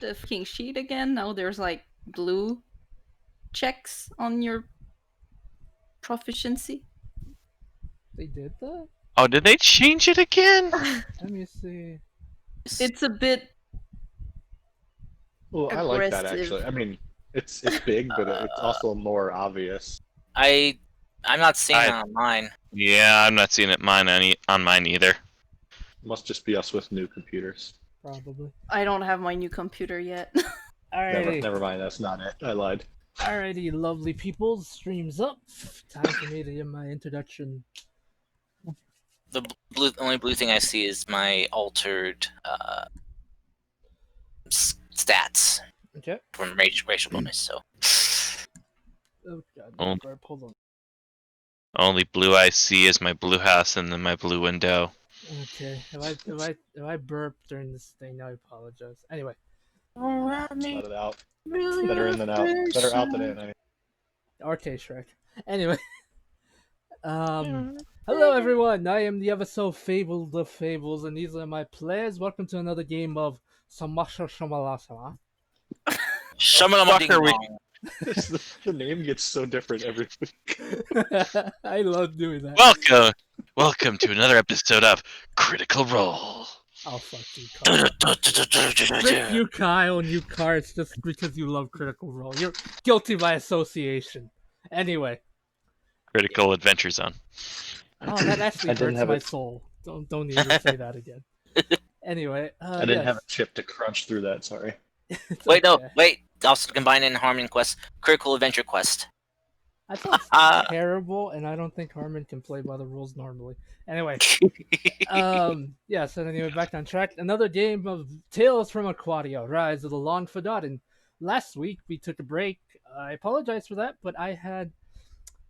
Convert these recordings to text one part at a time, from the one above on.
the freaking sheet again. Now there's like blue checks on your proficiency. They did that? Oh, did they change it again? Let me see. It's a bit Well, I like that aggressive. actually. I mean, it's big, but it's also more obvious. I'm not seeing it I- on mine. Yeah, I'm not seeing it on mine either. Must just be us with new computers. Probably. I don't have my new computer yet. Alrighty. Never mind. That's not it. I lied. Alrighty, lovely people. Stream's up. Time for me to give my introduction. The only blue thing I see is my altered stats Okay. from racial bonus. So Oh god. Oh. Hold on. Only blue I see is my blue house and then my blue window. Okay. If I burp during this thing, I apologize. Anyway. Let it out. Better in than out. Better out than in. I mean. RK Shrek. Anyway. Hello everyone, I am the ever so fabled of fables, and these are my players. Welcome to another game of Samasha Shamalasama. fuck are we- The name gets so different every week. I love doing that. Welcome to another episode of Critical Role. Oh fuck you, Kyle. Frick you, Kyle, and you cards just because you love Critical Role. You're guilty by association. Anyway. Critical Adventure Zone. Oh, that actually I didn't hurts have my it. soul. Don't even say that again. Anyway, I didn't yes. have a chip to crunch through that. Sorry. It's wait, okay. no, wait. Also combine in Harmon Quest, Critical Adventure Quest. I thought it's terrible, and I don't think Harmon can play by the rules normally. Anyway, yeah. So anyway, back on track. Another game of Tales from Ocraria Rise of the Long Forgotten. Last week we took a break. I apologize for that, but I had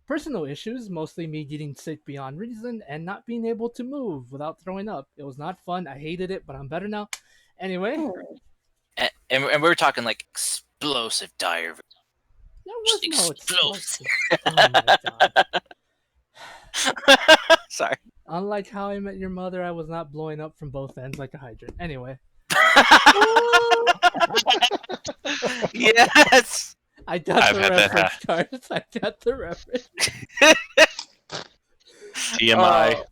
personal issues, mostly me getting sick beyond reason and not being able to move without throwing up. It was not fun. I hated it, but I'm better now. Anyway, And we were talking like explosive diarrhea. there was no Explosive. explosive. Oh my god. Sorry. Unlike How I Met Your Mother, I was not blowing up from both ends like a hydrant. Anyway. Yes. I got I've the had that reference, cards. I got the reference. TMI.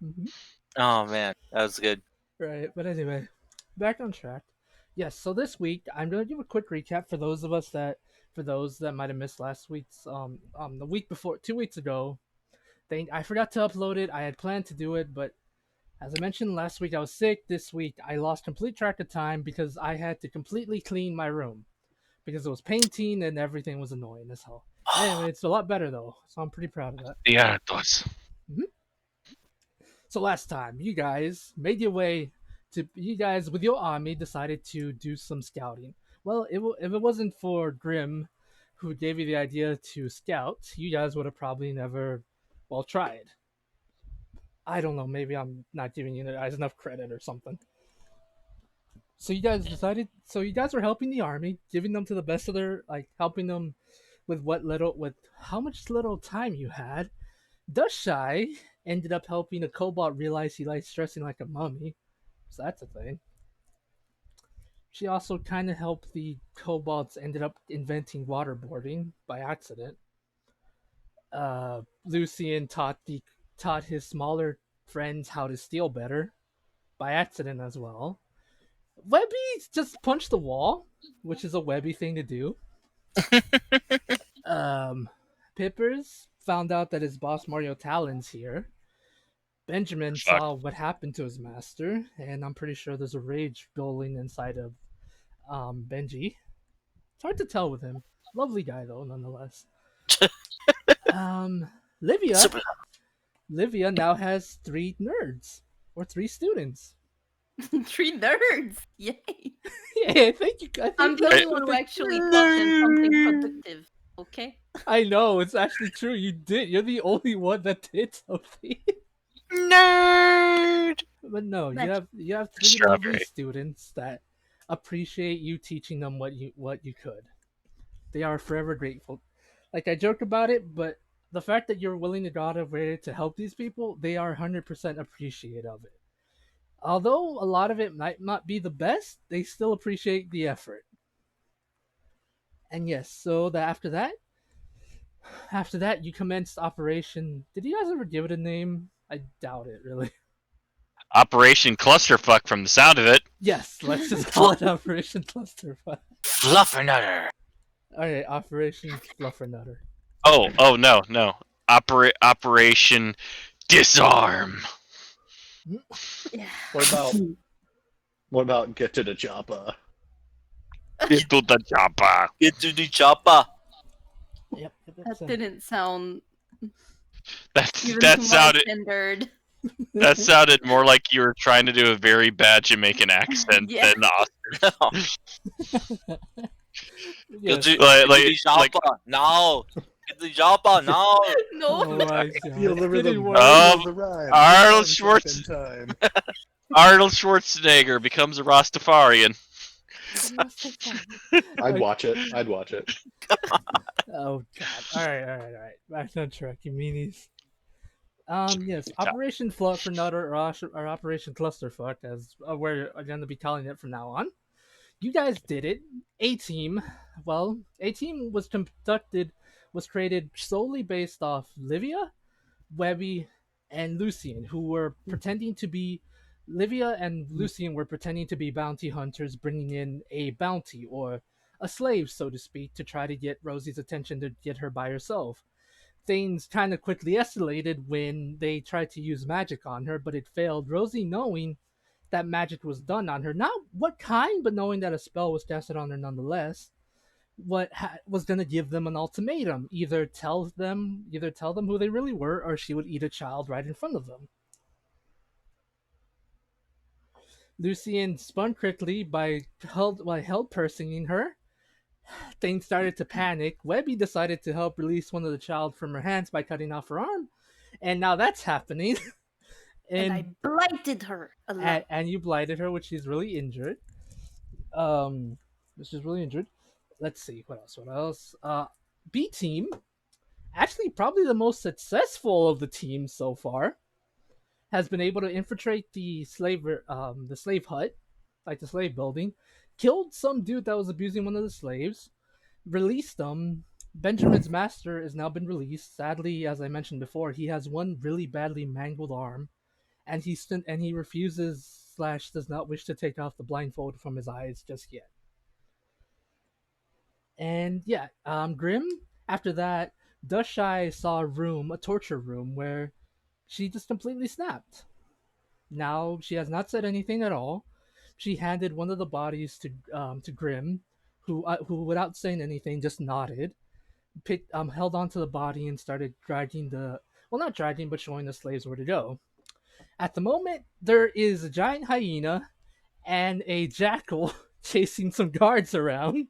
Mhm. Oh man, that was good. Right, but anyway, back on track. Yes, so this week I'm gonna give a quick recap for those that might have missed last week's the week before 2 weeks ago. I forgot to upload it. I had planned to do it, but as I mentioned last week, I was sick. This week I lost complete track of time because I had to completely clean my room because it was painting and everything was annoying as hell. Anyway, it's a lot better though, so I'm pretty proud of that. Yeah, it does. So last time, you guys made your way to you guys with your army decided to do some scouting. Well, if it wasn't for Grim, who gave you the idea to scout, you guys would have probably never, well, tried. I don't know. Maybe I'm not giving you guys enough credit or something. So you guys decided. So you guys were helping the army, giving them to the best of their, like, helping them with with how much little time you had. Dushai ended up helping a cobalt realize he likes dressing like a mummy, so that's a thing. She also kind of helped the kobolds ended up inventing waterboarding by accident. Lucian taught his smaller friends how to steal better by accident as well. Webby just punched the wall, which is a Webby thing to do. Pippers found out that his boss Mario Talon's here. Benjamin Fuck. saw what happened to his master, and I'm pretty sure there's a rage building inside of Benji. It's hard to tell with him. Lovely guy though, nonetheless. Livia. Super. Livia now has 3 nerds or 3 students. 3 nerds! Yay! Yeah, thank you. I'm the only one who actually taught them something productive. Okay? I know it's actually true. You did. You're the only one that did something. Nerd. But no, Nice. you have 3 Strawberry. lovely students that appreciate you teaching them what you could. They are forever grateful. Like I joke about it, but the fact that you're willing to go out of your way to help these people, they are 100% appreciative of it. Although a lot of it might not be the best, they still appreciate the effort. And yes, so after that, you commenced Operation. Did you guys ever give it a name? I doubt it, really. Operation Clusterfuck from the sound of it. Yes, let's just call it Operation Clusterfuck. Fluffernutter. Alright, Operation Fluffernutter. Oh no. Operation Disarm. Yeah. What about get to the chopper? Get to the chopper. Get to the chopper. Yep. That didn't sound That even that to sounded my standard. that sounded more like you were trying to do a very bad Jamaican accent Yeah. than Oscar. Yes. Get Like- the chopper. No. Get the chopper. No. No. Oh my god. Feel the It's rhythm. getting worse. Um, the rhyme. Arnold One step Schwarz- in time. Arnold Schwarzenegger becomes a Rastafarian. I'd watch it. Oh god. Alright. Back on track, you meanies. Yes, Chop. Operation Fluffernutter or Operation Clusterfuck, as we're going to be calling it from now on. You guys did it. A-Team was created solely based off Livia, Webby, and Lucian, who were pretending to be Livia and Lucian were pretending to be bounty hunters, bringing in a bounty or a slave, so to speak, to try to get Rosie's attention to get her by herself. Things kind of quickly escalated when they tried to use magic on her, but it failed. Rosie, knowing that magic was done on her, not what kind, but knowing that a spell was casted on her nonetheless, was going to give them an ultimatum: either tell them who they really were, or she would eat a child right in front of them. Lucian spun quickly by held pursing her. Things started to panic. Webby decided to help release one of the child from her hands by cutting off her arm, and now that's happening. And I blighted her a lot. And you blighted her, which is really injured. Let's see what else. B team, actually probably the most successful of the teams so far, has been able to infiltrate the slave hut, like the slave building, killed some dude that was abusing one of the slaves, released them. Benjamin's master has now been released. Sadly, as I mentioned before, he has one really badly mangled arm, and he refuses / does not wish to take off the blindfold from his eyes just yet. And yeah, Grim. After that, Dushai saw a torture room, where she just completely snapped. Now she has not said anything at all. She handed one of the bodies to Grim, who without saying anything just nodded, held onto the body and started not dragging, but showing the slaves where to go. At the moment, there is a giant hyena and a jackal chasing some guards around.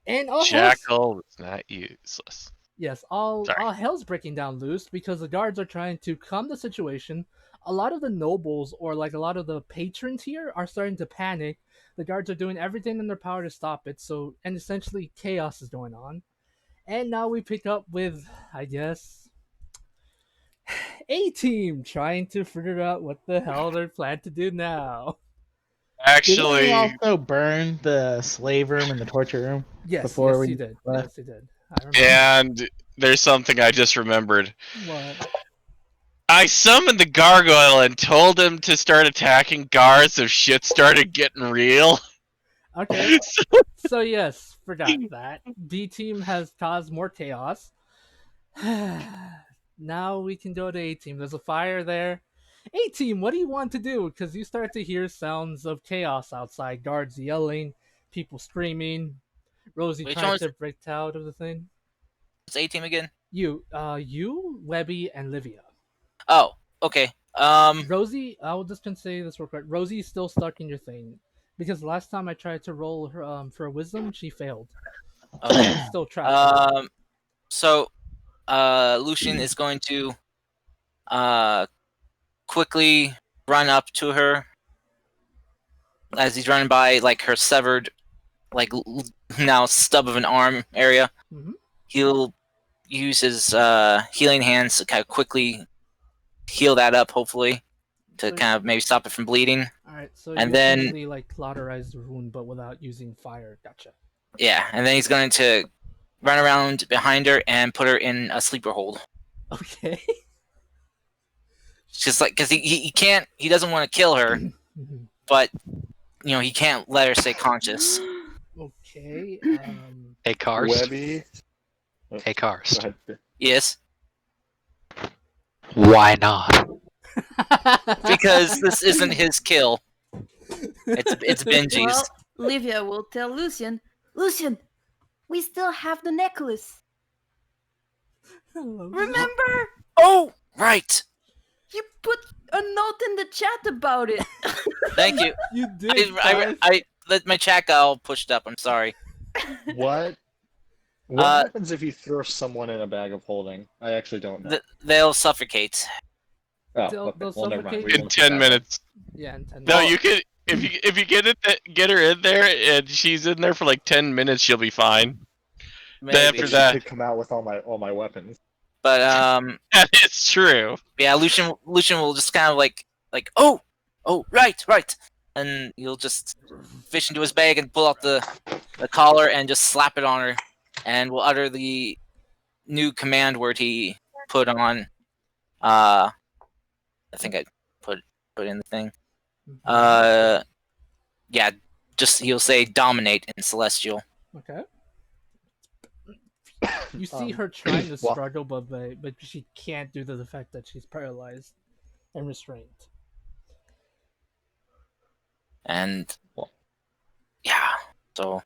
And Jackal was not useless. Yes, all hell's breaking down loose because the guards are trying to calm the situation. A lot of the nobles, or like a lot of the patrons here, are starting to panic. The guards are doing everything in their power to stop it, and essentially chaos is going on. And now we pick up with, I guess, A-Team trying to figure out what the hell they're planning to do now. Actually, Did they also burn the slave room and the torture room? Yes, Before we he did. left. Yes, he did. I remember. and there's something I just remembered. What? I summoned the gargoyle and told him to start attacking guards if shit started getting real. Okay. So yes, forgot that. B-Team has caused more chaos. Now we can go to A-Team. There's a fire there. A-Team, what do you want to do? Because you start to hear sounds of chaos outside. Guards yelling, people screaming. Rosie trying to break out of the thing. What's A-Team again? You, Webby, and Livia. Oh, okay. Rosie, I will just say this real quick. Rosie's still stuck in your thing. Because last time I tried to roll her for a wisdom, she failed. Okay. She's still trapped. So, Lucian is going to quickly run up to her as he's running by, like, her severed, like, now stub of an arm area. Mm-hmm. He'll use his healing hands to kind of quickly heal that up, hopefully. to kind of maybe stop it from bleeding. All right, so And you then- essentially like cauterize the wound, but without using fire. Gotcha. Yeah, and then he's going to run around behind her and put her in a sleeper hold. Okay. Just like because he can't, he doesn't want to kill her, Mhm. but he can't let her stay conscious. Okay. Hey, Cars. Webby. Hey, Cars. Go ahead. Yes, Why not? because this isn't his kill. It's Benji's. Well, Livia will tell Lucian. Lucian, we still have the necklace. Remember? Oh, right. You put a note in the chat about it. Thank you. You did. I let my chat got all pushed up. I'm sorry. What? What Uh, happens if you throw someone in a bag of holding? I actually don't know. They'll suffocate. Oh, they'll okay. Well, never mind. suffocate We In won't 10 do that. minutes. Yeah, in 10 No, minutes. you could if you get her in there and she's in there for like 10 minutes, she'll be fine. Maybe. After She that- could come out with all my weapons. But That is true. yeah, Lucian will just kind of like oh right, and he'll just fish into his bag and pull out the collar and just slap it on her, and will utter the new command word he put on. I think I put in the thing. Yeah, just he'll say dominate in Celestial. Okay. You see her trying to well- struggle, but she can't due to the fact that she's paralyzed and restrained. And Well- yeah, so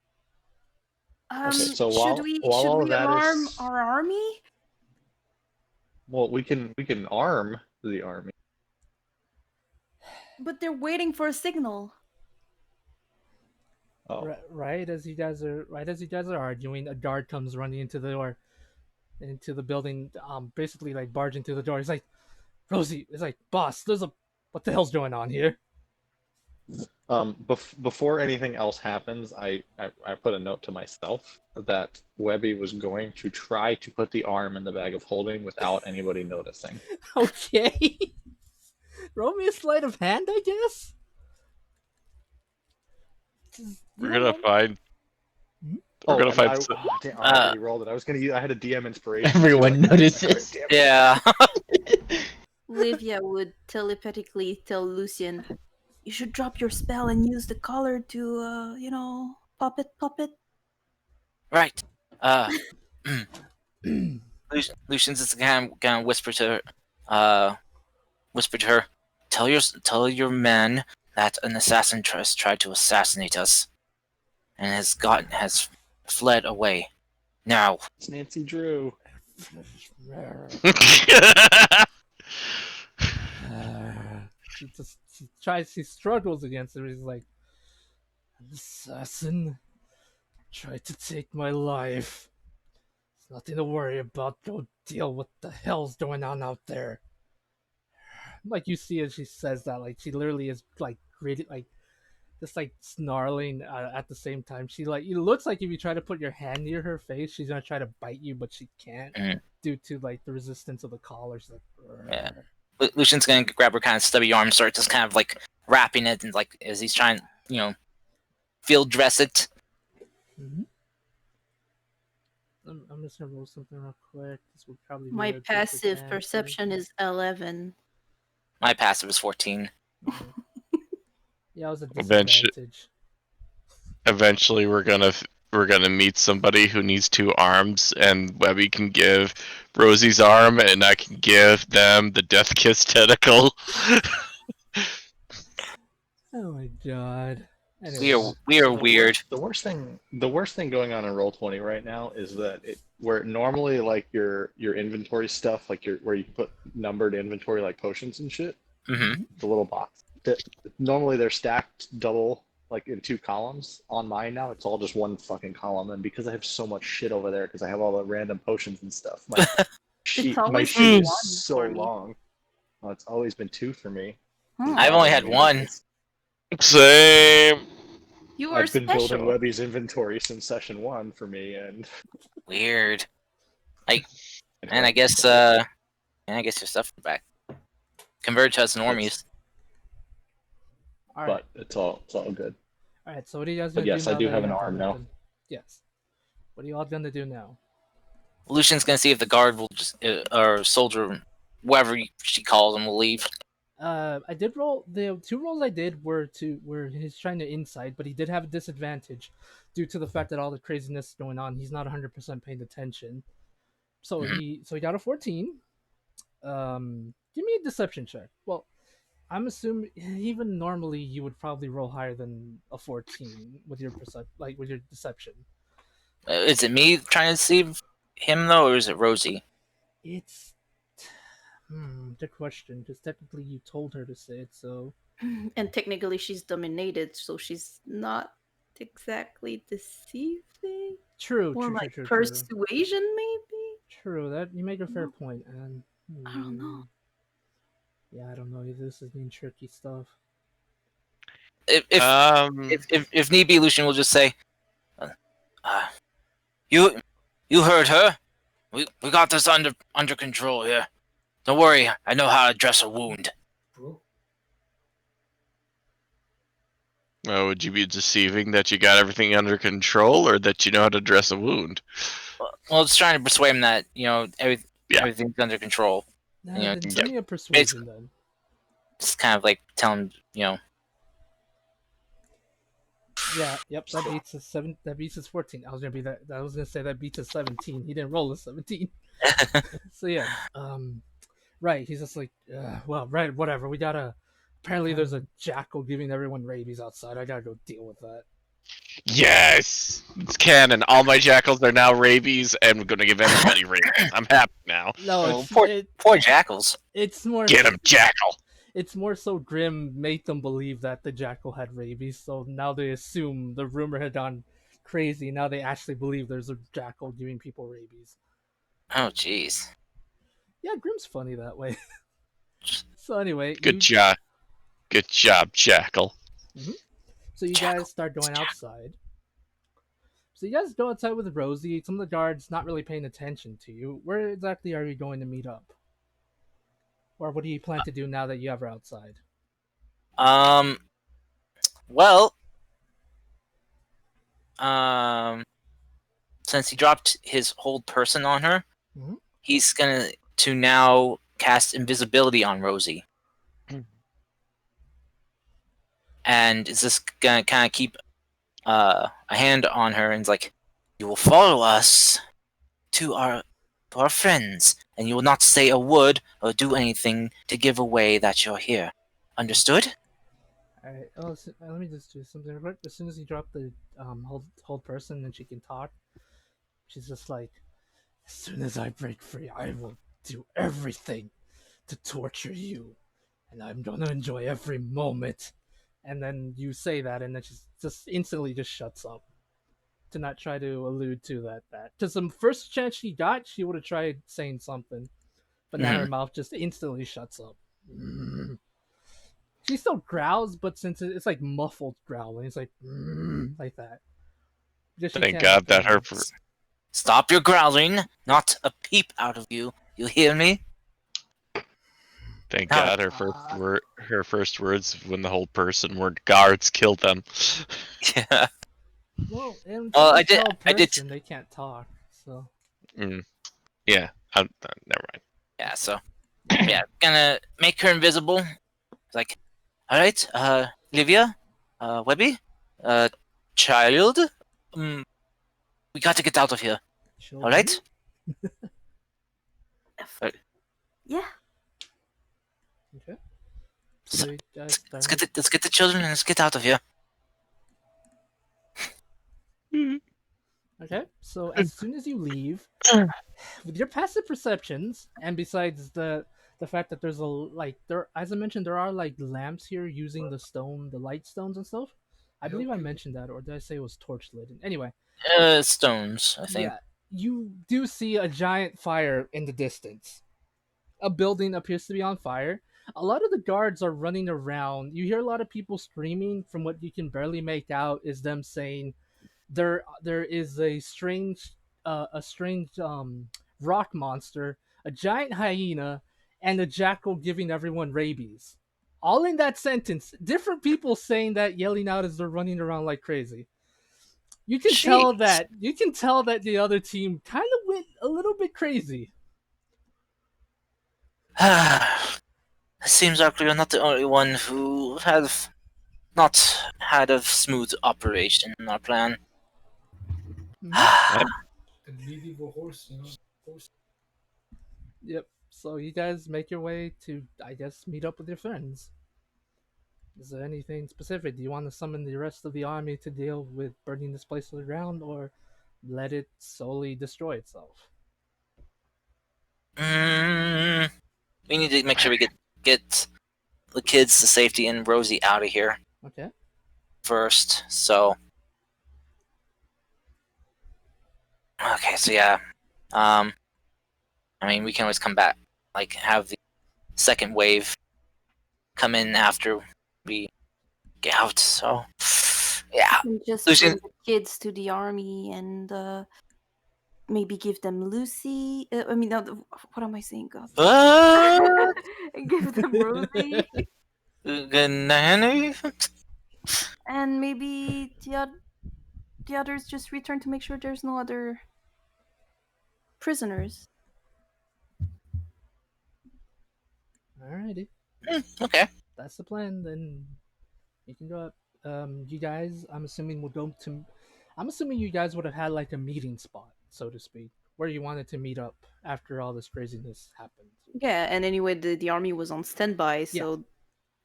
Okay, so while- should we while all that arm is- our army? Well, we can arm the army. But they're waiting for a signal. Oh, Right as you guys are arguing, a guard comes running into the door, into the building. Basically like barging through the door. He's like, Rosie. It's like, boss. What the hell's going on here? before anything else happens, I put a note to myself that Webby was going to try to put the arm in the bag of holding without anybody noticing. Okay. Roll me a sleight of hand, I guess. We're gonna find. Oh, We're gonna and find. damn, I already rolled it. I had a DM inspiration. Everyone too. notices. Damn it. yeah. Livia would telepathically tell Lucian, you should drop your spell and use the collar to, pop it. Right. Lucian's just kind of whisper to her, tell your men that an assassin has tried to assassinate us, and has fled away. Now. It's Nancy Drew. She struggles against it. He's like, an assassin tried to take my life. It's nothing to worry about. Go deal with the hell's going on out there. Like you see as she says that, like she literally is like created like just like snarling at the same time. She like it looks like if you try to put your hand near her face, she's gonna try to bite you, but she can't due to like the resistance of the collar. She's like, Yeah. Lucian's gonna grab her kind of stubby arm, start just kind of like wrapping it, and like as he's trying, field dress it. Mm-hmm. I'm just gonna roll something real quick. This will probably be My a good passive example. perception is 11. My passive is 14. Yeah, it was a Eventually- disadvantage. Eventually, we're gonna meet somebody who needs two arms, and Webby can give Rosie's arm, and I can give them the Death Kiss tentacle. Oh my god. Anyway. We are weird. The worst thing going on in Roll20 right now is that where normally like your inventory stuff, like where you put numbered inventory like potions and shit, Mm-hmm. the little box. Normally they're stacked double, like in two columns. On mine now, it's all just one fucking column, and because I have so much shit over there, because I have all the random potions and stuff, my sheet always sheet been is one so for me. long. Well, it's always been two for me. I've only had one. Same. You are I've been building special. Webby's inventory since session 1 for me, and Weird. And I guess your stuff is back. Converge has normies. All right, but it's all good. all right. So what are you guys But gonna do yes, I now do that have you an have the arm now. weapon? Yes. What are you all gonna do now? Lucian's gonna see if the guard will just or soldier, whatever she calls him, will leave. I did roll the two rolls I did were he's trying to insight, but he did have a disadvantage due to the fact that all the craziness going on. He's not 100% paying attention. So Mhm. he got a 14. Give me a deception check. Well, I'm assuming even normally you would probably roll higher than a 14 with your like with your deception. Is it me trying to deceive him though, or is it Rosie? It's good question because technically you told her to say it, so And technically, she's dominated, so she's not exactly deceiving. true, More true, true, like true, true, persuasion, maybe. true. That you make a fair No, point, and I don't know. yeah, I don't know. This is being tricky stuff. If if Um, if, if, if need be, Lucian will just say, uh, uh, "You you heard her. We got this under control here. Don't worry. I know how to dress a wound." would you be deceiving that you got everything under control, or that you know how to dress a wound? Well, it's trying to persuade him that Yeah. everything's under control. Nah, then It's give Yep. me a persuasion basically then. just kind of like tell him, Yeah, yep, that beats his 7. That beats his 14. I was gonna be that. I was gonna say that beats his 17. He didn't roll a 17. So yeah, right. He's just like, well, right, whatever. We gotta. Apparently, there's a jackal giving everyone rabies outside. I gotta go deal with that. Yes, it's canon. All my jackals are now rabies, and we're gonna give everybody rabies. I'm happy now. No, well, poor jackals. it's more Get him, jackal. it's more so Grim made them believe that the jackal had rabies, so now they assume the rumor had gone crazy. Now they actually believe there's a jackal giving people rabies. Oh, jeez. Yeah, Grim's funny that way. So anyway, Good job. Good job, jackal. Mhm. So you Jackal. guys start going outside. So you guys go outside with Rosie. Some of the guards not really paying attention to you. Where exactly are you going to meet up? Or what do you plan to do now that you have her outside? Um. Well. Um. Since he dropped his hold person on her, Mhm. he's gonna to now cast invisibility on Rosie, and is just gonna kind of keep a hand on her, and it's like, "You will follow us to our friends, and you will not say a word or do anything to give away that you're here. Understood?" Alright, oh, let me just do something real quick. As soon as you drop the hold person and she can talk, she's just like, as soon as I break free, I will do everything to torture you, and I'm gonna enjoy every moment. And then you say that, and then she just instantly just shuts up to not try to allude to that. Because the first chance she got, she would have tried saying something, but now her Mhm. mouth just instantly shuts up. She still growls, but since it's like muffled growling, it's like like that. Just she Thank can't make God that her. Stop your growling! Not a peep out of you. You hear me? Thank Now, God her first words when the whole person were guards killed them. yeah. Well, and Well, someone's held I did. person, they can't talk. So Mm, yeah, never mind. Yeah. So, yeah, gonna make her invisible. It's like, all right, Livia, Webby, uh, child, um, we got to get out of here. All children. right. Yeah. Okay. So, So you guys let's start. let's get the children and let's get out of here. Okay. So as soon as you leave, with your passive perceptions, and besides the fact that there's a like there, as I mentioned, there are like lamps here using the stone, the light stones and stuff. I believe I mentioned that, or did I say it was torch lit? Anyway, Stones, I think. yeah, you do see a giant fire in the distance. A building appears to be on fire. A lot of the guards are running around. You hear a lot of people screaming. From what you can barely make out, is them saying there is a strange rock monster, a giant hyena, and a jackal giving everyone rabies. all in that sentence, different people saying that, yelling out as they're running around like crazy. Jeez. You can tell that the other team kind of went a little bit crazy. It seems like we're not the only one who have not had a smooth operation in our plan. Mhm. Yep. So you guys make your way to, I guess, meet up with your friends. Is there anything specific? Do you want to summon the rest of the army to deal with burning this place to the ground, or let it solely destroy itself? Mm, we need to make sure we get the kids to safety and Rosie out of here Okay. first. So, okay, so yeah, um, I mean, we can always come back, like have the second wave come in after we get out. So, yeah, And just Lucian. bring the kids to the army and maybe give them Lucy. I mean, no, what am I saying? God. What? Give them Rosie. Nanny? And maybe the others just return to make sure there's no other prisoners. Alrighty. Okay. That's the plan. Then you can go up. You guys, I'm assuming will go to. I'm assuming you guys would have had like a meeting spot, so to speak, where you wanted to meet up after all this craziness happened. Yeah, and anyway, the army was on standby, Yeah. so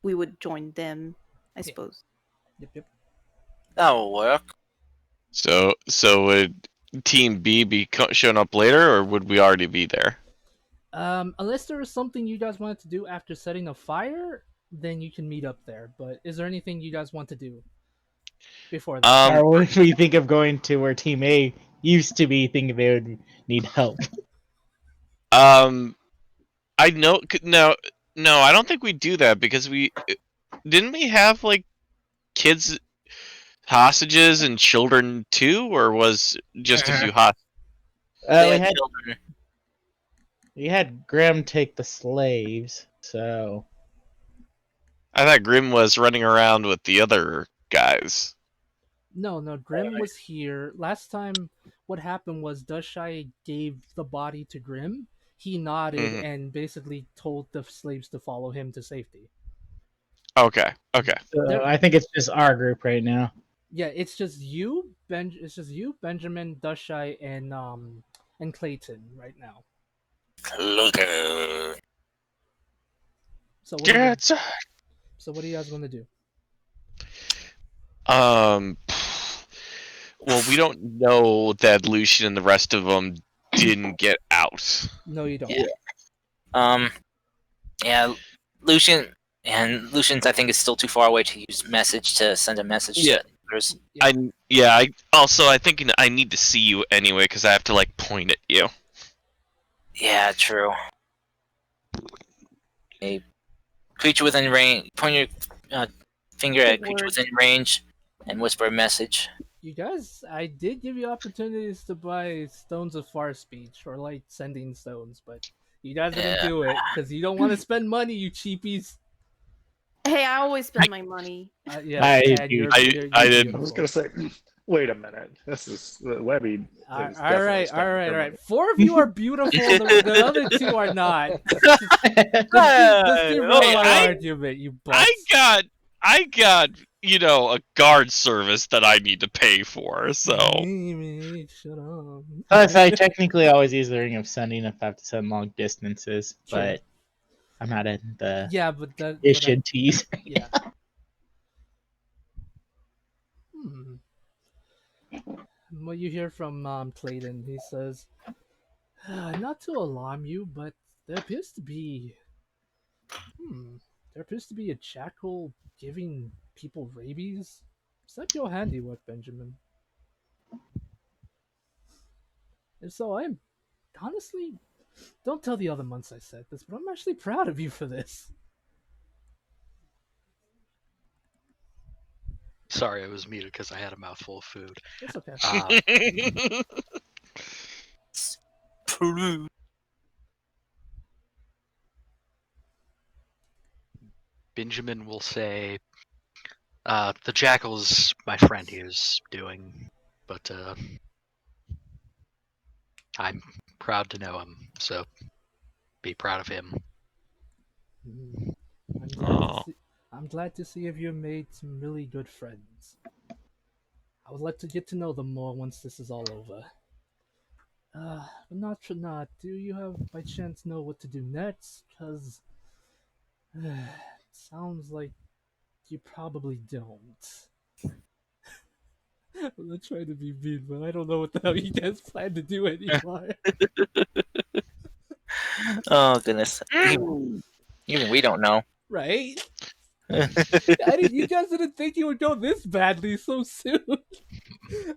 we would join them, I Yeah. suppose. Yep. That'll work. So would Team B be showing up later, or would we already be there? Unless there was something you guys wanted to do after setting a fire, then you can meet up there. But is there anything you guys want to do before that? Or if we think of going to where Team A used to be, thinking they would need help. Um, I know. No, I don't think we do that because didn't we have like kids hostages and children too, or was just a few hot? They We had had children. Graham take the slaves, so I thought Grim was running around with the other guys. No, Grim was here. Last time, what happened was Dushai gave the body to Grim. He nodded Mhm. and basically told the slaves to follow him to safety. Okay. so I think it's just our group right now. Yeah, it's just you, Benjamin, Dushai, and Clayton right now. Look. So what? Get. So what are you guys gonna do? Um. Well, we don't know that Lucian and the rest of them didn't get out. No, you don't. Yeah. Yeah, Lucian's I think is still too far away to use message to send a message Yeah. to others. I think I need to see you anyway because I have to like point at you. Yeah, true. A creature within range. Point your finger at a creature Word. within range and whisper a message. You guys, I did give you opportunities to buy stones of far speech or like sending stones, but you guys didn't Yeah. do it because you don't want to spend money, you cheapies. Hey, I always spend my money. Yes, I and do. you're I beautiful. didn't. I was gonna say, wait a minute. This is Webby. All is definitely right. spending her money. 4 of you are beautiful. The other 2 are not. Let's do real Hey, argument, you butts. I got a guard service that I need to pay for. So Shut up. Plus, I technically always use the Ring of Sending if I have to send long distances, Sure. but I'm not in the Yeah, but that. issues. Yeah. What you hear from Clayton, he says, "Not to alarm you, but there appears to be, there appears to be a jackal giving people rabies. Is that your handiwork, Benjamin? If so, I'm honestly, don't tell the other months I said this, but I'm actually proud of you for this." Sorry, I was muted because I had a mouthful of food. It's okay. Benjamin will say, the jackal's my friend here's doing, but I'm proud to know him, so be proud of him. Hmm. I'm glad to Oh. see. I'm glad to see if you made some really good friends. I would like to get to know them more once this is all over. But not for not. Do you have by chance know what to do next? Cause it sounds like you probably don't. I'm not trying to be mean, but I don't know what the hell you guys plan to do anymore. Oh goodness. Even we don't know. Right? You guys didn't think you would go this badly so soon.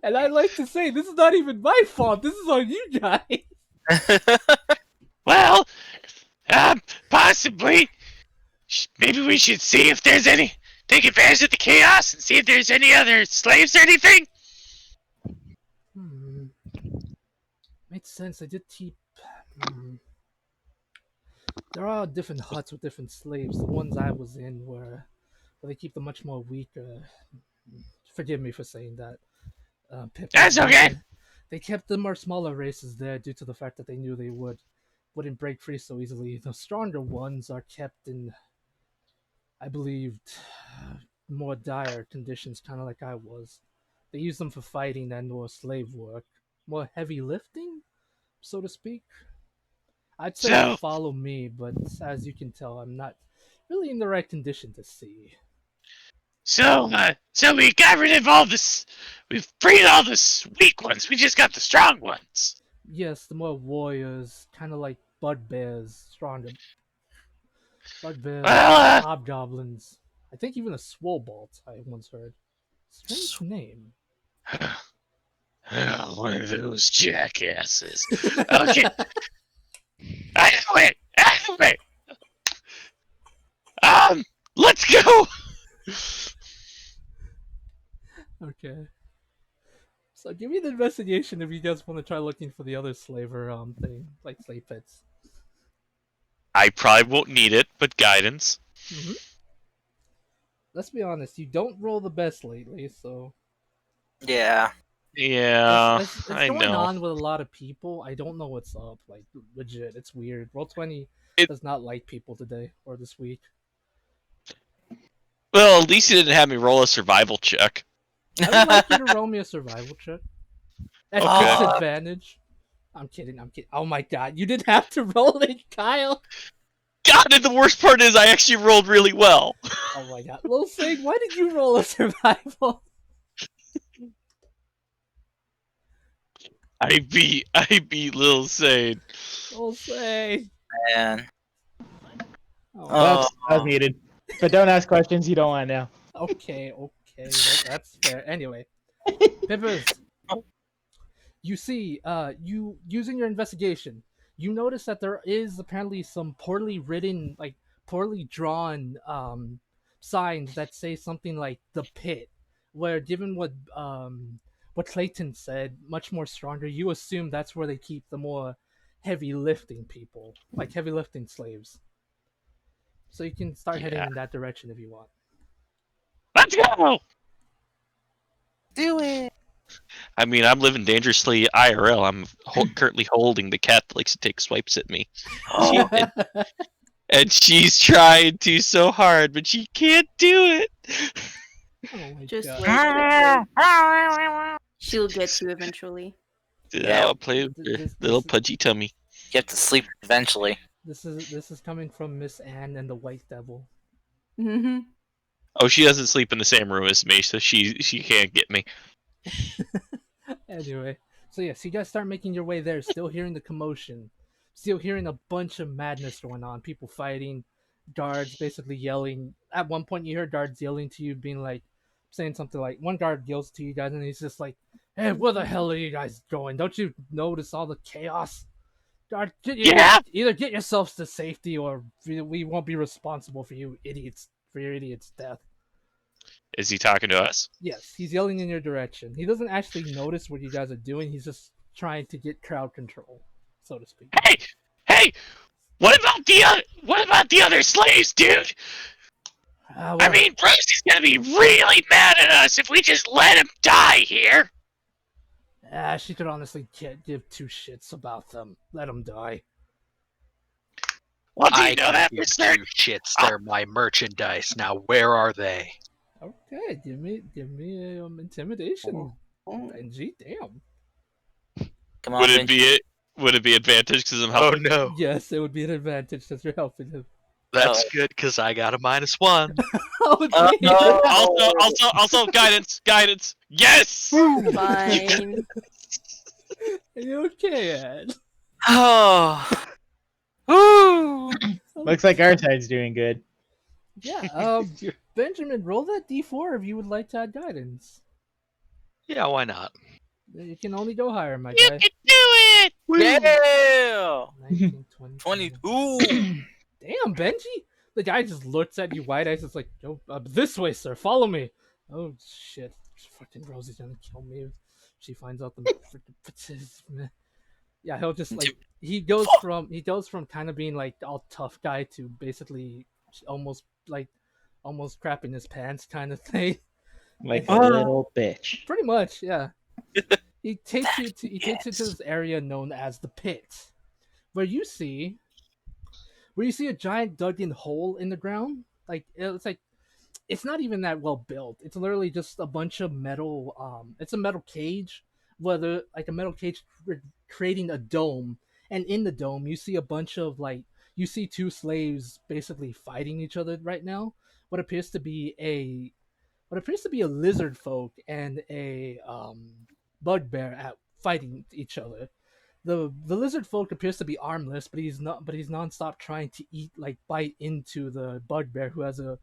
And I'd like to say, this is not even my fault. This is on you guys. Well, possibly. Maybe we should see if there's any. Take advantage of the chaos and see if there's any other slaves or anything. Hmm. Makes sense. I did keep. Hmm. There are different huts with different slaves. The ones I was in were. But they keep them much more weaker. Forgive me for saying that. That's okay. They kept the more smaller races there due to the fact that they knew they wouldn't break free so easily. The stronger ones are kept in, I believed, more dire conditions, kind of like I was. They use them for fighting and more slave work, more heavy lifting, so to speak. I'd say So, follow me, but as you can tell, I'm not really in the right condition to see. so we got rid of all this. We've freed all the weak ones. We just got the strong ones. Yes, the more warriors, kind of like bugbears, stronger bugbears, Well, hobgoblins. I think even a swobolt I once heard. Strange name. one of those jackasses. Okay, I know it. I know it. Let's go. Okay. So give me the investigation if you guys want to try looking for the other slaver thing, like slave pits. I probably won't need it, but guidance. Mm-hmm. Let's be honest, you don't roll the best lately, so Yeah. Yeah, it's I going know. on with a lot of people. I don't know what's up. Like legit, it's weird. Roll20 It- does not like people today or this week. Well, at least you didn't have me roll a survival check. I would like you to roll me a survival check at Okay. disadvantage. I'm kidding. I'm kidding. Oh my god, you didn't have to roll it, Kyle. God, and the worst part is I actually rolled really well. Oh my god, Lil Sing, why did you roll a survival? I beat Lil Sane. Lil Sing. Man. Oh, Whoops, I was muted. But don't ask questions you don't want to know. okay. That's fair. Anyway, Pippers, you see, you using your investigation, you notice that there is apparently some poorly written, like poorly drawn signs that say something like the pit, where given what Clayton said, much more stronger, you assume that's where they keep the more heavy lifting people, like heavy lifting slaves. So you can start heading Yeah. in that direction if you want. Let's go! Do it. I mean, I'm living dangerously IRL. I'm currently holding the cat that likes to take swipes at me. And she's trying to so hard, but she can't do it. Oh my Just god. wait. She'll get you eventually. Yeah. I'll play with her This- little this- pudgy tummy. You have to sleep eventually. This is coming from Miss Anne and the White Devil. Mm-hmm. Oh, she doesn't sleep in the same room as me, so she can't get me. Anyway, so yes, you guys start making your way there, still hearing the commotion, still hearing a bunch of madness going on, people fighting, guards basically yelling. At one point, you hear guards yelling to you, being like, saying something like, one guard yells to you guys, and he's just like, "Hey, where the hell are you guys going? Don't you notice all the chaos? Guard, either get yourselves to safety, or we won't be responsible for you idiots, for your idiots' death." Is he talking to us? Yes, he's yelling in your direction. He doesn't actually notice what you guys are doing. He's just trying to get crowd control, so to speak. Hey! What about the other slaves, dude? I Well, mean, Rosie's gonna be really mad at us if we just let him die here. she could honestly can't give two shits about them. Let them die. Well, do you I know can that give for certain? two shits. They're my merchandise. Now, where are they? Okay, give me intimidation, Oh. Benji. Damn. Come Would on, it Benji. be Would it be advantage because I'm Oh helping? no, Yes, it would be an advantage that you're helping him. that's Oh. good because I got a -1. Oh Oh damn! Also, guidance. Yes. Fine. Are you okay, Ed? Oh. Woo! Looks like our side's doing good. Yeah. Benjamin, roll that d4 if you would like to add guidance. Yeah, why not? You can only go higher, my You guy. can do it. Yeah! 19, 20, 22. Damn, Benji! The guy just looks at you wide eyes. It's like, go this way, sir. Follow me. Oh shit! Fucking Rosie's gonna kill me if she finds out the freaking. Yeah, he'll just like he goes from kind of being like all tough guy to basically almost like almost crapping his pants kind of thing. Like a Oh. little bitch. Pretty much, yeah. He takes you to this area known as the pit, where you see a giant dug-in hole in the ground. Like it's like it's not even that well built. It's literally just a bunch of metal. It's a metal cage, whether like a metal cage creating a dome, and in the dome you see a bunch of like you see two slaves basically fighting each other right now. What appears to be a lizard folk and a bugbear at fighting each other. The lizard folk appears to be armless, but he's nonstop trying to bite into the bugbear, who has a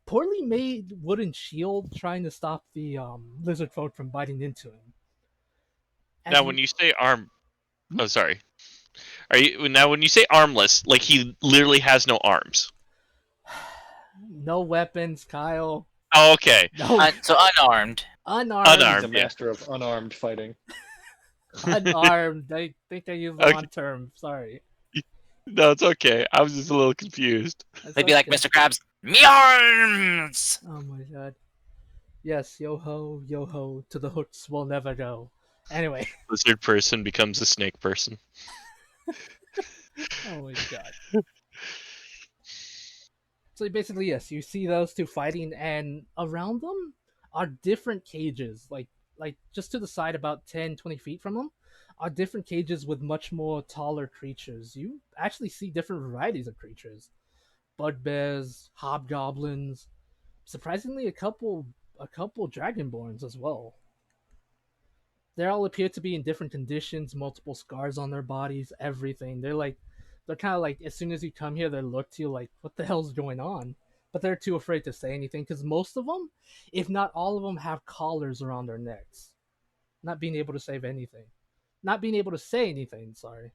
poorly made wooden shield trying to stop the lizard folk from biting into him. Now, As when you you say arm, oh sorry. Are you now when you say armless, like he literally has no arms? no weapons, Kyle. Oh, okay. No So unarmed. unarmed. He's a Unarmed, yeah. master of unarmed fighting. Unarmed. I think I used the Okay. wrong term. Sorry. No, it's okay. I was just a little confused. That's Maybe like okay. Mr. Krabs. Me arms! Oh my god. Yes, yo ho, to the hooks will never go. Anyway, Lizard person becomes a snake person. oh my god. So basically, yes, you see those two fighting, and around them are different cages. Like just to the side, about 10, 20 feet from them, are different cages with much more taller creatures. You actually see different varieties of creatures: bugbears, hobgoblins, surprisingly, a couple dragonborns as well. They all appear to be in different conditions, multiple scars on their bodies, everything. They're kind of like, as soon as you come here, they look to you like, what the hell's going on? But they're too afraid to say anything because most of them, if not all of them, have collars around their necks, not being able to save anything, not being able to say anything. Sorry.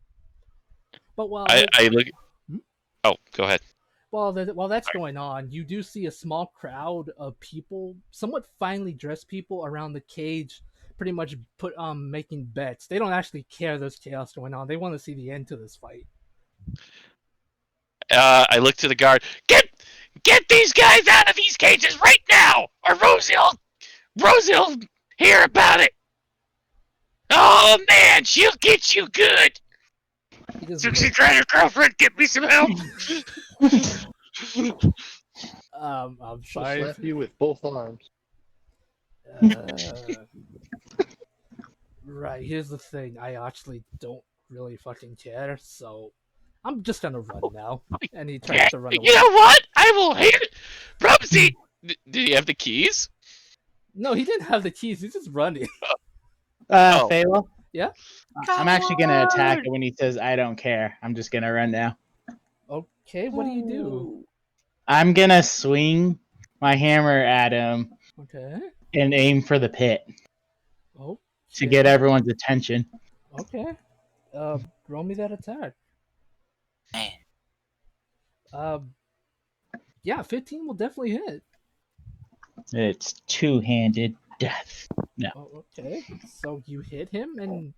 But I look. Hmm? Oh, go ahead. While that's going on, you do see a small crowd of people, somewhat finely dressed people around the cage, pretty much making bets. They don't actually care there's chaos going on. They want to see the end to this fight. I look to the guard. Get these guys out of these cages right now, or Rosie'll hear about it. Oh man, she'll get you good. He just Suxy, try your girlfriend. Get me some help. I'm She'll sorry. slap you with both arms. Uh, right, here's the thing. I actually don't really fucking care, so I'm just gonna run now. And he tries to run away. You know what? I will hear. Rosie, did he have the keys? No, he didn't have the keys. He's just running. Oh. Fayla? Yeah? I'm actually gonna attack it when he says I don't care. I'm just gonna run now. Okay, what do you do? I'm gonna swing my hammer at him Okay. and aim for the pit Oh. to get everyone's attention. Okay. Roll me that attack. Man. Yeah, 15 will definitely hit. It's two-handed death. No. Oh, okay. So you hit him, and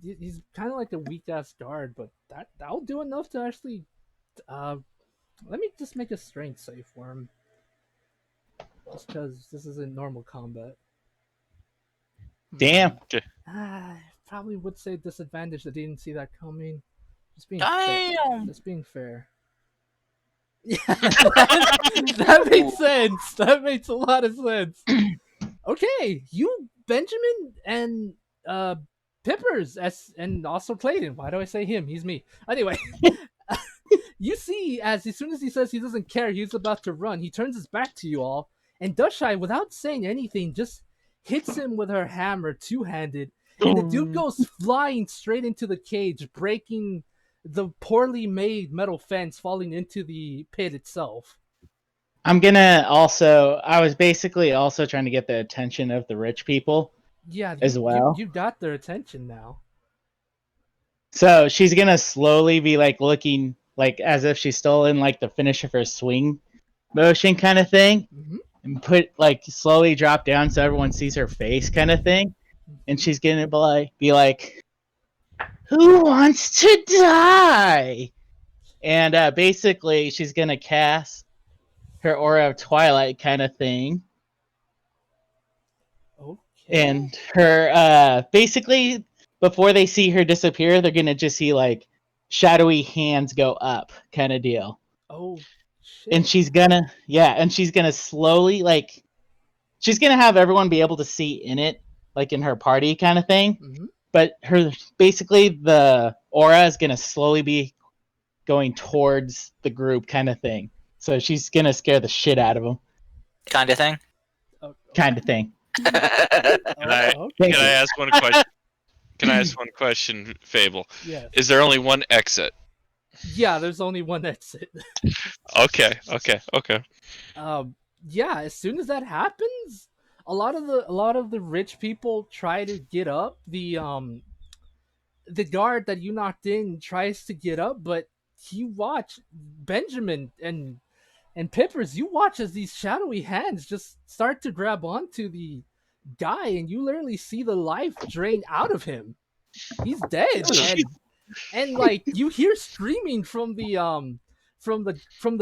he's kind of like a weak ass guard, but that'll do enough to actually. Let me just make a strength save for him. just because this isn't normal combat. Damn. I probably would say disadvantage. I didn't see that coming. Just being fair. Damn. Just being fair. Yeah, that Ooh. makes sense. That makes a lot of sense. Okay, you, Benjamin, and Pippers, and also Clayton. Why do I say him? He's me. Anyway, you see, as soon as he says he doesn't care, he's about to run. He turns his back to you all, and Dushai, without saying anything, just hits him with her hammer, two-handed, and the dude goes flying straight into the cage, breaking the poorly made metal fence, falling into the pit itself. I'm gonna also. I was basically also trying to get the attention of the rich people Yeah, as well. you got their attention now. So she's gonna slowly be like looking like as if she's still in like the finish of her swing motion kind of thing, Mm-hmm. and put like slowly drop down so everyone sees her face kind of thing, and she's gonna be like, "Who wants to die?" And basically she's gonna cast her aura of twilight kind of thing, Okay. and her basically before they see her disappear, they're gonna just see like shadowy hands go up kind of deal. Oh shit. And she's gonna slowly like she's gonna have everyone be able to see in it, like in her party kind of thing. Mm-hmm. But her basically the aura is gonna slowly be going towards the group kind of thing. So she's gonna scare the shit out of them, Kind of thing. kind of thing. Can I Okay. can I ask one question? Can I ask one question, Fable? Yes. Is there only one exit? Yeah, there's only one exit. Okay. Yeah, as soon as that happens, a lot of the rich people try to get up. The guard that you knocked in tries to get up, but you watch Benjamin and Pippers, you watch as these shadowy hands just start to grab onto the guy, and you literally see the life drain out of him. He's dead, and like you hear screaming from the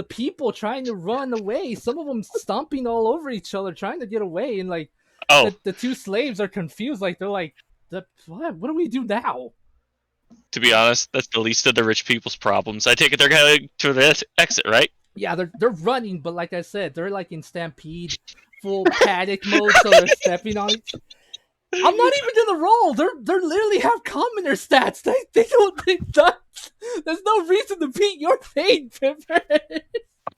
people trying to run away. Some of them stomping all over each other, trying to get away, and like Oh, the two slaves are confused. Like they're like, what do we do now? to be honest, that's the least of the rich people's problems. I take it they're going to the exit, right? Yeah, they're running, but like I said, they're like in stampede, full panic mode, so they're stepping on each. I'm not even gonna roll. They're literally have common their stats. They don't think that. There's no reason to beat your pain, Pipper.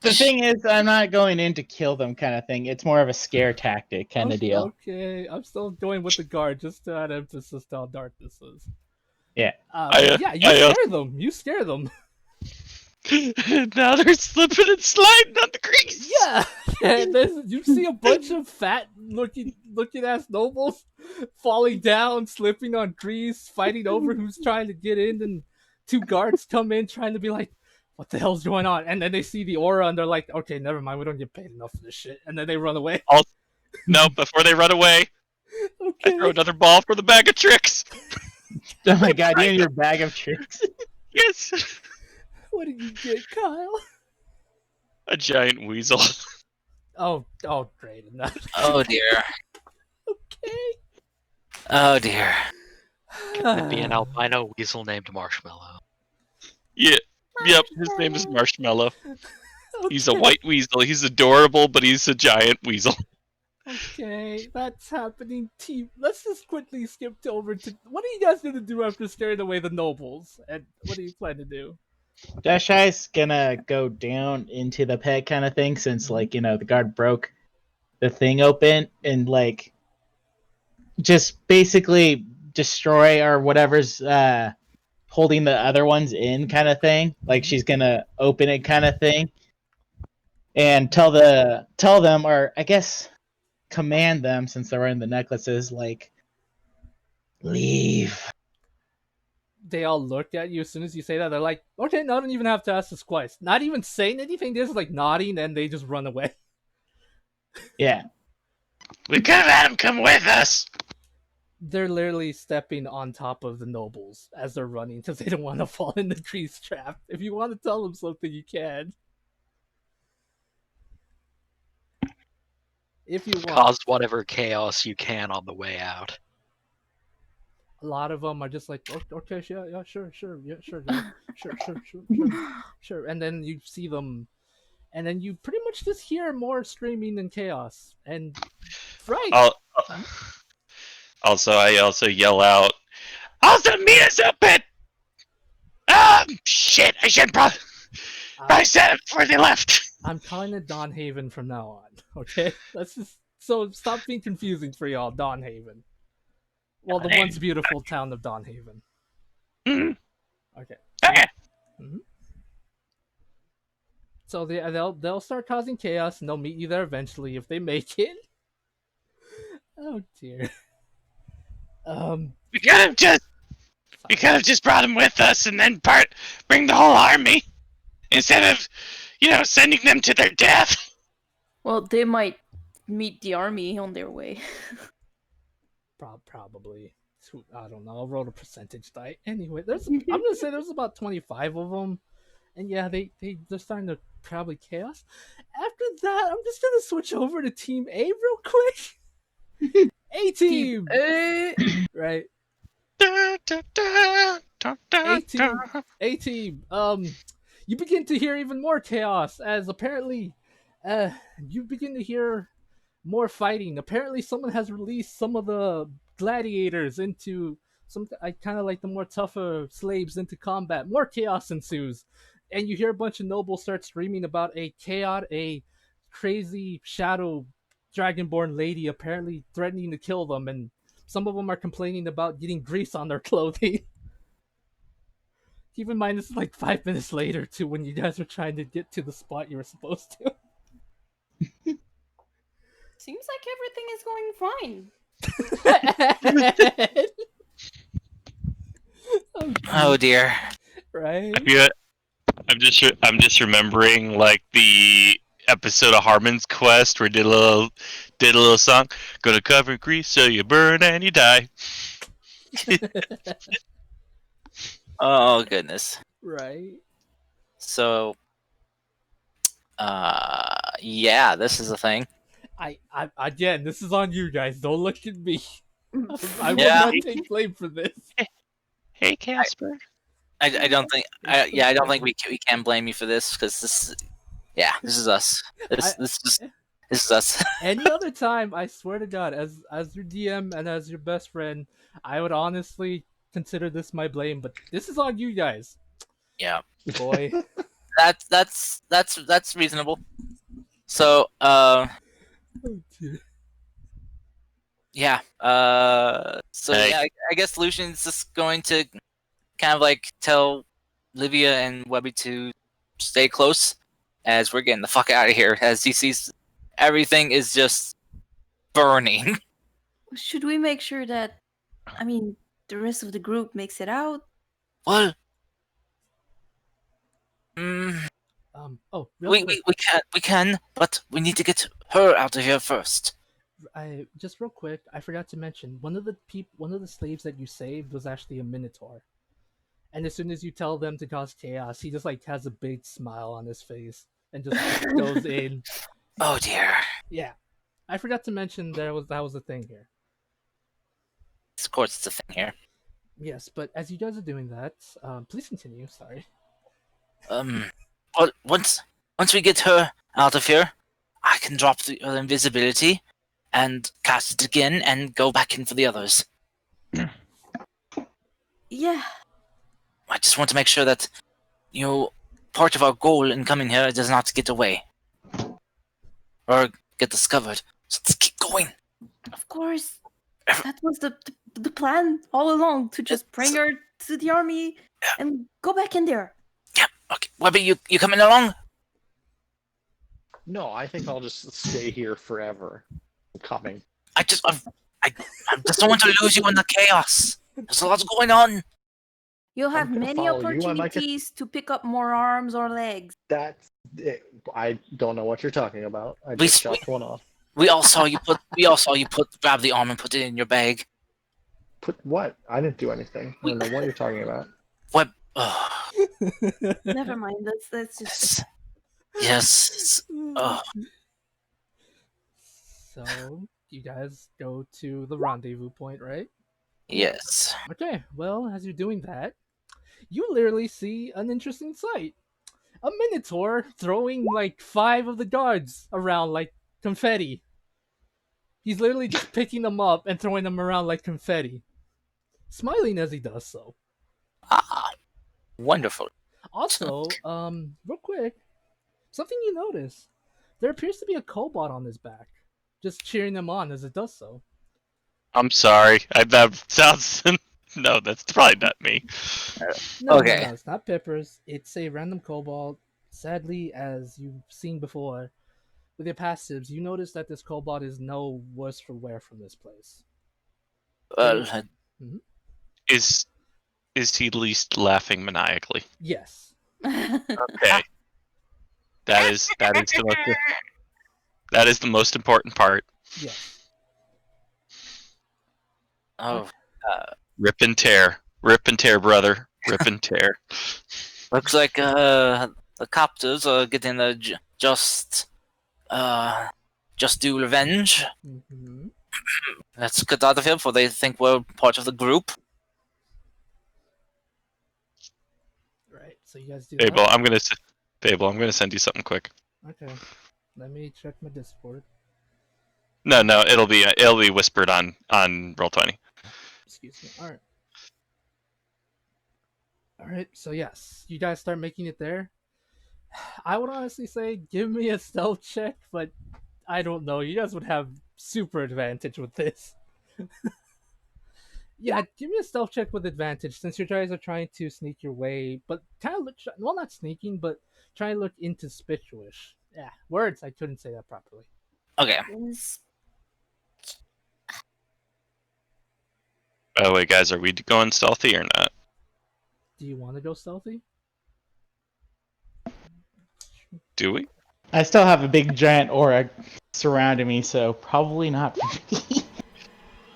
The thing is, I'm not going in to kill them kind of thing. It's more of a scare tactic kind of deal. Okay, I'm still going with the guard just to add emphasis to how dark this is. Yeah. Yeah, scare them. You scare them. Now they're slipping and sliding on the grease. Yeah, and then you see a bunch of fat looking ass nobles falling down, slipping on trees, fighting over who's trying to get in, and two guards come in trying to be like, what the hell's going on? And then they see the aura and they're like, okay, never mind, we don't get paid enough for this shit. And then they run away. No, before they run away, I Okay. throw another ball for the bag of tricks. Oh my god, you and your bag of tricks. Yes. What did you get, Kyle? A giant weasel. Oh, great. Oh dear. Okay. Oh dear. Could be an albino weasel named Marshmallow. Yeah. Yep, his name is Marshmallow. He's a white weasel. He's adorable, but he's a giant weasel. Okay, that's happening. Team, let's just quickly skip over to what are you guys gonna do after scaring away the nobles? And what do you plan to do? Dashai's gonna go down into the pit kind of thing since, like, you know, the guard broke the thing open and, like, just basically destroy or whatever's holding the other ones in kind of thing. Like, she's gonna open it kind of thing and tell them, or I guess command them, since they're wearing the necklaces, like, leave. They all look at you as soon as you say that. They're like, okay, no, I don't even have to ask this twice. Not even saying anything. They're just like nodding and they just run away. Yeah. We could have had him come with us. They're literally stepping on top of the nobles as they're running because they don't want to fall in the trees trap. If you want to tell them something, you can. if you want. Cause whatever chaos you can on the way out. A lot of them are just like, okay, yeah, sure, yeah, sure, guys, sure. And then you see them, and then you pretty much just hear more screaming and chaos. And right, I'll, also, I also yell out, "Also, meet us open!" Shit! I should probably said it before they left. I'm calling it Dawn Haven from now on. Okay, let's just so stop being confusing for y'all. Dawn Haven. Well, the once beautiful town of Dawn Haven. Mhm. Okay. Okay. Mhm. So they'll start causing chaos, and they'll meet you there eventually if they make it. Oh dear. We could have just brought him with us, and then bring the whole army instead of, sending them to their death. Well, they might meet the army on their way. Probably. I don't know. I'll roll a percentage die. Anyway, I'm gonna say there's about 25 of them, and yeah, they're starting to probably chaos. After that, I'm just gonna switch over to Team A real quick. A team, right? A team. You begin to hear even more chaos as apparently, you begin to hear more fighting. Apparently, someone has released some of the gladiators into some. I kind of like the more tougher slaves into combat. More chaos ensues, and you hear a bunch of nobles start screaming about a crazy shadow dragonborn lady apparently threatening to kill them, and some of them are complaining about getting grease on their clothing. Keep in mind, this is like 5 minutes later to when you guys are trying to get to the spot you were supposed to. Seems like everything is going fine. Oh dear. Right? Yeah, I'm just remembering like the episode of Harmon's Quest where did a little song. Gonna cover grease so you burn and you die. Oh goodness. Right. So, yeah, this is a thing. I again, this is on you guys. Don't look at me. I will Yeah. not take blame for this. Hey, Casper. I don't think. I don't think we can blame you for this because this. This is us. This is us. Any other time, I swear to God, as your DM and as your best friend, I would honestly consider this my blame. But this is on you guys. Yeah. Boy. That's reasonable. So, Oh, dear. yeah. So Hey. yeah, I guess Lucian's just going to kind of like tell Livia and Webby to stay close as we're getting the fuck out of here. As he sees everything is just burning. Should we make sure that, the rest of the group makes it out? Well, mm, Real we quick. we can, but we need to get her out of here first. I just real quick, I forgot to mention one of the slaves that you saved was actually a minotaur. And as soon as you tell them to cause chaos, he just like has a big smile on his face and just goes in. Oh dear. Yeah, I forgot to mention that was a thing here. Of course, it's a thing here. Yes, but as you guys are doing that, please continue. Sorry. Well, once we get her out of here, I can drop the invisibility and cast it again and go back in for the others. Yeah. I just want to make sure that, part of our goal in coming here does not get away. Or get discovered. So let's keep going. Of course. That was the plan all along, to just bring her to the army and go back in there. Yeah, okay. Webby, you coming along? No, I think I'll just stay here forever. I'm coming. I just don't want to lose you in the chaos. There's a lot going on. You'll have gonna many follow you, I might get- opportunities to pick up more arms or legs. That's it. I don't know what you're talking about. I We just s- chopped one off. We all saw you grab the arm and put it in your bag. Put what? I didn't do anything. I don't know what you're talking about. Web. Never mind. That's just. Yes. Oh. So you guys go to the rendezvous point, right? Yes. Okay, well, as you're doing that, you literally see an interesting sight. A minotaur throwing like 5 of the guards around like confetti. He's literally just picking them up and throwing them around like confetti, smiling as he does so. Ah, wonderful. Also, real quick, something you notice. There appears to be a cobalt on his back, just cheering them on as it does so. I'm sorry. That sounds. No, that's probably not me. Okay. No, it's not Peppers. It's a random cobalt. Sadly, as you've seen before, with your passives, you notice that this cobalt is no worse for wear from this place. Well, Is he at least laughing maniacally? Yes. Okay. That is the most important part. Yes. oh, Rip and tear, brother. Rip and tear. looks like the captors are getting the just due revenge. Mm-hmm. Let's get out of here before they think we're part of the group. Right. So you guys do Babel, that. I'm gonna send you something quick. Okay. Let me check my Discord. No, it'll be whispered on Roll20. Excuse me. All right. All right. So yes, you guys start making it there. I would honestly say give me a stealth check, but I don't know. You guys would have super advantage with this. Yeah, give me a stealth check with advantage since you guys are trying to sneak your way, but kind of look, well, not sneaking, but trying to look inconspicuous. Yeah, words, I couldn't say that properly. Okay. By the way, guys, are we going stealthy or not? Do you want to go stealthy? Do we? I still have a big giant aura surrounding me, so probably not for me.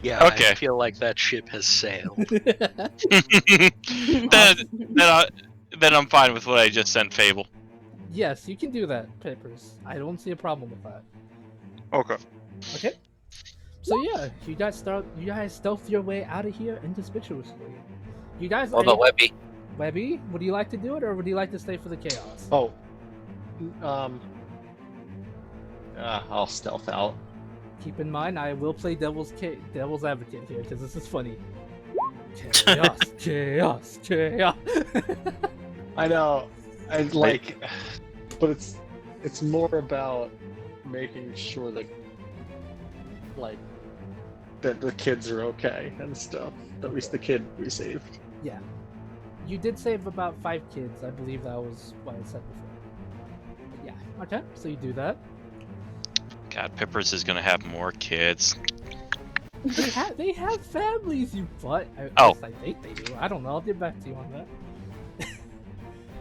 Yeah, Okay. I feel like that ship has sailed. Then I'm fine with what I just sent Fable. Yes, you can do that, Peppers. I don't see a problem with that. Okay. Okay. So yeah, you guys stealth your way out of here inconspicuously. You guys What about Webby? Webby, would you like to do it or would you like to stay for the chaos? Oh. I'll stealth out. Keep in mind, I will play devil's advocate here because this is funny. Chaos, chaos, chaos. I know. I like, but it's more about making sure that that the kids are okay and stuff. At least the kid we saved. Yeah, you did save about 5 kids. I believe that was what I said before. But yeah. Okay. So you do that. God, Peppers is gonna have more kids. They have families, you butt. Oh. I think they do. I don't know. I'll get back to you on that.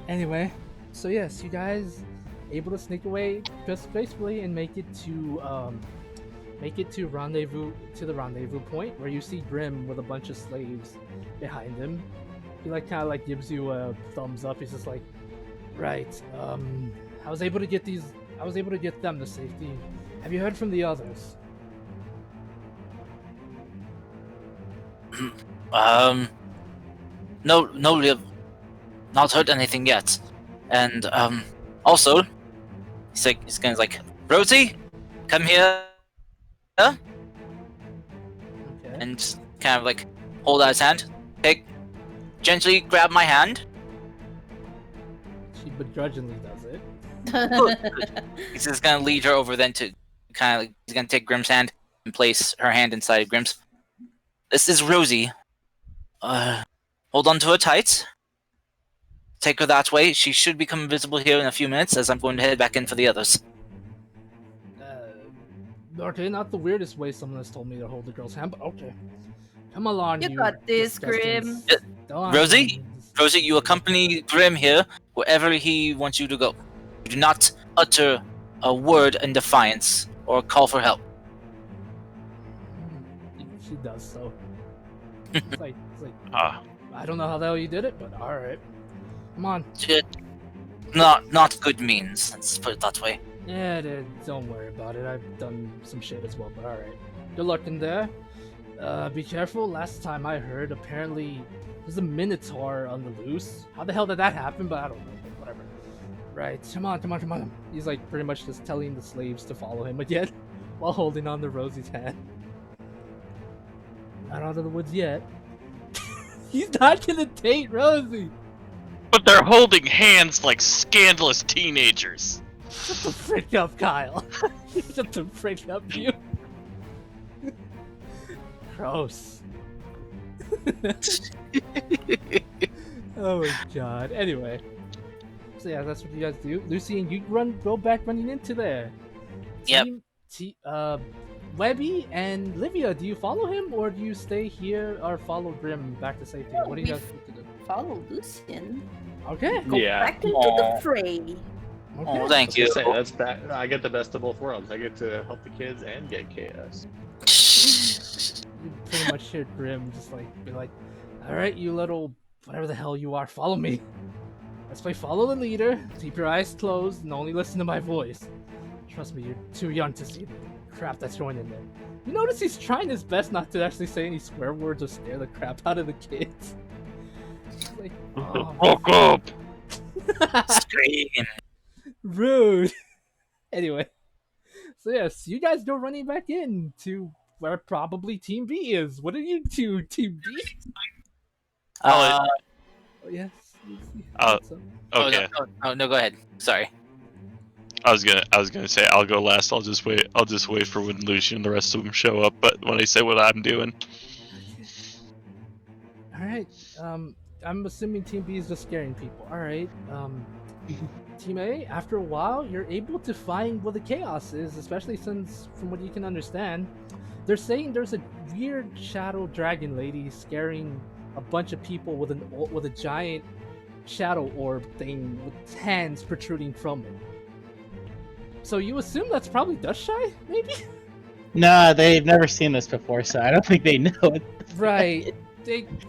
Anyway, so yes, you guys able to sneak away just gracefully and make it to the rendezvous point where you see Grim with a bunch of slaves behind him. He kind of gives you a thumbs up. He's just like, right. I was able to get them to safety. Have you heard from the others? No, we have not heard anything yet. And also, he's kind of like, Rosie, come here, Okay. and kind of like hold out his hand, gently grab my hand. She begrudgingly does it. He's just gonna lead her over then to kind of he's gonna take Grim's hand and place her hand inside Grim's. This is Rosie. Hold on to her tight. Take her that way. She should become invisible here in a few minutes as I'm going to head back in for the others. Okay, not the weirdest way someone has told me to hold the girl's hand, but okay. Come along, You got this, Grim. Rosie, you accompany Grim here wherever he wants you to go. You do not utter a word in defiance or call for help. She does so. It's like, Ah, I don't know how the hell you did it, but alright. Come on. Not good means. Let's put it that way. Yeah, don't worry about it. I've done some shit as well, but alright. Good luck in there. Be careful. Last time I heard, apparently there's a Minotaur on the loose. How the hell did that happen? But I don't know. Whatever. Right, come on. He's like pretty much just telling the slaves to follow him again while holding on to Rosie's hand. Not out of the woods yet. He's not gonna date Rosie! But they're holding hands like scandalous teenagers. Shut the frick up, Kyle. Shut the frick up, you. Gross. Oh my god. Anyway. So yeah, that's what you guys do. Lucy, and you go back running into there. Yep. Webby and Livia, do you follow him or do you stay here or follow Grim back to safety? What do you guys need to do? Follow Lucian. Okay. Go Yeah. back into the fray. Okay. Oh, thank you. Say, that's that. I get the best of both worlds. I get to help the kids and get KS. You pretty much hear Grim just like be like, alright, you little whatever the hell you are, follow me. Let's play follow the leader, keep your eyes closed, and only listen to my voice. Trust me, you're too young to see the crap that's going in there. You notice he's trying his best not to actually say any swear words or scare the crap out of the kids. It's like, oh, Fuck up! Scream. rude. Anyway, so yes, you guys go running back in to where probably Team B is. What are you two, Team B? Uh, Oh, yes. Okay. no, go ahead. Sorry. I was gonna say I'll go last. I'll just wait for when Lucian and the rest of them show up. But when I say what I'm doing, All right. I'm assuming Team B is just scaring people. All right. Team A, after a while, you're able to find what the chaos is, especially since, from what you can understand, they're saying there's a weird shadow dragon lady scaring a bunch of people with a giant shadow orb thing with hands protruding from it. So you assume that's probably Dustshy, maybe? No, they've never seen this before, so I don't think they know it. Right.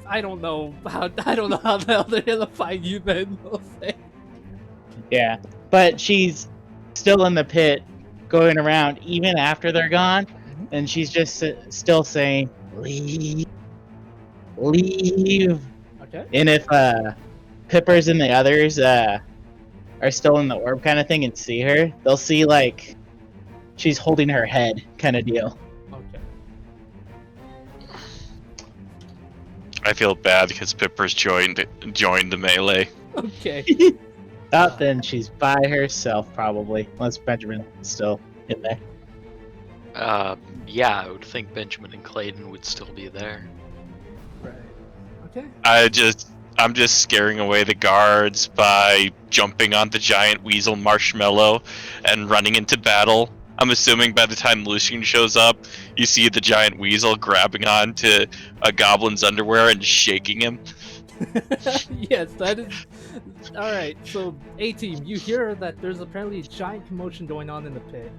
I don't know how the hell they're gonna find you then. They'll say. Yeah, but she's still in the pit, going around even after they're gone, and she's just still saying, "Leave, leave." Okay. And if Pippers and the others are still in the orb kind of thing and see her, they'll see like she's holding her head kind of deal. Okay. I feel bad because Pippers joined the melee. Okay. Out then she's by herself probably, unless Benjamin is still in there. Yeah, I would think Benjamin and Clayton would still be there. Right. Okay. I'm just scaring away the guards by jumping on the giant weasel Marshmallow and running into battle. I'm assuming by the time Lucian shows up, you see the giant weasel grabbing onto a goblin's underwear and shaking him. Yes, that is. Alright, so A team, you hear that there's apparently a giant commotion going on in the pit.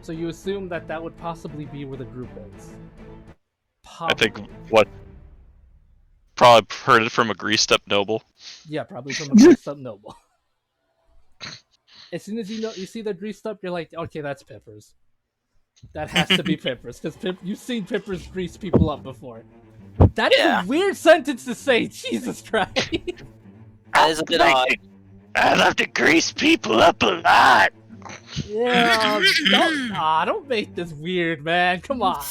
So you assume that that would possibly be where the group is. I think what probably heard it from a greased up noble. Yeah, probably from a greased up noble. As soon as you see the greased up, you're like, okay, that's Peppers. That has to be Peppers, because you've seen Peppers grease people up before. That is Yeah. a weird sentence to say, Jesus Christ. That is a bit odd. I love to grease people up a lot. Yeah, don't make this weird, man. Come on.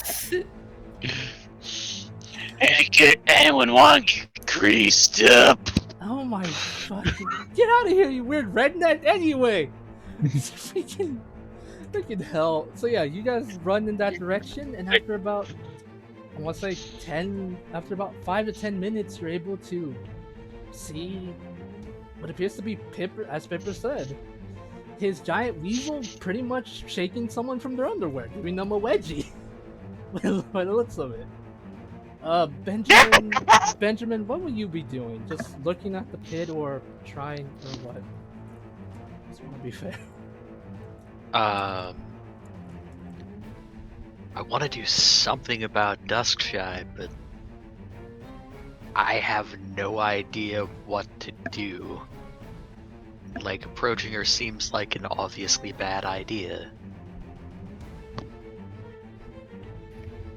Anyone want to get greased up? Oh my fucking... Get out of here, you weird redneck, anyway! freaking hell. So yeah, you guys run in that direction, and after about, I want to say after about 5 to 10 minutes, you're able to see what appears to be Pipper, as Pipper said. His giant weasel pretty much shaking someone from their underwear, giving them a wedgie. By the looks of it. Benjamin, what will you be doing? Just looking at the pit or trying, or what? Just want to be fair. I want to do something about Duskshy, but I have no idea what to do. like approaching her seems like an obviously bad idea.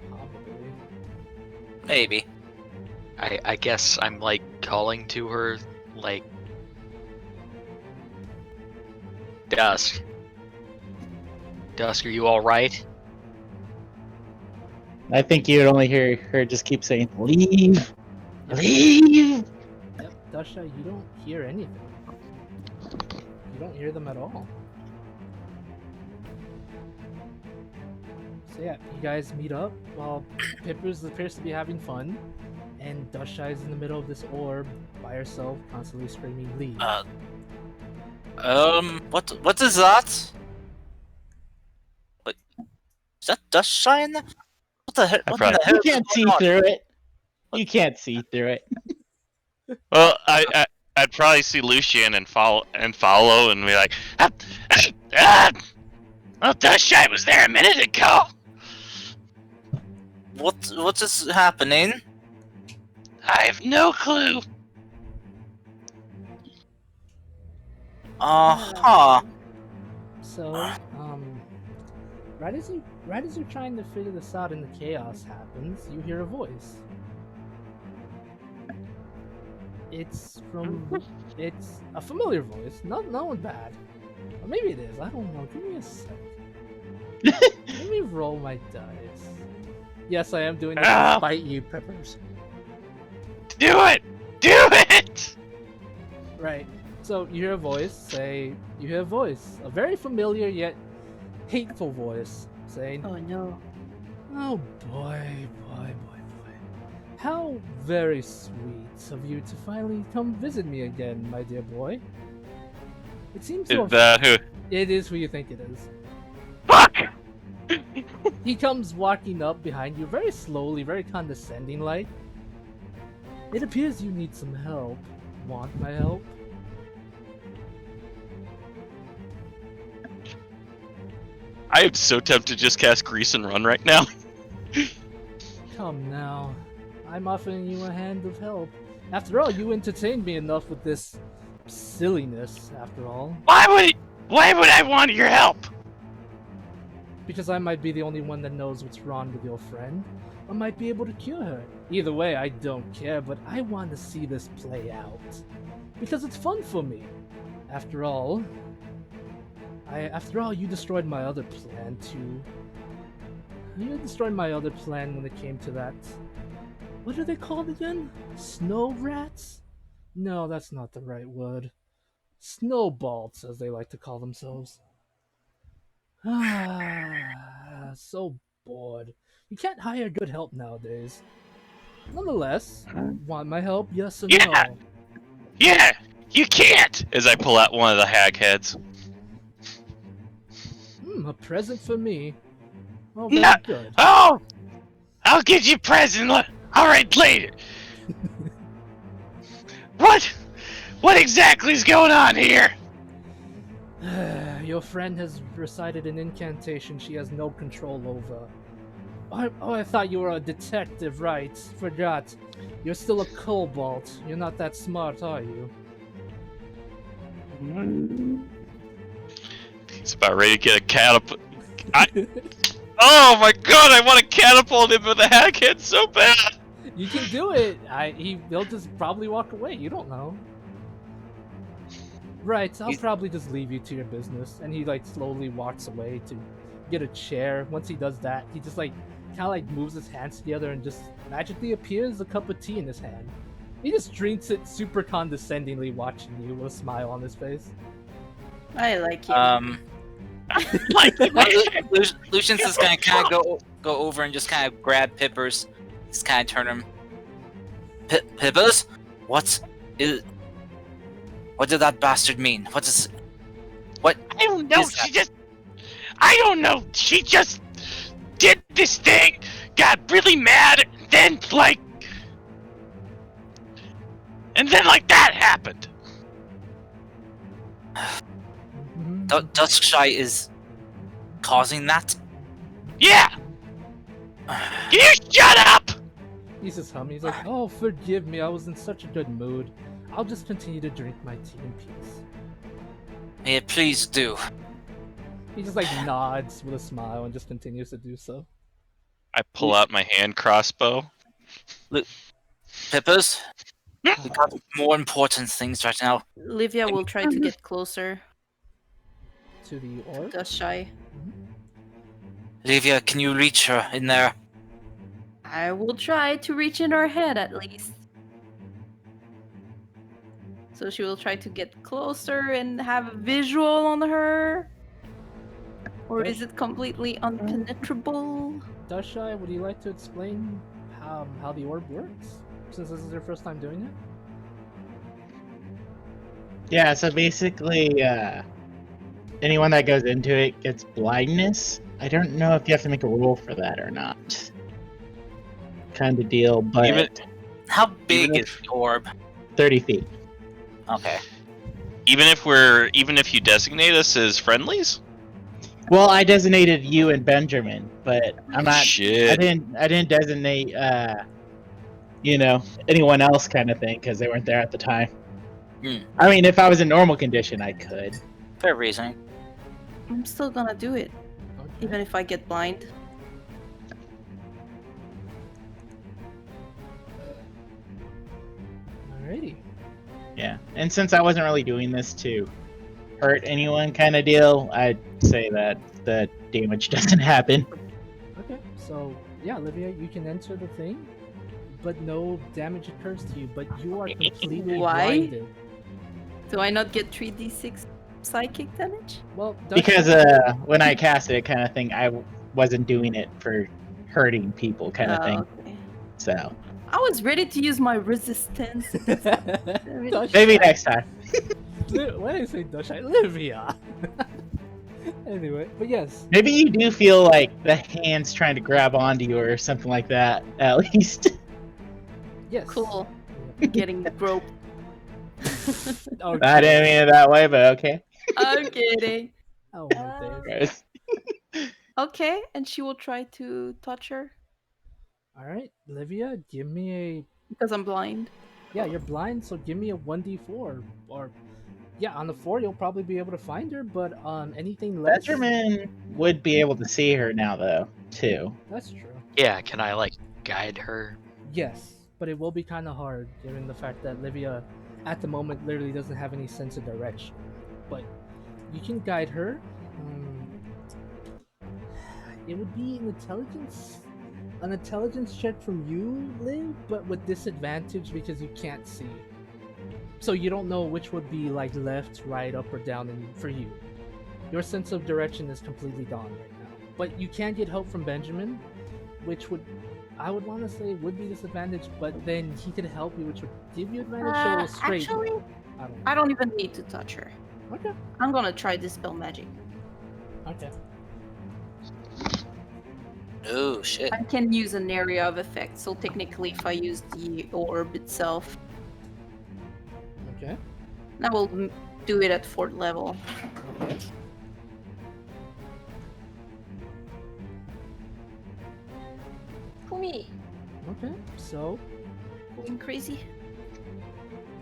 Probably. Maybe. I guess I'm like calling to her, like, Dusk. Dusk, are you all right? I think you'd only hear her just keep saying, "Leave, leave." Yep, Dasha, you don't hear anything. You don't hear them at all. So yeah, you guys meet up while Pippers appears to be having fun, and Dasha is in the middle of this orb by herself, constantly screaming, "Leave!" What is that? What is that dust shine? What the hell? What in the hell? You is can't see going on? through it. You can't see through it. Well, I'd probably see Lucian and follow and be like, well, Dustshine was there a minute ago. What is happening? I have no clue. Uh-huh. So, right as you're trying to figure this out and the chaos happens, you hear a voice. It's a familiar voice, not one bad. Or maybe it is, I don't know. Give me a sec. Let me roll my dice. Yes, I am doing this despite you, Peppers. Do it! Do it! Right. So you hear a voice a very familiar yet hateful voice saying, Oh no. "Oh boy, boy, boy, boy. How very sweet of you to finally come visit me again, my dear boy. It seems Is that who? it is who you think it is." Fuck! He comes walking up behind you very slowly, very condescending like. "It appears you need some help. Want my help?" I am so tempted to just cast Grease and Run right now. Come now. I'm offering you a hand of help. After all, you entertained me enough with this silliness, after all. Why would I want your help? Because I might be the only one that knows what's wrong with your friend. I might be able to cure her. Either way, I don't care, but I want to see this play out. Because it's fun for me. After all, you destroyed my other plan too. You destroyed my other plan when it came to that. What are they called again? Snow rats? No, that's not the right word. Snowballs, as they like to call themselves. Ah, so bored. You can't hire good help nowadays. Nonetheless, want my help? Yes or Yeah. no? Yeah, you can't! As I pull out one of the hag heads. A present for me. Oh, very No. good. Oh! I'll get you a present. Alright, later. What exactly is going on here? Your friend has recited an incantation she has no control over. I thought you were a detective, right? Forgot. You're still a cobalt. You're not that smart, are you? He's about ready to get a catapult. Oh my god, I want to catapult him with a hag head so bad! You can do it. He'll just probably walk away. You don't know. Right, I'll probably just leave you to your business. And he like slowly walks away to get a chair. Once he does that, he just like kind of like moves his hands together and just magically appears a cup of tea in his hand. He just drinks it super condescendingly, watching you with a smile on his face. I like him. Lucian's just gonna kind of go over and just kind of grab Pippers, just kind of turn him. Pippers, what did that bastard mean? What? I don't know, I don't know, she just did this thing, got really mad, and then that happened. Duskshy is causing that? Yeah! You shut up! He's just humming. He's like, "Oh, forgive me. I was in such a good mood. I'll just continue to drink my tea in peace." Yeah, please do. He just like nods with a smile and just continues to do so. I pull out my hand crossbow. Peppers, we got more important things right now. Livia will try to get closer To the to orb. Dust Shy. Olivia, can you reach her in there? I will try to reach in her head at least. So she will try to get closer and have a visual on her. Or is it completely unpenetrable? Dashai, would you like to explain how the orb works? Since this is your first time doing it? Yeah, so basically, anyone that goes into it gets blindness. I don't know if you have to make a roll for that or not. Kind of deal, but Even- How big Even is the orb? 30 feet. Okay. Even if you designate us as friendlies? Well, I designated you and Benjamin, but I'm not. Shit. I didn't designate, anyone else kind of thing because they weren't there at the time. Hmm. I mean, if I was in normal condition, I could. Fair reasoning. I'm still gonna do it, Okay. even if I get blind. Alrighty. Yeah, and since I wasn't really doing this to hurt anyone, kind of deal, I'd say that the damage doesn't happen. Okay. So yeah, Olivia, you can enter the thing, but no damage occurs to you. But you are completely Why? blinded. Do I not get 3d6 psychic damage? Well, Because when I cast it, kind of thing, I wasn't doing it for hurting people, kind of thing. Okay. So I was ready to use my resistance. maybe next time. Why did I say Dashai? Olivia. Anyway, but yes. Maybe you do feel like the hands trying to grab onto you or something like that, at least. Yes. Cool. Getting groped. Oh, I didn't mean it that way, but okay. I'm kidding. Oh, my days. Guys. Okay, and she will try to touch her All right, Olivia, give me a. because I'm blind. Yeah, you're blind, so give me a 1d4. Or, yeah, on the 4, you'll probably be able to find her, but on anything less. Benjamin would be able to see her now, though, too. That's true. Yeah, can I like guide her? Yes, but it will be kind of hard given the fact that Livia, at the moment, literally doesn't have any sense of direction. But you can guide her. It would be an intelligence check from you, Liv, but with disadvantage because you can't see. So you don't know which would be like left, right, up, or down for you. Your sense of direction is completely gone right now. But you can get help from Benjamin, which I would want to say would be disadvantage, but then he could help you, which would give you advantage. So it was straight. Actually, I don't know. I don't even need to touch her. Okay. I'm gonna try dispel magic. Okay. Oh shit. I can use an area of effect, so technically if I use the orb itself, Okay. I will do it at 4th level. Okay. Kumi, Okay. So going crazy.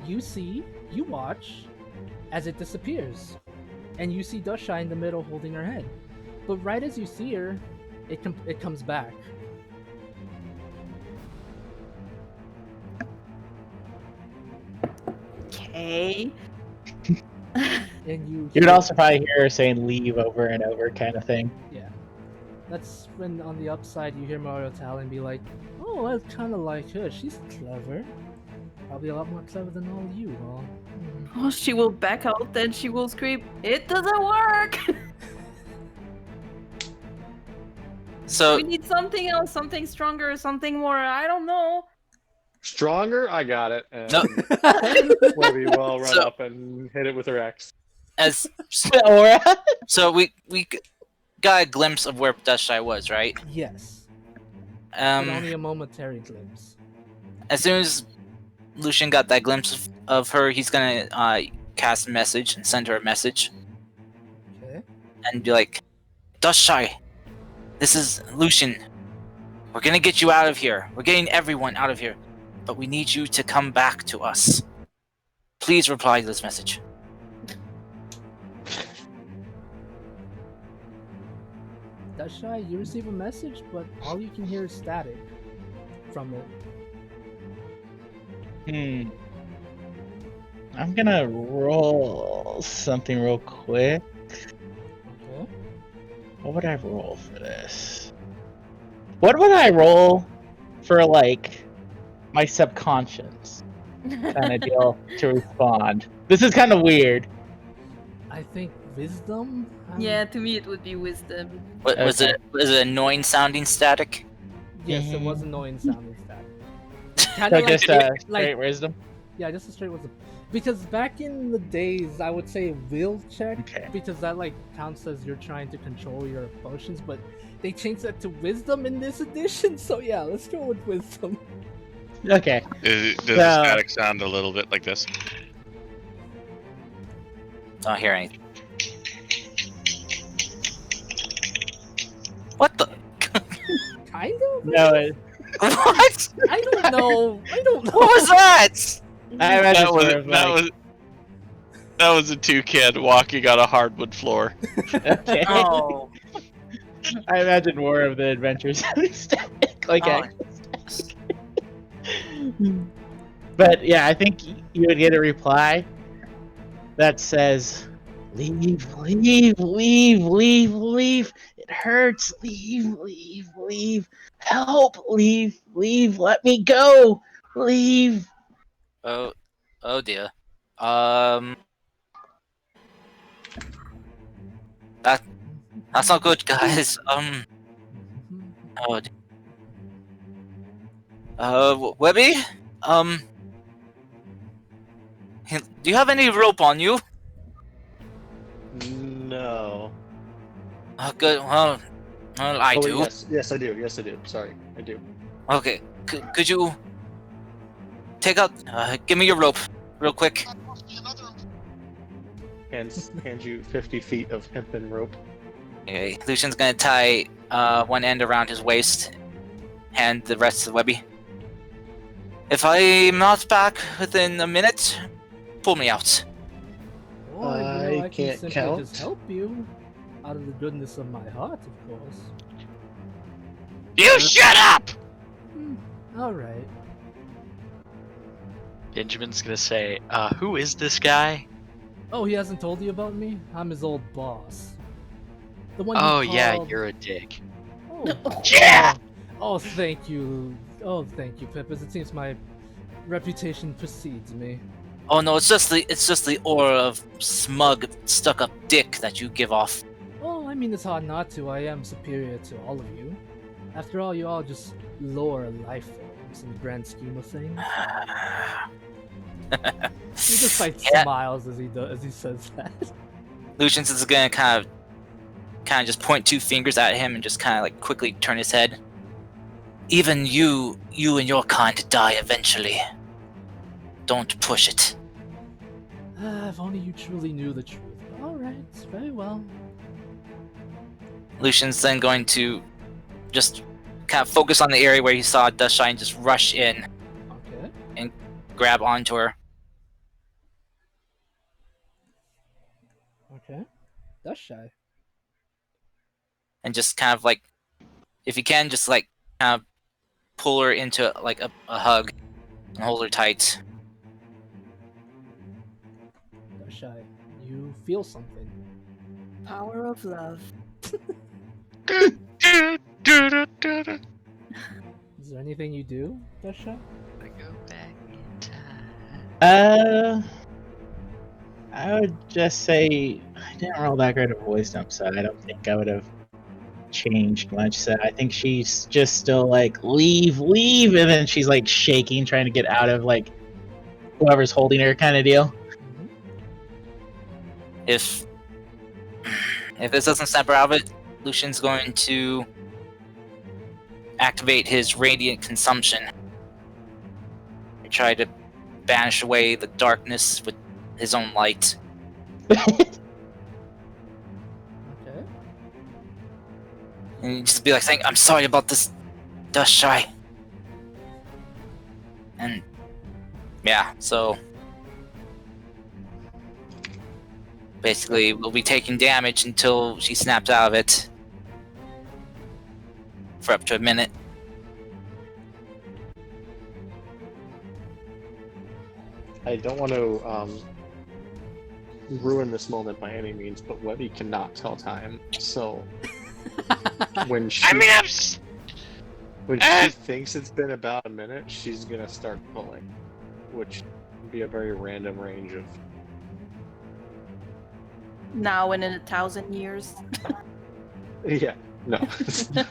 you watch as it disappears, and you see Dusha in the middle holding her head. But right as you see her, it comes back. Okay. And You'd also probably hear her saying leave over and over, kind of thing. Yeah. That's when on the upside you hear Mario Talon be like, "Oh, I kind of like her. She's clever. Probably a lot more clever than all you all." Oh, she will back out, then she will scream, "It doesn't work!" So We need something else, something stronger, something more, I don't know. Stronger? I got it. And No. Libby will run So- up and hit it with her axe. as Aura? so we got a glimpse of where Dushy was, right? Yes, but Um, only a momentary glimpse. as soon as Lucian got that glimpse of her, he's gonna cast a message and send her a message Okay. and be like, Dushy, this is Lucian. We're gonna get you out of here. We're getting everyone out of here. But we need you to come back to us. Please reply to this message. Shy, you receive a message, but all you can hear is static from it. I'm gonna roll something real quick. Okay. What would I roll for this? What would I roll for like my subconscious kind of deal to respond? This is kind of weird. I think wisdom. Yeah, to me it would be wisdom. What, was Okay. it annoying sounding static? Yes, it was annoying sounding static. Kind So of like, just straight like wisdom. yeah, just a straight wisdom. Because back in the days, I would say will check Okay. because that like counts as you're trying to control your emotions, but they changed that to wisdom in this edition. So yeah, let's go with wisdom. Okay. Does the static sound a little bit like this? Don't hear anything. What the? Kind of. No, What? I don't know. I don't know. What was that? I imagine That was sort of like, that was a toucan walking on a hardwood floor. okay. Oh. I imagine more of the adventures static, like Oh. But yeah, I think you would get a reply that says, "Leave, leave, leave, leave, leave. It hurts. Leave, leave, leave. Help. Leave, leave. Let me go. Leave." Oh dear. That's not good, guys. Oh. Webby. Do you have any rope on you? No. Oh, good. Well, I Oh, wait, do. yes, I do. Yes, I do. Sorry, I do. Okay. Could you take out? Give me your rope, real quick. Hand you 50 feet of hempen rope. Okay. Lucian's gonna tie one end around his waist, hand the rest to Webby. If I'm not back within a minute, pull me out. Or, I I can can't simply count. just help you out of the goodness of my heart, of course. You shut up! All right. Benjamin's gonna say, who is this guy? Oh, he hasn't told you about me? I'm his old boss. The one. Oh you yeah, called... you're a dick. Oh. Yeah! Oh, thank you. Oh, thank you, Peppers. It seems my reputation precedes me. Oh no, it's just the aura of smug, stuck-up dick that you give off. Oh, I mean, it's hard not to. I am superior to all of you. After all, you all just lower life forms in the grand scheme of things. He just like Yeah. smiles as he says that. Lucian's is gonna kind of just point two fingers at him and just kind of like quickly turn his head. Even you and your kind die eventually. Don't push it. If only you truly knew the truth. All right, very well. Lucian's then going to just kind of focus on the area where he saw Dustshine and just rush in, Okay. grab onto her. Okay. That's shy. And just kind of like, if you can, just like kind of pull her into like a hug and hold her tight. That's shy. You feel something. Power of love. Is there anything you do, That's shy? I go back in time. I would just say I didn't roll that great of a wisdom, so I don't think I would have changed much. So I think she's just still like, leave, leave, and then she's like shaking, trying to get out of like whoever's holding her, kind of deal. Mm-hmm. If this doesn't snap her out of it, Lucian's going to activate his radiant consumption and try to banish away the darkness with his own light. Okay. And just be like saying, I'm sorry about this, Dust Shy. And yeah, so basically we'll be taking damage until she snaps out of it. for up to a minute. I don't want to ruin this moment by any means, but Webby cannot tell time. So when she when she thinks it's been about a minute, she's gonna start pulling, which would be a very random range of. Now and in 1,000 years. Yeah, no.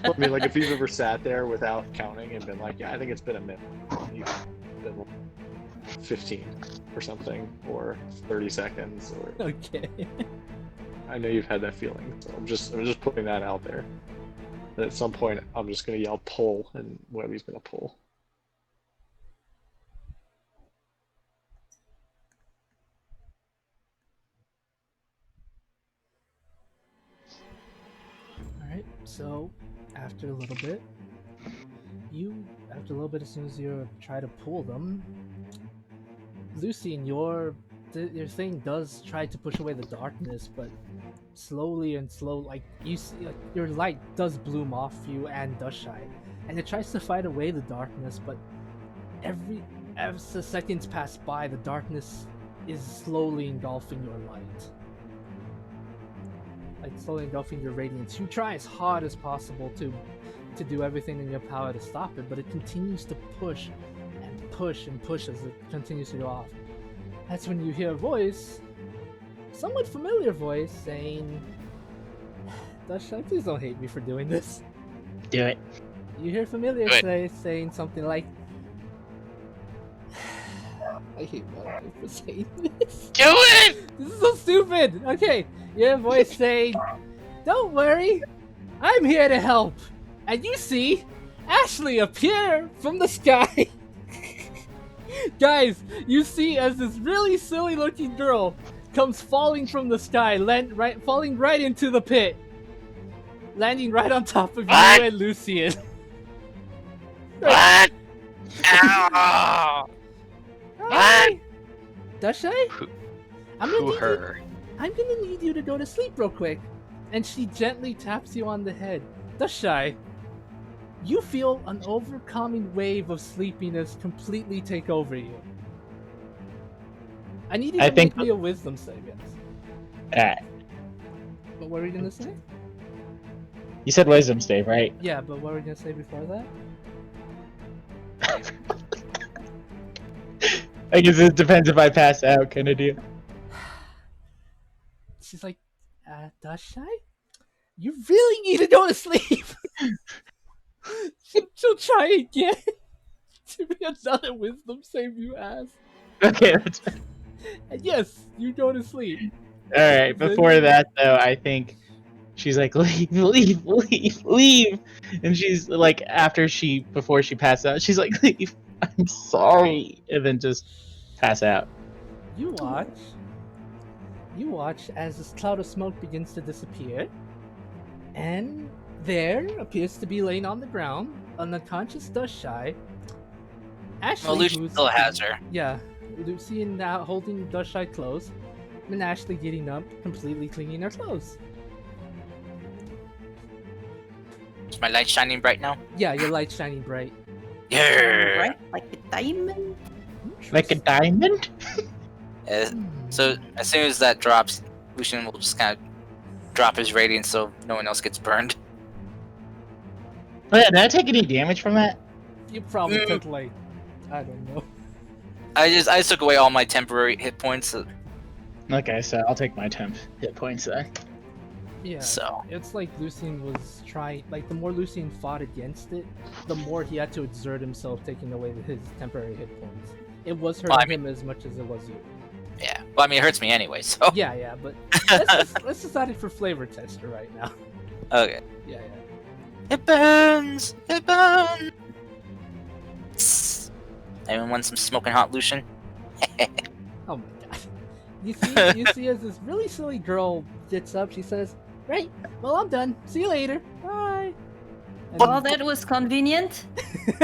I mean, like if you've ever sat there without counting and been like, yeah, I think it's been a minute. You've been 15 or something, or 30 seconds, or Okay. I know you've had that feeling. So I'm just putting that out there. That at some point, I'm just gonna yell pull, and Webby's gonna pull. Alright, so after a little bit, as soon as you try to pull them, Lucian, your thing does try to push away the darkness, but slowly, like you see, like your light does bloom off you and does shine, and it tries to fight away the darkness, but as the seconds pass by, the darkness is slowly engulfing your light. Like slowly engulfing your radiance. You try as hard as possible to do everything in your power to stop it, but it continues to push and push and push as it continues to go off. That's when you hear a voice, somewhat familiar voice, saying, Dashai, please don't hate me for doing this. Do it. You hear familiar saying something like, I hate Malachi for saying this. Do it! This is so stupid! Okay, you hear a voice saying, don't worry, I'm here to help. And you see Ashley appear from the sky. Guys, you see as this really silly looking girl comes falling from the sky, falling right into the pit, landing right on top of you and Lucian. What? Ow! Hi, Dashai? Her. I'm gonna need you to go to sleep real quick. And she gently taps you on the head. Dashai, you feel an overcoming wave of sleepiness completely take over you. I need you to make me a wisdom save, yes. Alright. But what were you gonna say? You said wisdom save, right? Yeah, but what were you gonna say before that? I guess it depends if I pass out, kind of deal. She's like, Dashai? You really need to go to sleep! She'll try again to be another wisdom save you ask. Okay, that's fine. And yes, you go to sleep. Alright, before that though, I think she's like, leave. And she's like, before she passes out, she's like, leave. I'm sorry. And then just pass out. You watch as this cloud of smoke begins to disappear, and there appears to be laying on the ground an unconscious Dashai. Ashley, Well, Lucian still has her. Yeah, Lucian now holding Dashai close, and Ashley getting up, completely cleaning her clothes. Is my light shining bright now? Yeah, your light's shining bright. Yeah. Right? Like a diamond? Like a diamond? So as soon as that drops, Lucian will just kind of drop his radiance so no one else gets burned. Oh yeah, did I take any damage from that? You probably took like, I don't know. I just took away all my temporary hit points. Okay, so I'll take my temp hit points then. Yeah, So it's like Lucian was trying, like the more Lucian fought against it, the more he had to exert himself taking away his temporary hit points. It was hurting him as much as it was you. yeah, well I mean it hurts me anyway. So Yeah, but let's decide it for flavor tester right now. okay. Yeah. It burns. It burns. Anyone want some smoking hot Lucian? Oh my god. You see as this really silly girl gets up, she says, "Right, well I'm done. See you later. Bye." And Well, that was convenient.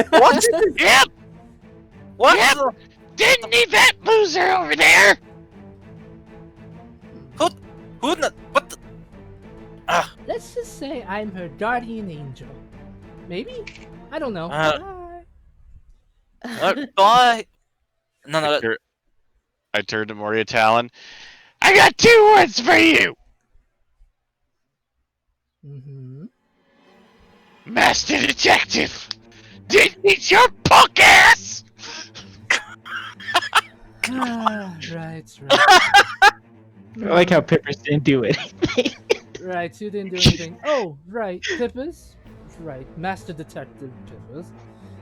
What? Yep! What? Yep. the- Didn't need that loser over there! Who in the what the? let's just say I'm her guardian angel. Maybe? I don't know. Uh, Bye. Bye. No. I turned to Moria Talon. I got 2 words for you! Mm-hmm. Master Detective! Didn't need your punk ass! Right. I like how Pippers didn't do anything. Right, you didn't do anything. Oh, right, Pippers. Right, Master Detective Pippers.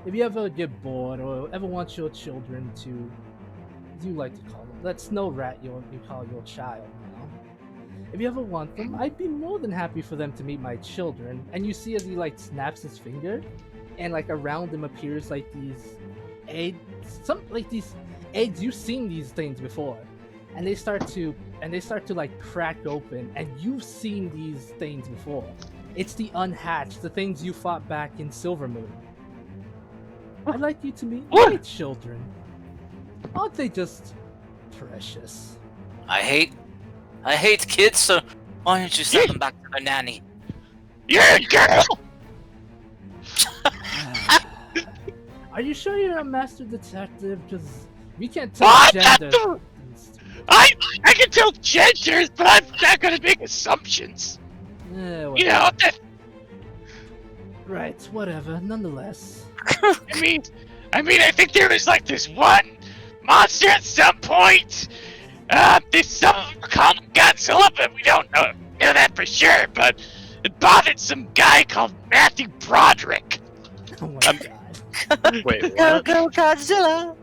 If you ever get bored or ever want your children to, as you like to call them, let Snow Rat you call your child now. If you ever want them, I'd be more than happy for them to meet my children. And you see as he like snaps his finger, and like around him appears like these eggs, these eggs. You've seen these things before, and they start to like crack open, and you've seen these things before. It's the unhatched, the things you fought back in Silvermoon. I'd like you to meet my children. Aren't they just precious? I hate kids, so why don't you send them back to their nanny? You're a girl! Are you sure you're a master detective? Because we can't tell What? gender. I can tell genders, but I'm not gonna make assumptions. Yeah, You know, right, whatever. Nonetheless. I think there was like this one monster at some point. Some of them called him Godzilla, but we don't know that for sure. But it bothered some guy called Matthew Broderick. Oh my god. Wait, Go what? Godzilla!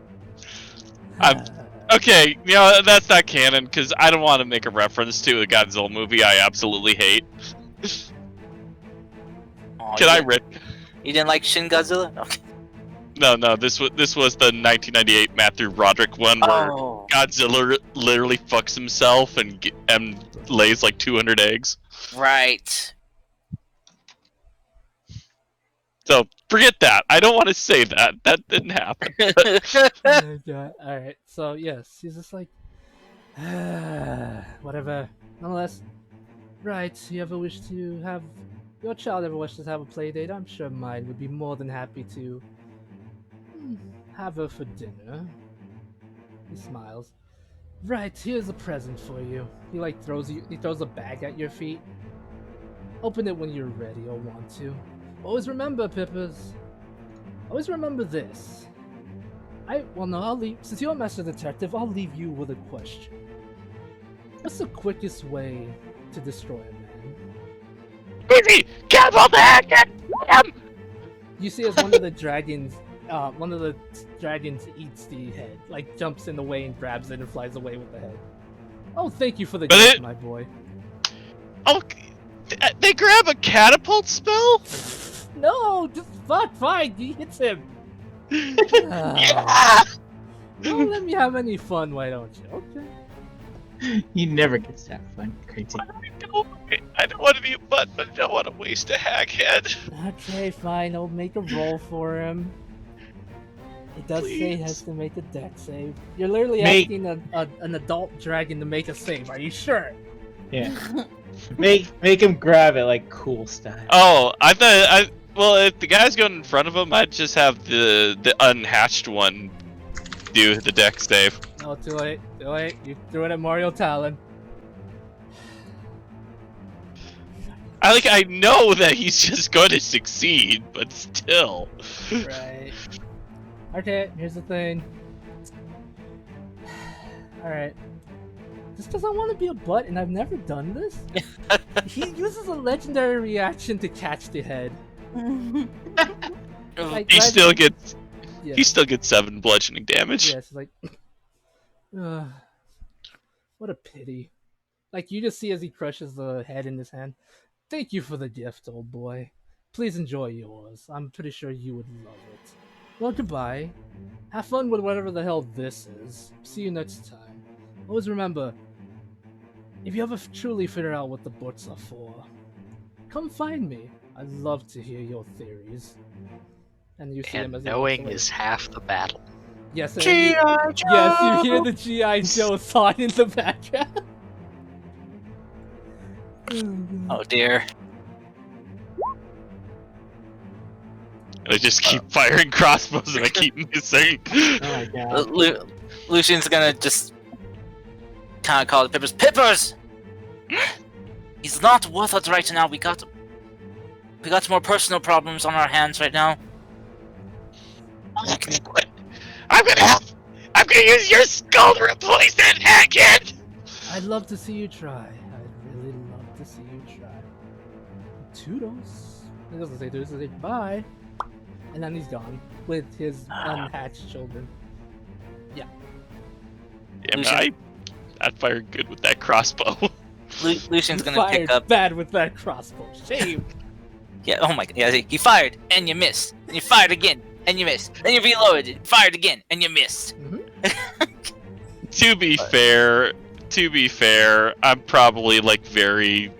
Okay, that's not canon because I don't want to make a reference to a Godzilla movie I absolutely hate. Oh, Can I rip? You didn't like Shin Godzilla? Okay. No. This was the 1998 Matthew Broderick one where Oh, Godzilla literally fucks himself and lays like 200 eggs. right. So forget that. I don't want to say that. That didn't happen. Oh my god. Alright, so yes, he's just like, whatever. Nonetheless, right, your child ever wishes to have a play date, I'm sure mine would be more than happy to have her for dinner. He smiles. Right, here's a present for you. He throws a bag at your feet. Open it when you're ready or want to. Always remember, Pippers. Always remember this. I'll leave. Since you're a master detective, I'll leave you with a question. What's the quickest way to destroy a man? Easy! Careful there! You see as one of the dragons eats the head, like jumps in the way and grabs it and flies away with the head. Oh, thank you for the gift, my boy. Oh, they grab a catapult spell? No, just fine. He hits him. Yeah! Don't let me have any fun, why don't you? Okay. He never gets that fun. Crazy. I don't want to be a butt, but I don't want to waste a hackhead. Okay, fine. I'll make a roll for him. It does say he has to make a deck save. You're literally asking an adult dragon to make a save. Are you sure? Yeah. Make him grab it like cool style. Oh, well, if the guy's going in front of him, I'd just have the unhatched one do the deck save. No, too late. You threw it at Mario Talon. I know that he's just going to succeed, but still. Right. Okay, here's the thing. Alright. Just because I want to be a butt and I've never done this, he uses a legendary reaction to catch the head. Like, He still gets Yeah. he still gets 7 bludgeoning damage. Yeah, it's like, what a pity. Like, you just see as he crushes the head in his hand. Thank you for the gift, old boy. Please enjoy yours. I'm pretty sure you would love it. Well, goodbye. Have fun with whatever the hell this is. See you next time. Always remember, if you ever truly figure out what the books are for, come find me. I'd love to hear your theories. And you see him as And he walks knowing away. is half the battle. Yes, and yes, you hear the G.I. Joe song in the background. Oh dear. And I just keep firing crossbows and I keep missing. Oh my god. Lucian's gonna just kind of call the Pippers. Pippers! He's not worth it right now. We got more personal problems on our hands right now. I'm gonna use your skull to replace that hackhead! I'd love to see you try. I'd really love to see you try. Toodles. He doesn't say toodles, he says bye. And then he's gone with his unhatched children. Yeah, man, I fired good with that crossbow. Lucian's You gonna pick fired up. bad with that crossbow. Shame. Yeah. Oh my god. Yeah. He fired and you missed. And you fired again and you missed. Then you reloaded. And fired again and you missed. To be fair, I'm probably like very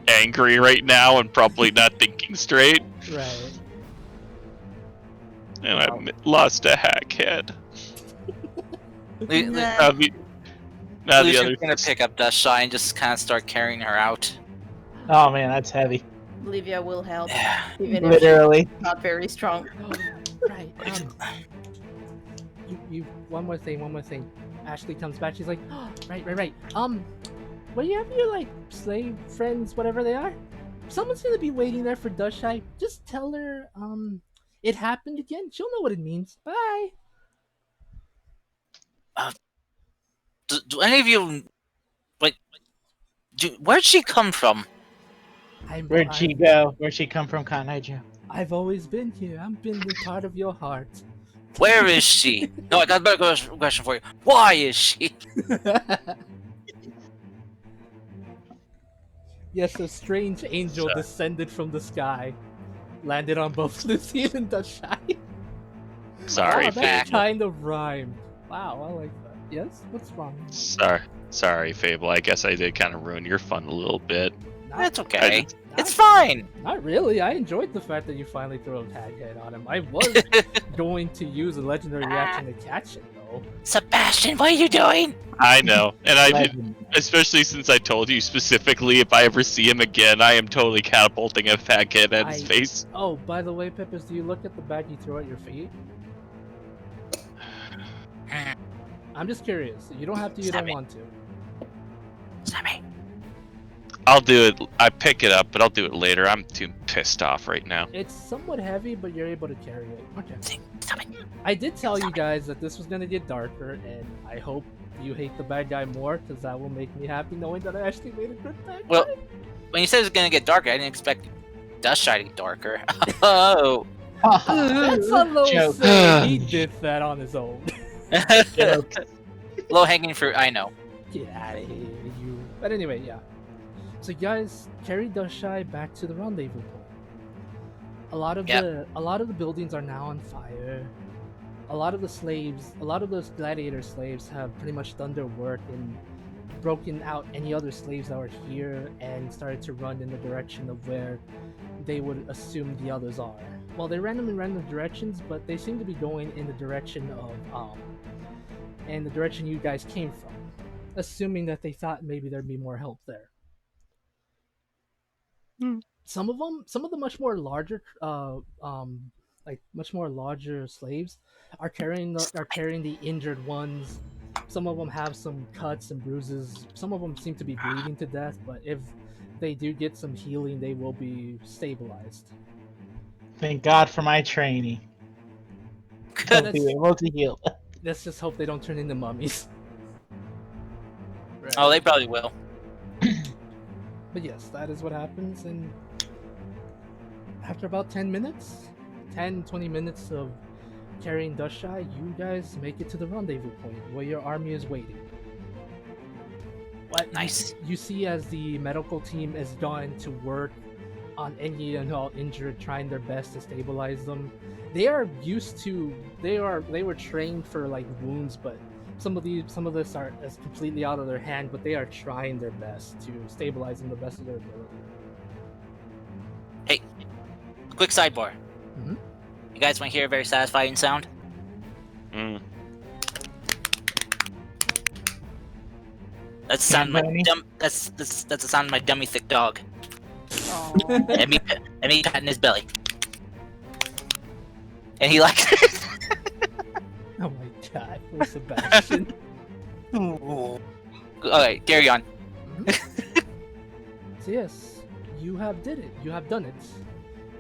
angry right now and probably not thinking straight. Right. And I lost a hackhead. Now the Lucian's other gonna pick up Dustshy and just kind of start carrying her out. Oh man, that's heavy. Olivia will help, Yeah. even if she's Literally. not very strong. Oh, right. You. One more thing. Ashley comes back. She's like, oh, right. Well, you have your like slave friends, whatever they are. Someone's gonna be waiting there for Dustshy. Just tell her, it happened again. She'll know what it means. Bye. Do any of you like? Where'd she come from? Where'd she go? Where'd she come from, Cotton Eye Joe? I've always been here. I've been a part of your heart. Where is she? No, I got a better question for you. Why is she? Yes, a strange angel descended from the sky, landed on both Lucian and Dustshy. Sorry, Wow, that Fable. kind of rhymed. Wow, I like that. Yes, what's wrong? Sorry, Fable. I guess I did kind of ruin your fun a little bit. That's okay. Not- It's fine. Not really. I enjoyed the fact that you finally threw a tag head on him. I was going to use a legendary reaction to catch it, though. Sebastian, what are you doing? I know, and I did, Legend. especially since I told you specifically if I ever see him again, I am totally catapulting a hackhead at his face. Oh, by the way, Peppers, do you look at the bag you throw at your feet? I'm just curious. You don't have to. You don't want to. Sammy. I'll do it. I pick it up, but I'll do it later. I'm too pissed off right now. It's somewhat heavy, but you're able to carry it. Okay. Sammy. I did tell you guys that this was gonna get darker, and I hope you hate the bad guy more, because that will make me happy knowing that I actually made a good bad Well, guy. when you said it was gonna get darker, I didn't expect Dustshy to get darker. Oh. That's a low Joke. say. He did that on his own. Low hanging fruit. I know. Get out of here, you. But anyway, yeah. So you guys carry Dustshy back to the rendezvous point. A lot of the buildings are now on fire. A lot of those gladiator slaves have pretty much done their work and broken out any other slaves that were here and started to run in the direction of where they would assume the others are. Well, they ran them in random directions, but they seem to be going in the direction of in the direction you guys came from, assuming that they thought maybe there'd be more help there. Some of the much more larger, much more larger slaves are carrying the injured ones. Some of them have some cuts and bruises. Some of them seem to be bleeding to death, but if they do get some healing, they will be stabilized. Thank God for my training. I'll be able to heal. Let's just hope they don't turn into mummies. Oh, they probably will. But yes, that is what happens, and after about 10 minutes, 20 minutes of carrying Dustshy, you guys make it to the rendezvous point where your army is waiting. What Nice. you see as the medical team has gone to work on any and all injured, trying their best to stabilize them. They are used to, they were trained for like wounds, but some of this are as completely out of their hand, but they are trying their best to stabilize them the best of their ability. Hey, quick sidebar. Mhm. You guys want to hear a very satisfying sound? Mm. That's the sound of my Bunny? that's the sound of my dummy thick dog. Oh. And me patting his belly. And he like. Oh my god, poor Sebastian. Alright, carry on. So yes, you have did it. You have done it.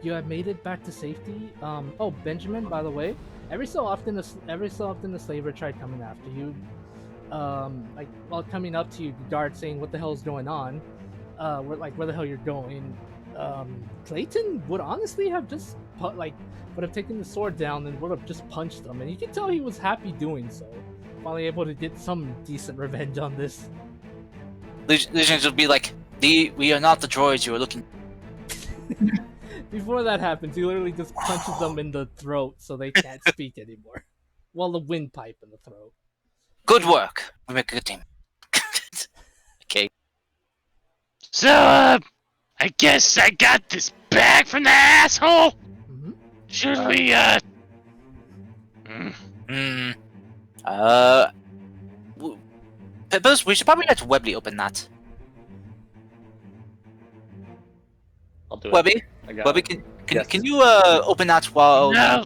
You have made it back to safety. Oh, Benjamin, by the way, every so often the slaver tried coming after you. Like while coming up to you, the guard saying, "What the hell is going on?" Where the hell you're going? Clayton would honestly have just would have taken the sword down and would have just punched them, and you can tell he was happy doing so. Finally able to get some decent revenge on this. Legends will be like, we are not the droids you are looking. Before that happens, he literally just punches them in the throat so they can't speak anymore. Well, the windpipe in the throat. Good work. We make a good team. Okay. So, I guess I got this bag from the asshole. Mm-hmm. Should we, Pippers, we should probably let Webby open that. I'll do it. Webby, I got Webby, it. can Yes. can you open that while no,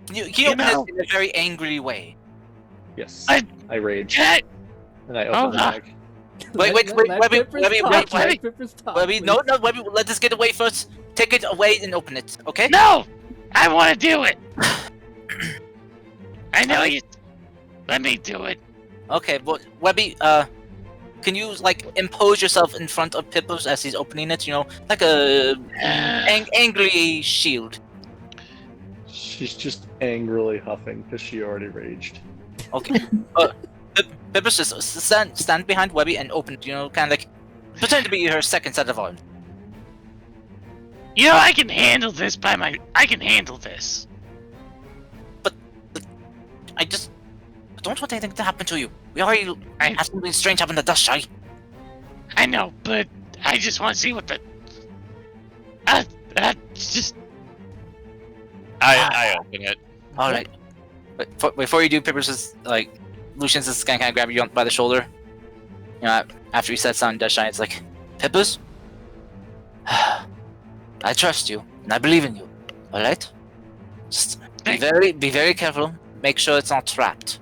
can you You open know- it in a very angry way? Yes. I- I rage. can I, And I Hold open the on. bag. Wait, Let Webby, Pippers Webby, talk, wait, let Webby. Pippers talk, Webby, please. no, Webby, let us get away first. Take it away and open it, okay? no, I want to do it. I know you. Let me do it. Okay, but Webby, can you like impose yourself in front of Pippers as he's opening it? You know, like a angry shield. She's just angrily huffing because she already raged. Okay. Pippers just stand behind Webby and open it. You know, kind of like pretend to be her second set of arms. You know, I can handle this I can handle this. I just don't want anything to happen to you. We already had something strange happen to Dust Shy. I know, but I just want to see what the. Just. I open it. All right. But before you do, Pippers is like Lucian's just gonna kind of grab you by the shoulder. You know, after he sets on Dust Shy, it's like, Pippers, I trust you and I believe in you. All right. Just be very careful. Make sure it's not trapped.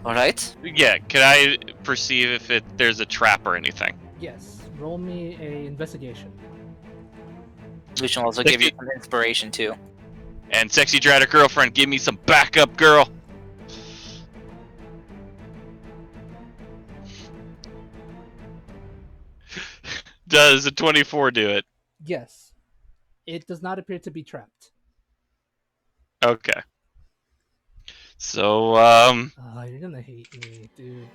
All right. Yeah, can I perceive if there's a trap or anything? Yes, roll me a investigation. Lucian will also give you some inspiration too. And sexy Drider girlfriend, give me some backup, girl. Does a 24 do it? Yes, it does not appear to be trapped. Okay. So, Oh, you're gonna hate me, dude.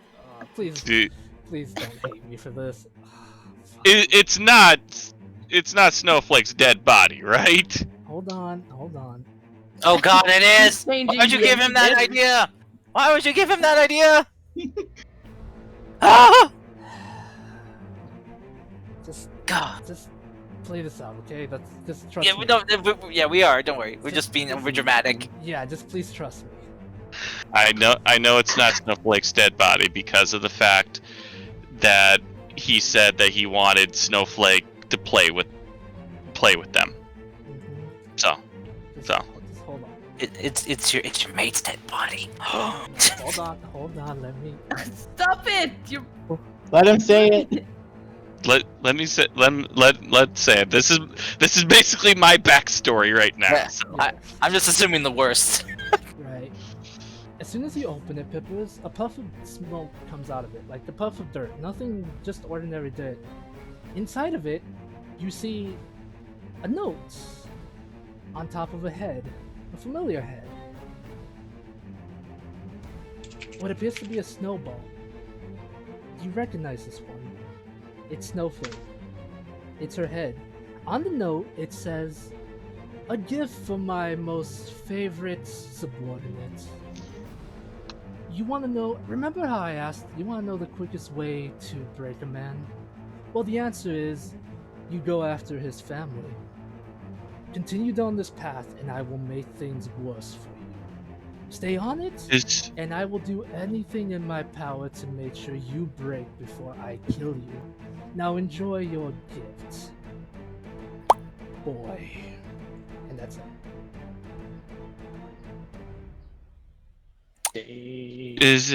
Please dude, don't hate me for this. it's not Snowflake's dead body, right? Hold on. Oh God, it is! Why Changing would you give him that the- idea? Why would you give him that idea? Ah! Just God. play this out, okay? Just trust Yeah, me. we are. Don't worry. We're just being over dramatic. Yeah, just please trust me. I know it's not Snowflake's dead body because of the fact that he said that he wanted Snowflake to play with them. Mhm. So, Just, So. just hold on. It's your mate's dead body. Hold on, let me. Stop it! You're Let him say it. let me say let's say it. This is basically my backstory right now. Yeah. So. I'm just assuming the worst. Right. As soon as you open it, Pippers, a puff of smoke comes out of it, like the puff of dirt. Nothing, just ordinary dirt. Inside of it, you see a note on top of a head, a familiar head. What appears to be a snowball. You recognize this one. It's Snowflake. It's her head. On the note, it says, "A gift for my most favorite subordinate." You want to know, remember how I asked, you want to know the quickest way to break a man? Well, the answer is, you go after his family. Continue down this path and I will make things worse for you. Stay on it, It's and I will do anything in my power to make sure you break before I kill you. Now enjoy your gift. Boy. And that's it. Is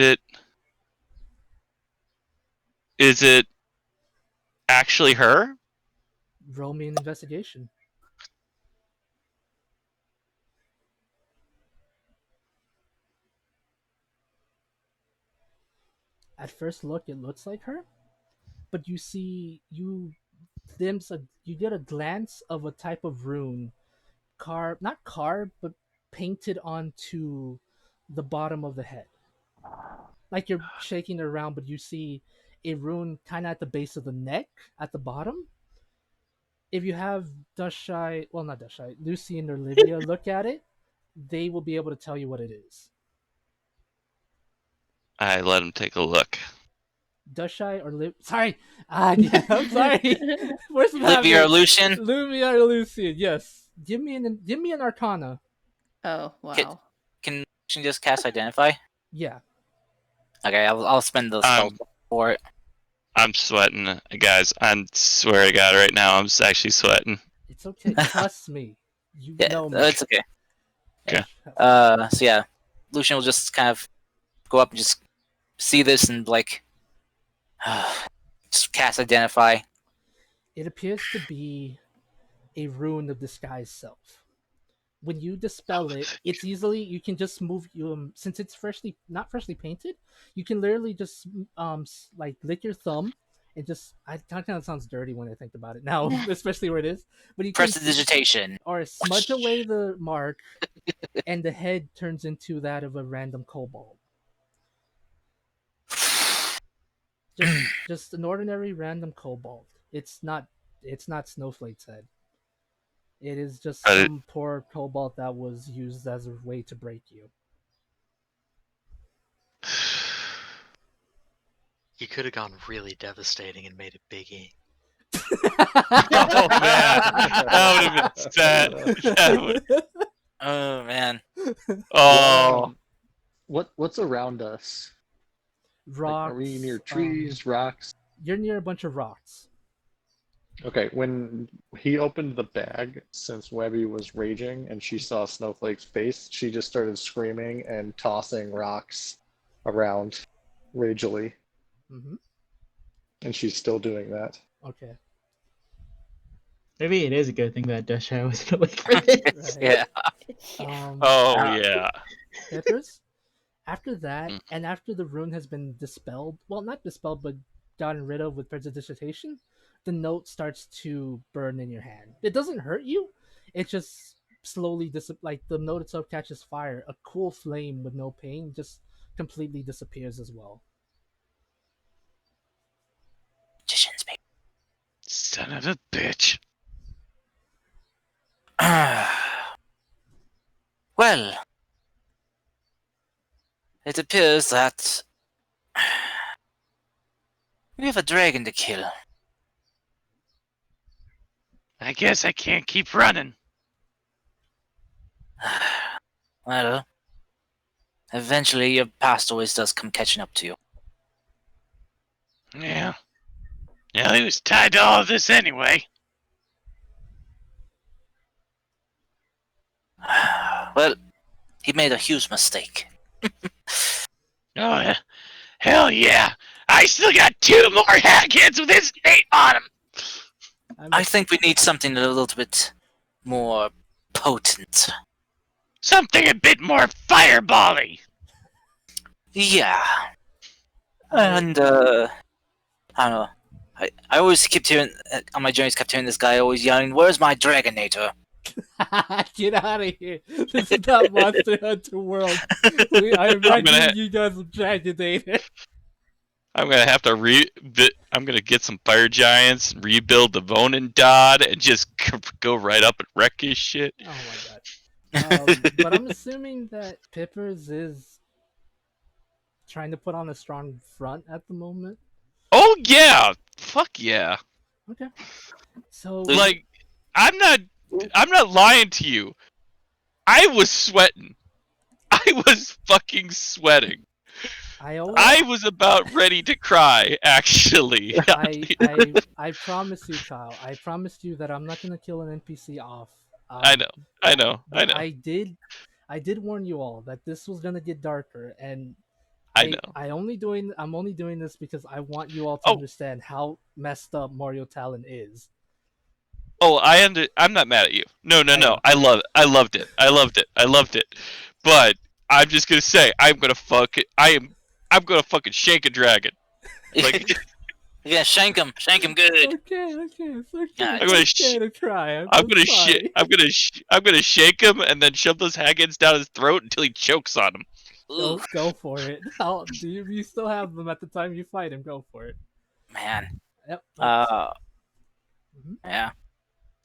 it actually her? Roll me an investigation. At first look, it looks like her, but you get a glance of a type of rune not carved, but painted onto the bottom of the head. Like you're shaking it around, but you see a rune kind of at the base of the neck at the bottom. If you have not Dushai, Lucy and Olivia look at it, they will be able to tell you what it is. I let him take a look. Dushai or sorry, yeah, I'm sorry. Where's the Livia or Lucian? Livia or Lucian? Yes. Give me an Arcana. Oh wow. Can Lucian just cast Identify? Yeah. Okay, I'll spend the spell for it. I'm sweating, guys. I swear to God, right now I'm actually sweating. It's okay. Trust me. You know me. It's okay. Okay. So yeah, Lucian will just kind of go up and just see this and like just cast Identify. It appears to be a rune of disguise self. When you dispel it, it's you can just move since it's not freshly painted, you can literally just like lick your thumb and just kind of sounds dirty when I think about it now, especially where it is. But you can Prestidigitation or smudge away the mark, and the head turns into that of a random kobold. Just an ordinary random kobold. It's not Snowflake's head. It is just some poor kobold that was used as a way to break you. You could have gone really devastating and made it Big E. Oh man, that would have been sad. Oh man. Oh. What's around us? Rocks. Like, are we near trees, rocks? You're near a bunch of rocks. Okay, when he opened the bag, since Webby was raging and she saw Snowflake's face, she just started screaming and tossing rocks around ragily. Mm-hmm. And she's still doing that. Okay. Maybe it is a good thing that Dushai wasn't awake for this. Yeah. Yeah. Peppers? After that, and after the rune has been dispelled, well, not dispelled, but gotten rid of with prestidigitation, the note starts to burn in your hand. It doesn't hurt you. It just slowly like the note itself catches fire. A cool flame with no pain just completely disappears as well. Son of a bitch. Well, it appears that we have a dragon to kill. I guess I can't keep running. Well, eventually your past always does come catching up to you. Yeah. Yeah, he was tied to all of this anyway. Well, he made a huge mistake. Oh, hell yeah. I still got 2 more hackheads with his name on them. I think we need something a little bit more potent. Something a bit more fireball-y. Yeah. And, I don't know. I always kept hearing, on my journeys, kept hearing this guy always yelling, "Where's my Dragonator?" Get out of here. This is not Monster Hunter World. I'm not giving you guys a Dragonator. I'm gonna have to I'm gonna get some fire giants, rebuild the Vonin Dodd, and just go right up and wreck his shit. Oh my god. But I'm assuming that Pippers is trying to put on a strong front at the moment. Oh yeah, fuck yeah. Okay. So like, I'm not lying to you. I was sweating. I was fucking sweating. I was about ready to cry, actually. I promise you, Kyle. I promised you that I'm not gonna kill an NPC off. I know. I I did warn you all that this was gonna get darker, and I know. I'm only doing this because I want you all to Oh, understand how messed up Mario Talon is. oh, I'm not mad at you. No, no, I no. know. I loved it. I loved it. I loved it. But I'm just gonna say, I'm gonna fucking shake a dragon. Like, Yeah, shank him good. Okay, it's okay. Yeah, I'm gonna, It's okay to cry. I'm I'm gonna sorry. I'm gonna shake him and then shove those haggins down his throat until he chokes on them. Ooh, Go for it. You still have them at the time you fight him? Go for it. man. Yep. Uh, Mhm. yeah.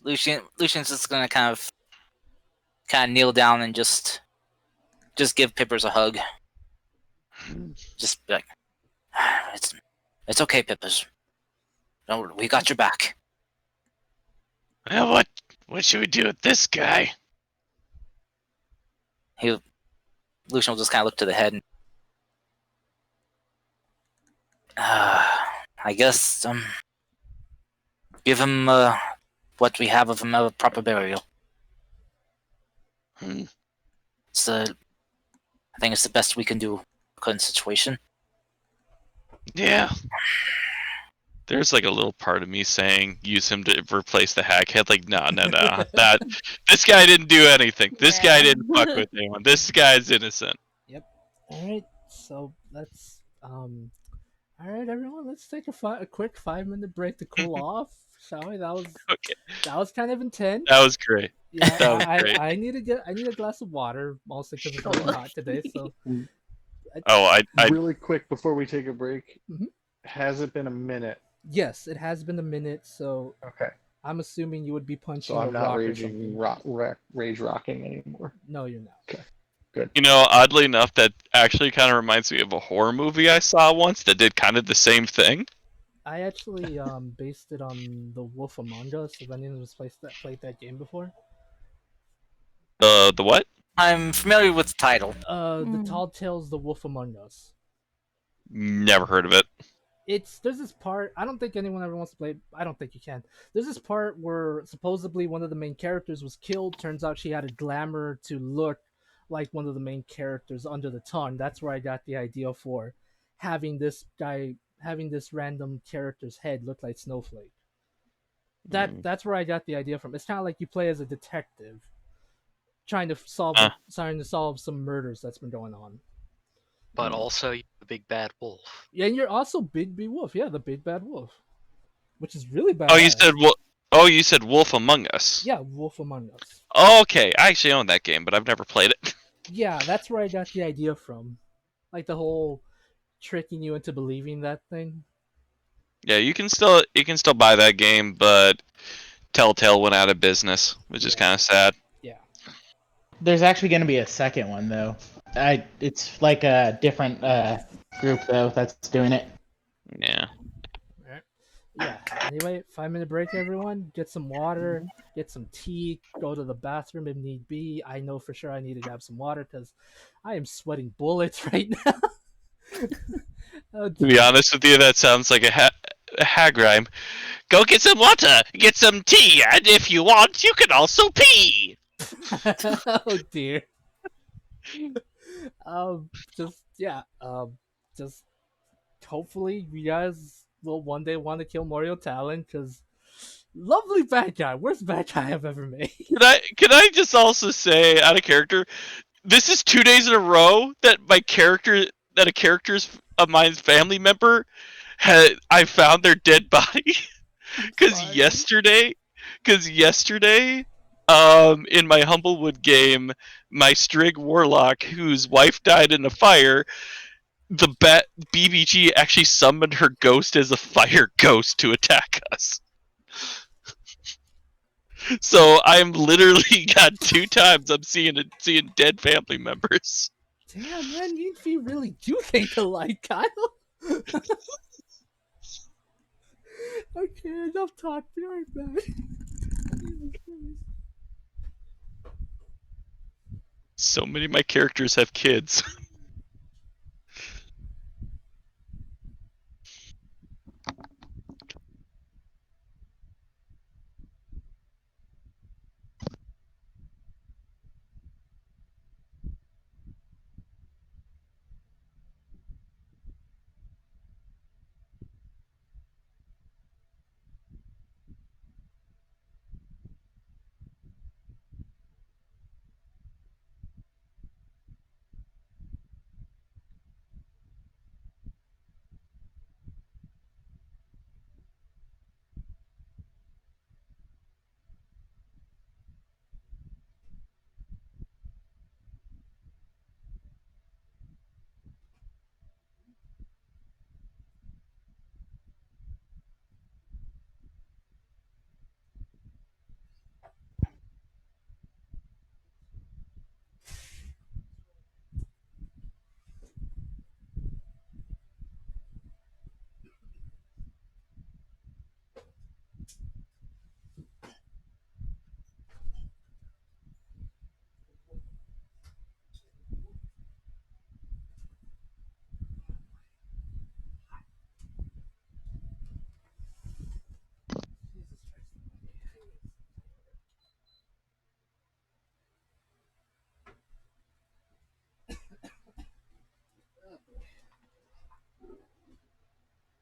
Lucian's just gonna kind of kneel down and just give Pippers a hug. Just be like, it's okay, Pippers. No, we got your back. Well, what should we do with this guy? Lucian will just kind of look to the head. And, I guess give him what we have of him a proper burial. Hmm. I think it's the best we can do in the current situation. Yeah. There's like a little part of me saying use him to replace the hackhead. Like, no. This guy didn't do anything. This guy Yeah. didn't fuck with anyone. This guy's innocent. Yep. All right. So let's All right, everyone. Let's take a quick 5 minute break to cool off, shall we? Okay, That was kind of intense. that was great. Yeah, That was great. I need a glass of water, mostly because it's really hot today. So Oh, I Really quick before we take a break, Mhm. has it been a minute? yes, it has been a minute. So Okay, I'm assuming you would be punching so a I'm not rock or something. rage rocking anymore. No, you're not. you know, oddly enough, that actually kind of reminds me of a horror movie I saw once that did kind of the same thing. I actually based it on The Wolf Among Us. If anyone has played that game before, The what? I'm familiar with the title. The Tall Tales The Wolf Among Us. Never heard of it. There's this part. I don't think anyone ever wants to play it. I don't think you can. There's this part where supposedly one of the main characters was killed. Turns out she had a glamour to look like one of the main characters under the tongue. That's where I got the idea for having this random character's head look like Snowflake. That's where I got the idea from. It's kind of like you play as a detective trying to solve some murders that's been going on. But also, you're the big bad wolf. Yeah, and you're also Big B Wolf. Yeah, the big bad wolf, which is really bad. You said Wolf Among Us. Yeah, Wolf Among Us. Oh, okay, I actually own that game, but I've never played it. Yeah, that's where I got the idea from. Like the whole tricking you into believing that thing. Yeah, you can still buy that game, but Telltale went out of business, which is Yeah. kind of sad. Yeah. There's actually going to be a second one though. It's like a different group though that's doing it. Yeah. Alright. Yeah. Anyway, 5 minute break, everyone. Get some water, get some tea, go to the bathroom if need be. I know for sure I need to grab some water because I am sweating bullets right now. Oh, To be honest with you, that sounds like a hag rhyme. Go get some water, get some tea, and if you want, you can also pee. oh dear. Just yeah. Just hopefully you guys will one day want to kill Mario Talon because lovely bad guy, worst bad guy I've ever made. Can I just also say, out of character, this is 2 days in a row that a character's of mine's family member I found their dead body. Because Sorry. yesterday, in my Humblewood game, my Strig Warlock, whose wife died in a fire, the BBG actually summoned her ghost as a fire ghost to attack us. So I'm literally got 2 times I'm seeing dead family members. Damn, man, you really do think alike, Kyle. Okay, enough talk. Be right back. So many of my characters have kids.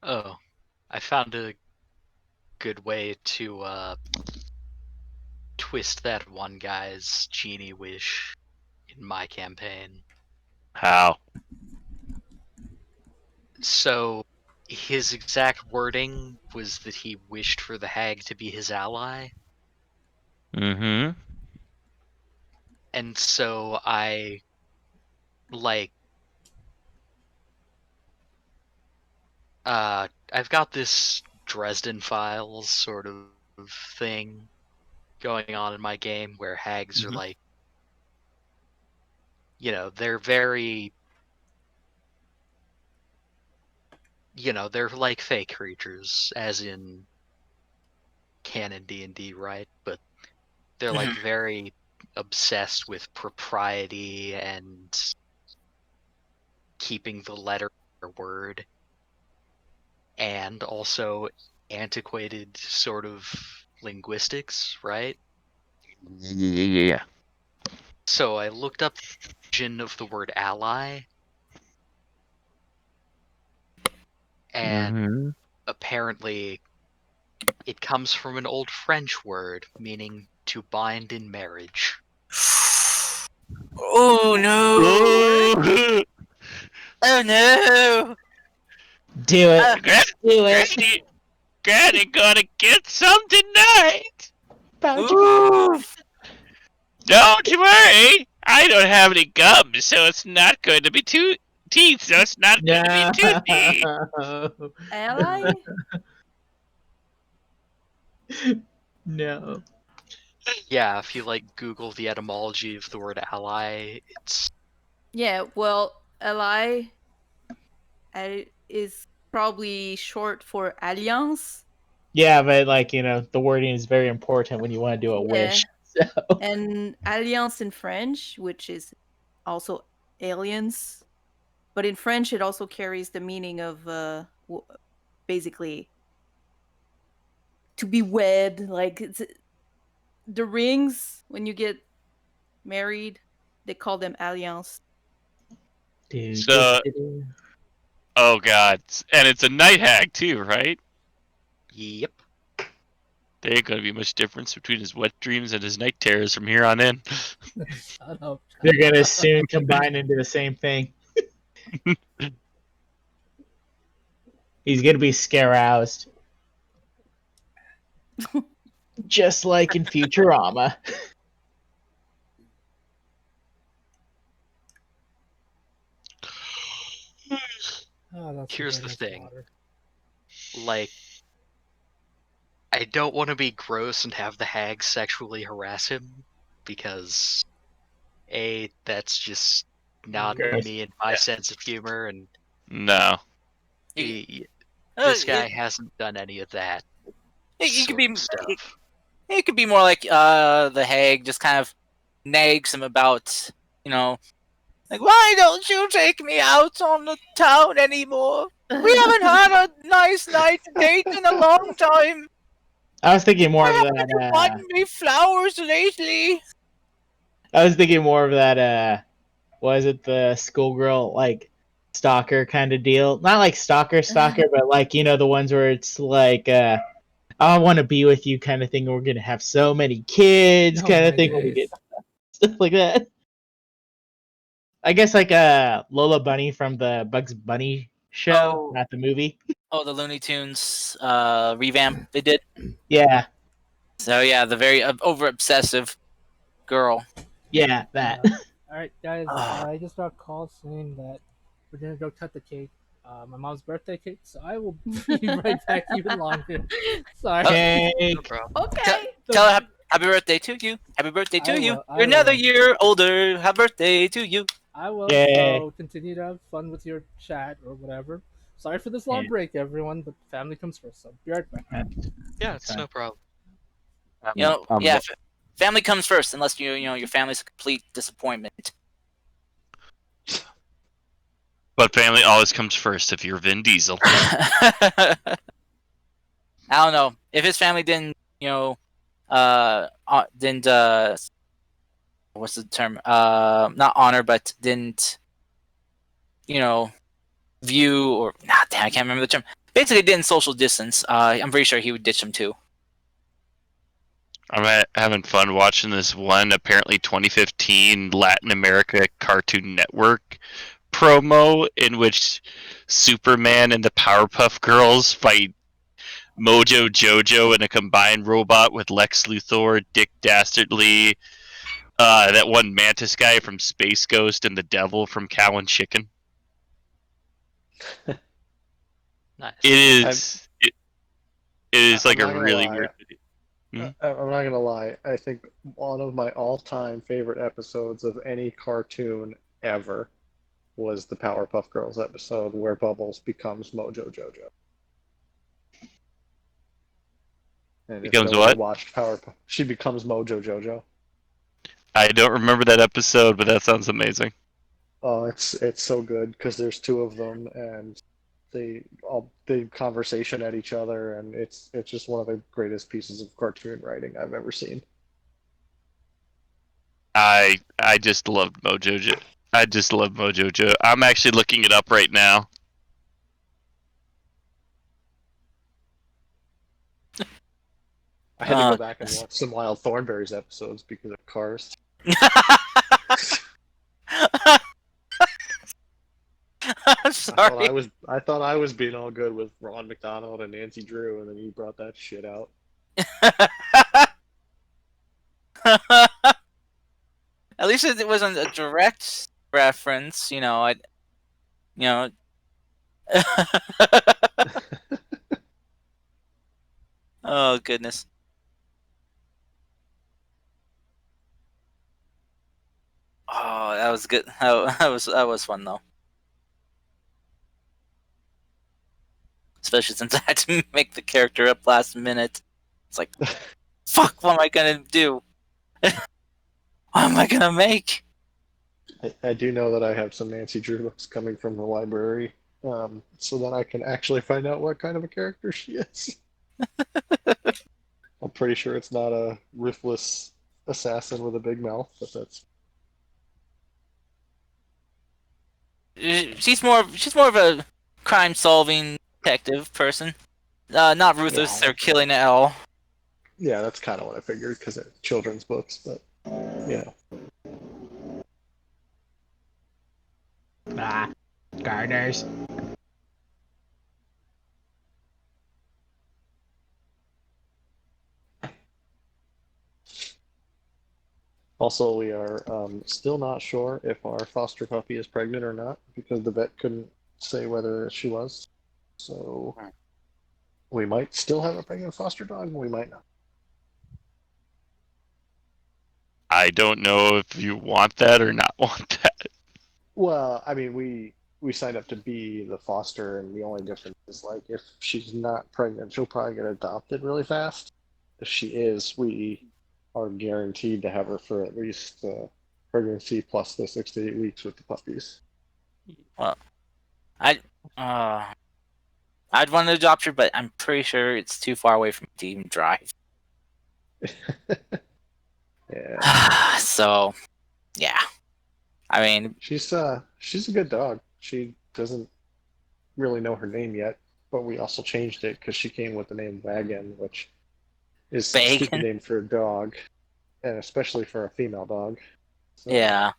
Oh, I found a good way to twist that one guy's genie wish in my campaign. How? So his exact wording was that he wished for the hag to be his ally, Mm-hmm. and so I like I've got this Dresden Files sort of thing going on in my game where hags are Mhm. like, they're very, they're like fake creatures, as in canon D&D, right? But they're like very obsessed with propriety and keeping the letter of their word, and also antiquated sort of linguistics, right? Yeah. So I looked up the origin of the word ally, and Mm-hmm. apparently it comes from an old French word meaning to bind in marriage. Oh no! Oh no! Do it. Uh, Do it. Granny gonna get some tonight. About you. oof! Don't worry, I don't have any gum, so it's not going to be too teeth, so it's not going to be toothy. No. Ally? No. Yeah, if you like Google the etymology of the word ally, it's Yeah, well, ally is probably short for alliance. Yeah, but like, the wording is very important when you want to do a Yeah. wish. So And alliance in French, which is also aliens, but in French it also carries the meaning of basically to be wed. Like the rings when you get married, they call them alliance. do, do, So, do, do. oh god, and it's a night hag too, right? yep. There ain't gonna be much difference between his wet dreams and his night terrors from here on in. Shut up. They're gonna soon combine into the same thing. He's gonna be scare-roused. Just like in Futurama. Oh, that's Here's very the much thing. water. Like, I don't want to be gross and have the hag sexually harass him, because A, that's just not Gross. me and my sense of humor, and No. B, Uh, this guy it, hasn't done any of that it could sort be of stuff. it could be more like the hag just kind of nags him about, you know, like, why don't you take me out on the town anymore? We haven't had a nice night date in a long time. I was thinking more Why of haven't you bought that. me flowers lately? I was thinking more of that. Was it the schoolgirl like stalker kind of deal? Not like stalker, but like the ones where it's like, I want to be with you kind of thing. We're gonna have so many kids Oh kind of my thing when we days. get stuff like that. I guess like Lola Bunny from the Bugs Bunny show, Oh, not the movie. oh, the Looney Tunes revamp they did. Yeah, So yeah, the very over obsessive girl. yeah, that. Alright, guys, Ah. I just got a call saying that we're gonna go cut the cake. My mom's birthday cake, so I will be right back even longer. Sorry. Cake. No problem. Okay. Tell her happy birthday to you. Happy birthday I to you. will, I You're another will. year older. Happy birthday to you. I will, Yeah. so continue to have fun with your chat or whatever. Sorry for this Yeah. long break, everyone, but family comes first, so be right back. Yeah, it's no problem. You know, yeah, family comes first, unless your family's a complete disappointment. But family always comes first if you're Vin Diesel. I don't know if his family didn't, didn't what's the term? Not honor, but didn't, view or damn, I can't remember the term. basically didn't social distance. I'm pretty sure he would ditch him too. I'm having fun watching this one, apparently 2015 Latin America Cartoon Network promo in which Superman and the Powerpuff Girls fight Mojo Jojo in a combined robot with Lex Luthor, Dick Dastardly, that one Mantis guy from Space Ghost, and the Devil from Cow and Chicken. Nice. It is like I'm a not gonna really lie. weird video. I'm not gonna lie. I think one of my all-time favorite episodes of any cartoon ever was the Powerpuff Girls episode where Bubbles becomes Mojo Jojo. And if Becomes nobody what? watched Powerpuff, she becomes Mojo Jojo. I don't remember that episode, but that sounds amazing. Oh, it's so good because there's two of them and they conversation at each other and it's just one of the greatest pieces of cartoon writing I've ever seen. I just loved Mojo. I just love Mojo Jojo. I'm actually looking it up right now. I had to go back and watch some Wild Thornberrys episodes because of Cars. I'm sorry. I thought I was being all good with Ron McDonald and Nancy Drew, and then you brought that shit out. At least it wasn't a direct reference, you know. You know. Oh goodness. Oh, that was good. That was fun though. Especially since I had to make the character up last minute. It's like, fuck, what am I gonna do? What am I gonna make? I do know that I have some Nancy Drew books coming from the library, so that I can actually find out what kind of a character she is. I'm pretty sure it's not a ruthless assassin with a big mouth, but that's She's more of a crime-solving detective person. Not ruthless or killing at all. yeah, that's kind of what I figured because it's children's books, but yeah. Garters. Also, we are still not sure if our foster puppy is pregnant or not because the vet couldn't say whether she was. So we might still have a pregnant foster dog, we might not. I don't know if you want that or not want that. Well, I mean, we signed up to be the foster, and the only difference is like if she's not pregnant, she'll probably get adopted really fast. If she is, we are guaranteed to have her for at least pregnancy plus the 6 to 8 weeks with the puppies. Well, I'd want to adopt her, but I'm pretty sure it's too far away from me to even drive. Yeah. So, yeah. I mean, She's a good dog. She doesn't really know her name yet, but we also changed it because she came with the name Wagon, which is a stupid name for a dog, and especially for a female dog. So, yeah.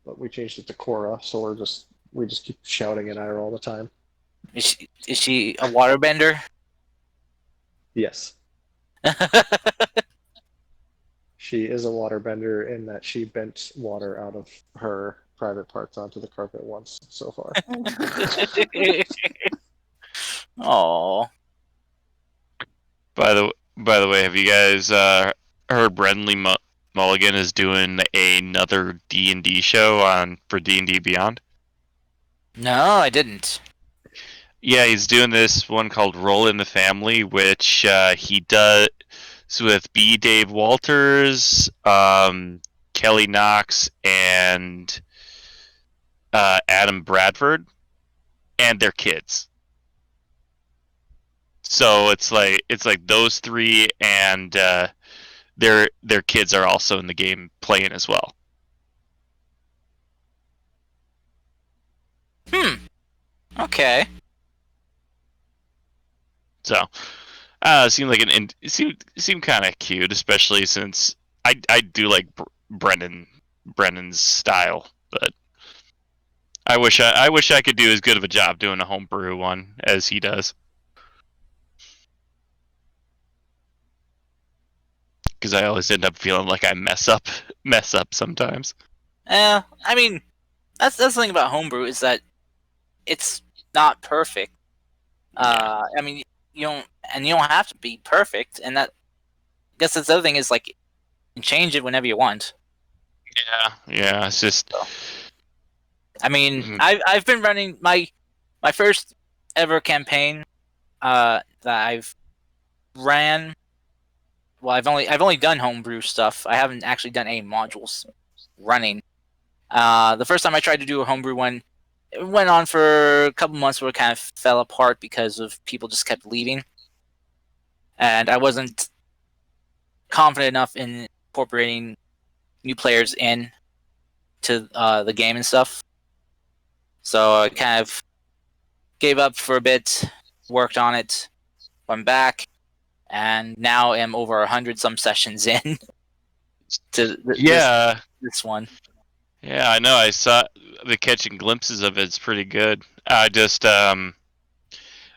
But we changed it to Cora, so we just keep shouting at her all the time. Is she a waterbender? Yes. She is a waterbender in that she bent water out of her private parts onto the carpet once so far. Oh. By the way, have you guys heard Brendan Mulligan is doing another D&D show for D&D Beyond? No, I didn't. Yeah, he's doing this one called Roll in the Family, which he does with B. Dave Walters, Kelly Knox, and Adam Bradford, and their kids. So it's like those three and their kids are also in the game playing as well. Okay. So, it seemed like it seemed kind of cute, especially since I do like Brennan's style, but I wish I could do as good of a job doing a homebrew one as he does. Because I always end up feeling like I mess up sometimes. I mean, that's the thing about homebrew is that it's not perfect. I mean, you don't have to be perfect, and that I guess that's the other thing is like you can change it whenever you want. Yeah. It's just. I mean, Mhm. I've been running my first ever campaign that I've ran. Well, I've only done homebrew stuff. I haven't actually done any modules running. The first time I tried to do a homebrew one, it went on for a couple months where it kind of fell apart because of people just kept leaving, and I wasn't confident enough in incorporating new players in to the game and stuff. So I kind of gave up for a bit, worked on it, went back, and now am over 100 some sessions in to Yeah. this one. Yeah, I know. I saw the catching glimpses of it's pretty good.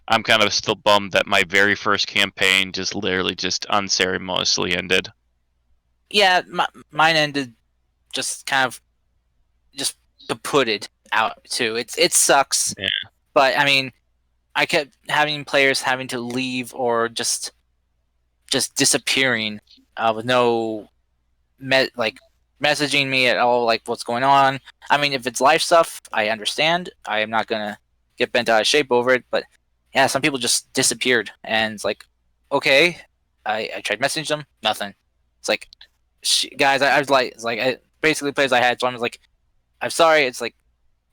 I'm kind of still bummed that my very first campaign just literally just unceremoniously ended. Yeah, mine ended just kind of just kaputted out too. It sucks. Yeah. But I mean, I kept having players having to leave or just disappearing with no messaging me at all, like what's going on. I mean, if it's life stuff, I understand. I am not gonna get bent out of shape over it. But yeah, some people just disappeared, and it's like, okay, I tried messaging them, nothing. It's like, guys, I was like, it's like basically players I had, so I was like, I'm sorry. It's like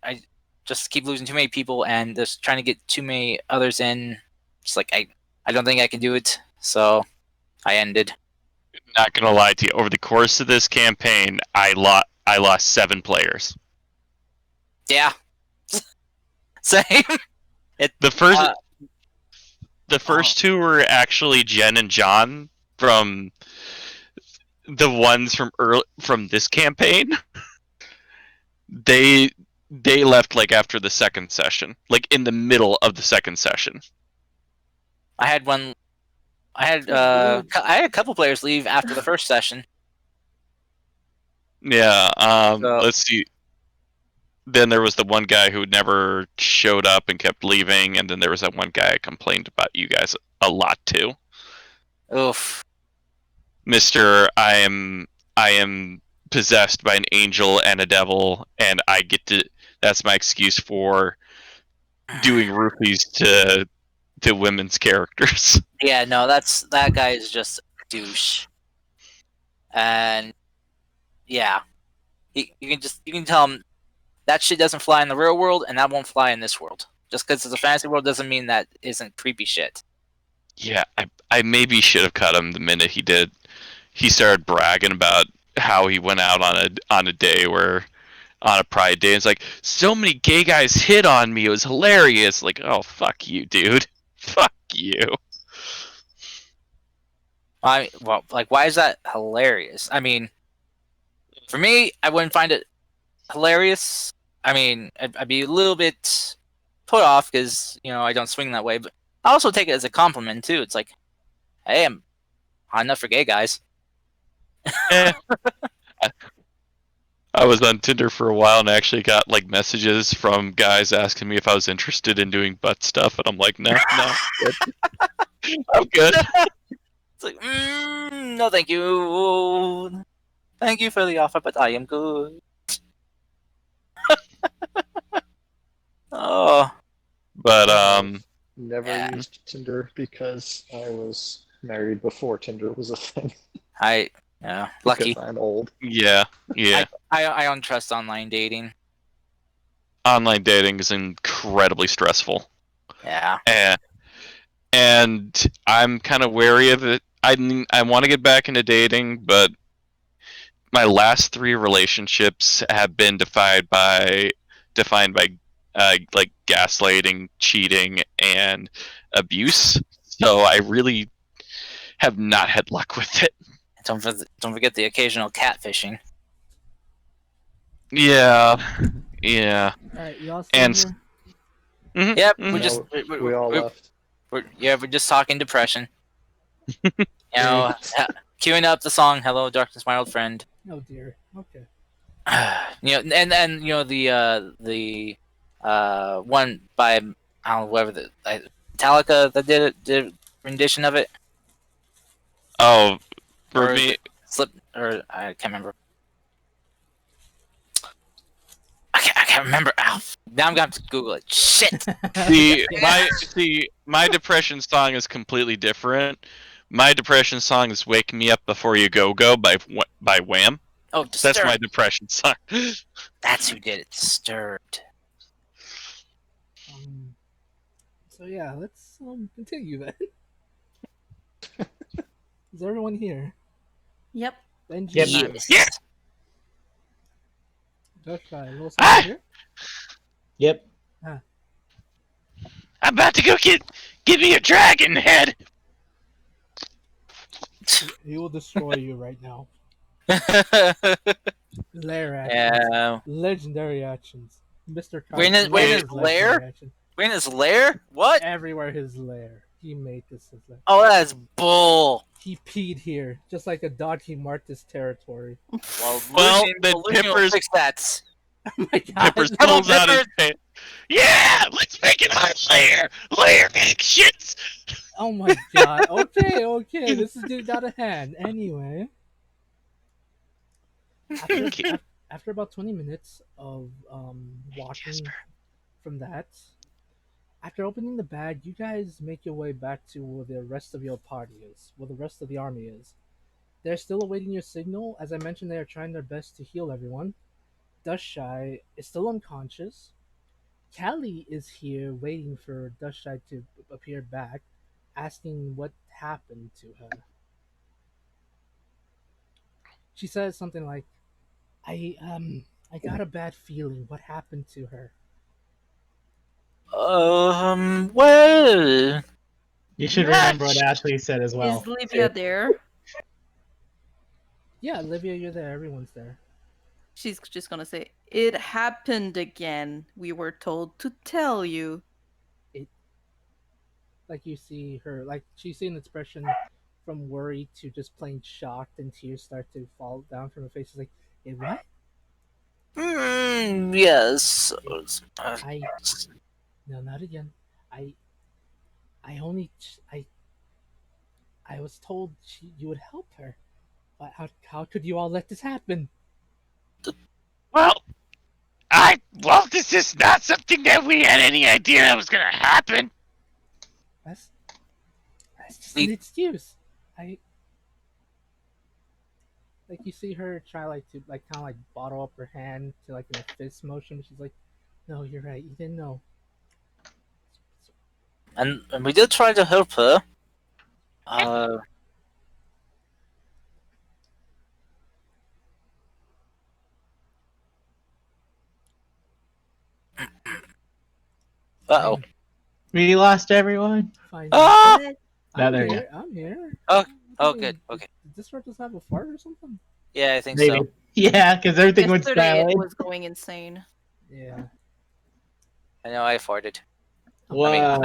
I just keep losing too many people and just trying to get too many others in. It's like I don't think I can do it, so I ended. Not gonna lie to you. Over the course of this campaign, I lost 7 players. Yeah, same. It The first uh, the first 2 were actually Jen and John from the ones from this campaign. They left like after the second session, like in the middle of the second session. I had one. I had I had a couple players leave after the first session. Yeah. So, Let's see. Then there was the one guy who never showed up and kept leaving, and then there was that one guy I complained about you guys a lot too. oof. Mister, I am possessed by an angel and a devil, and I get to. That's my excuse for doing roofies to women's characters. Yeah, no, that guy is just a douche. And yeah, you can tell him that shit doesn't fly in the real world, and that won't fly in this world. Just because it's a fantasy world doesn't mean that isn't creepy shit. Yeah, I maybe should have cut him the minute he did. He started bragging about how he went out on a day where on a pride day. It's like so many gay guys hit on me. It was hilarious. Like, oh fuck you, dude. Fuck you. Well, like, why is that hilarious? I mean, for me, I wouldn't find it hilarious. I mean, I'd be a little bit put off because I don't swing that way, but I also take it as a compliment too. It's like, hey, I'm hot enough for gay guys. Eh. I was on Tinder for a while and I actually got like messages from guys asking me if I was interested in doing butt stuff, and I'm like, no, I'm good. It's like, no, thank you. Thank you for the offer, but I am good. Oh, But Never Yeah. used Tinder because I was married before Tinder was a thing. lucky. Because I'm old. yeah. I don't trust online dating. Online dating is incredibly stressful. Yeah. And I'm kind of wary of it. I want to get back into dating, but my last 3 relationships have been defined by like gaslighting, cheating, and abuse. So I really have not had luck with it. Don't forget the occasional catfishing. Yeah, yeah, All right, y'all still and here? Yep, mhm. We all left. we're just talking depression. You know, Great. queuing up the song "Hello, Darkness, My Old Friend." Oh dear. Okay. You know, and you know the one by I don't know whoever Metallica that did a rendition of it, Oh, for or me, Slip, or I can't remember. I can't remember. Ow. Now I'm gonna have to Google it. Shit. my depression song is completely different. My depression song is "Wake Me Up Before You Go Go" by Wham. Oh, That's my Disturbed. depression song. That's who did it. Disturbed. Um. So yeah, let's continue then. Is everyone here? Yep. Benji, Yep. Yes. Yeah. Josh, little someone Ah, here? Yep. Ah, I'm about to go give me a dragon head. he will destroy you right now. Lair actions. Yeah. Legendary actions. Mr. We're in his loves lair? legendary action. We're in his lair? What? Everywhere his lair. He made this his lair. Oh, that's bull. He peed here, just like a dog. He marked his territory. Well, Well, Lucian, then Lucian will Pippers fix that. Oh my god! Pippers Come on, pulls out his Pippers! pants. Yeah, let's make it our lair actions. Oh my god! Okay. This is getting out of hand. Anyway, after about 20 minutes of walking from that, after opening the bag, you guys make your way back to where the rest of your party is, where the rest of the army is. They're still awaiting your signal. As I mentioned, they are trying their best to heal everyone. Dustshy is still unconscious. Callie is here waiting for Dustshy to appear back, asking what happened to her. She says something like, I got a bad feeling. What happened to her? Well, You should remember what Ashley said as well. Is Livia there? Yeah, Olivia, you're there. Everyone's there. She's just gonna say, "It happened again. We were told to tell you." Like you see her, like she's seeing an expression from worry to just plain shocked, and tears start to fall down from her face. It's like, what? yes. I no, not again. I I only I was told you would help her. But how could you all let this happen? Well, this is not something that we had any idea that was gonna happen. That's just an excuse. I like you see her try to kind of bottle up her hand to in a fist motion. She's like, "No, you're right. You didn't know." And we did try to help her. Uh-oh. We lost everyone. Fine. Ah! No, there you go. I'm here. Oh, good. Okay. Did this just have a fart or something? Yeah, I think Maybe. so. Yeah, because everything went Yesterday it silent. was going insane. Yeah. I know I farted. Wow.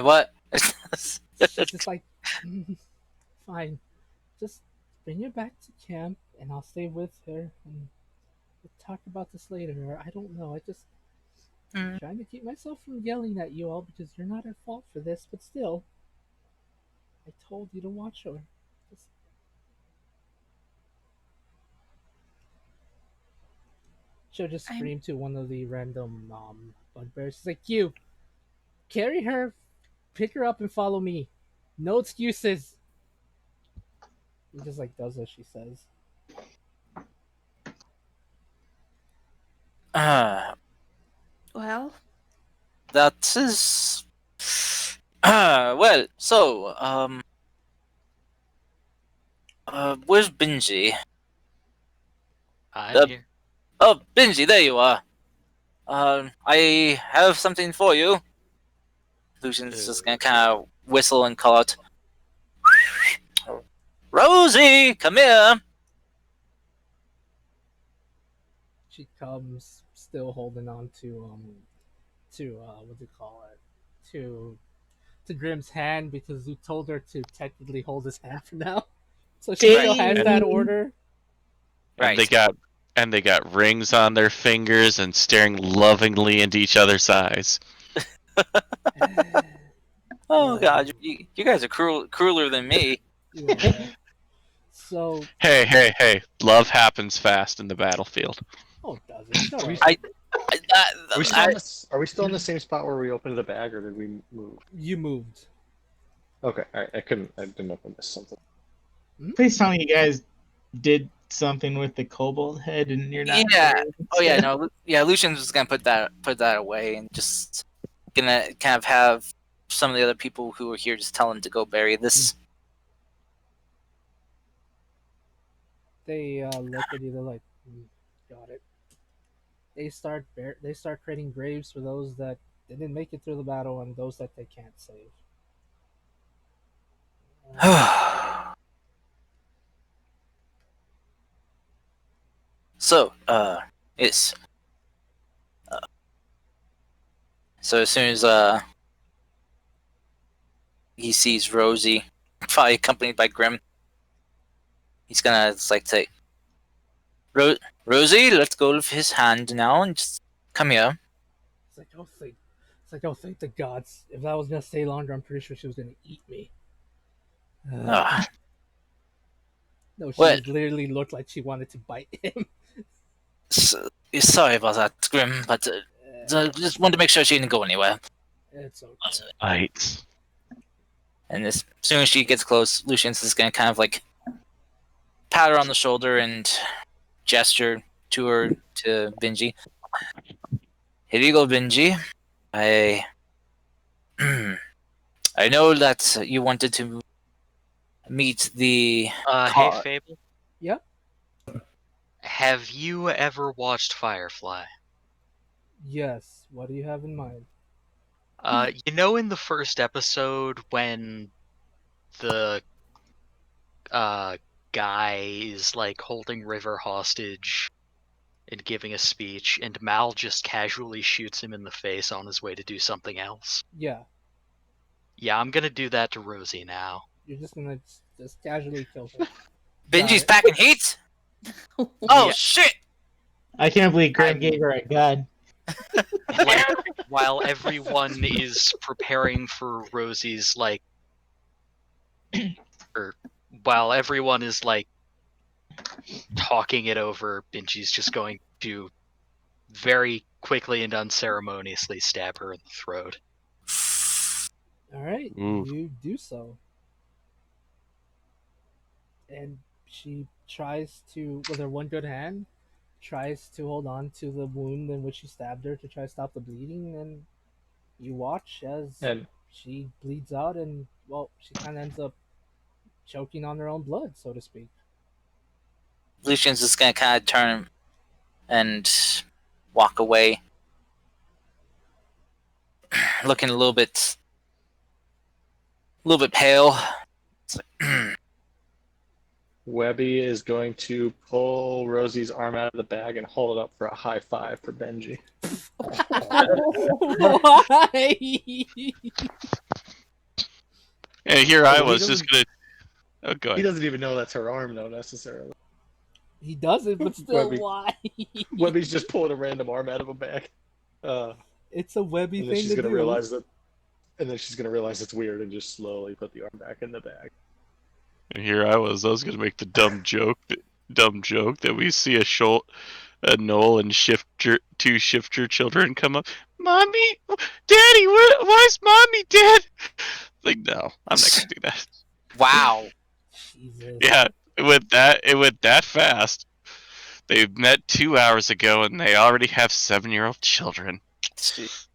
What? She's just like, fine. Just bring her back to camp, and I'll stay with her, and we'll talk about this later. Or I don't know. I just trying to keep myself from yelling at you all because you're not at fault for this, but still, I told you to watch her. Just... She'll just scream to one of the random bugbears. She's like, "You carry her, pick her up, and follow me. No excuses." He just does as she says. Well, That is. Well, so, where's Benji? I'm here. Oh, Benji, there you are. I have something for you. Lucian's just gonna kind of whistle and call out, "Rosie, come here!" She comes, still holding on to what do you call it? To Grimm's hand because you told her to technically hold his hand for now. So she still has that order. And Right. they got rings on their fingers and staring lovingly into each other's eyes. Oh God, you guys are crueler than me. Yeah. So, Hey! Love happens fast in the battlefield. oh, does it? Shut Are we, up. are we still I- in this? Are we still in the same spot where we opened the bag, or did we move? You moved. Okay, all right. I couldn't. I didn't know if I missed something. Please tell me you guys did something with the kobold head and you're not. Yeah. carrying it Oh yeah, still? no. Yeah, Lucian's just gonna put that away and just gonna kind of have some of the other people who are here just tell him to go bury this. They look at you. They're like, got it. They start creating graves for those that didn't make it through the battle and those that they can't save. So, yes. So as soon as he sees Rosie, probably accompanied by Grim, he's gonna just like say, Rosie, let go of his hand now and just come here. It's like, oh, thank the gods. If that was gonna stay longer, I'm pretty sure she was gonna eat me. Ah, No, she what? literally looked like she wanted to bite him. Sorry about that, Grim, but just wanted to make sure she didn't go anywhere. It's okay. Right. And as soon as she gets close, Lucian's just gonna kind of like pat her on the shoulder and gesture to her to Benji. Here you go, Benji. I I know that you wanted to meet the Hey, Fable. Yeah. Have you ever watched Firefly? Yes. What do you have in mind? You know, in the first episode when the guy is like holding River hostage and giving a speech, and Mal just casually shoots him in the face on his way to do something else. Yeah. Yeah, I'm gonna do that to Rosie now. You're just gonna just casually kill her. Benji's it. packing heat. Oh Yeah. shit! I can't believe Grim I'm- gave her a gun. Like, while everyone is preparing for Rosie's like, or while everyone is like talking it over, Benji's just going to very quickly and unceremoniously stab her in the throat. All right. Ooh. You do so. And she tries to, with her one good hand, tries to hold on to the wound in which you stabbed her to try to stop the bleeding, and you watch as And she bleeds out, and well, she kind of ends up choking on her own blood, so to speak. Lucian's just gonna kind of turn and walk away, looking a little bit pale. It's like, Webby is going to pull Rosie's arm out of the bag and hold it up for a high five for Benji. Why? And here I Well, he was just doesn't- gonna. Oh, go He ahead. doesn't even know that's her arm, though, necessarily. He does it, but still, Webby. why? Webby's just pulling a random arm out of a bag. It's a Webby And then thing she's to gonna do. realize that. And then she's gonna realize it's weird and just slowly put the arm back in the bag. And here I was gonna make the dumb joke that we see a Noel and two shifter children come up. Mommy, Daddy, why's Mommy dead? Like, no, I'm not gonna do that. wow. Jesus. Yeah, it went that fast. They met 2 hours ago and they already have 7-year-old children. Jesus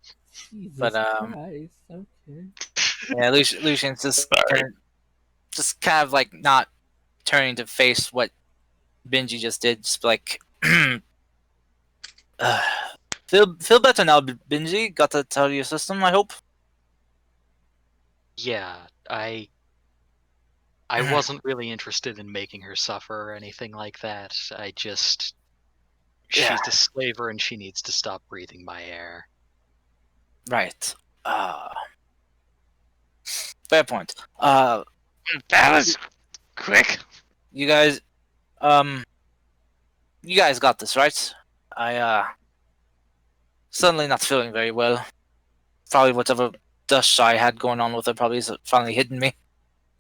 But, Christ. Okay. Yeah, Lucian's just Sorry. kind of like not turning to face what Benji just did. Just like, feel better now, Benji. Got that out of your system, I hope. Yeah, I wasn't really interested in making her suffer or anything like that. Yeah. She's a slaver and she needs to stop breathing my air. Right. Fair point. That was quick. You guys, um, you guys got this, right? Suddenly not feeling very well. Probably whatever dust I had going on with it probably is finally hitting me.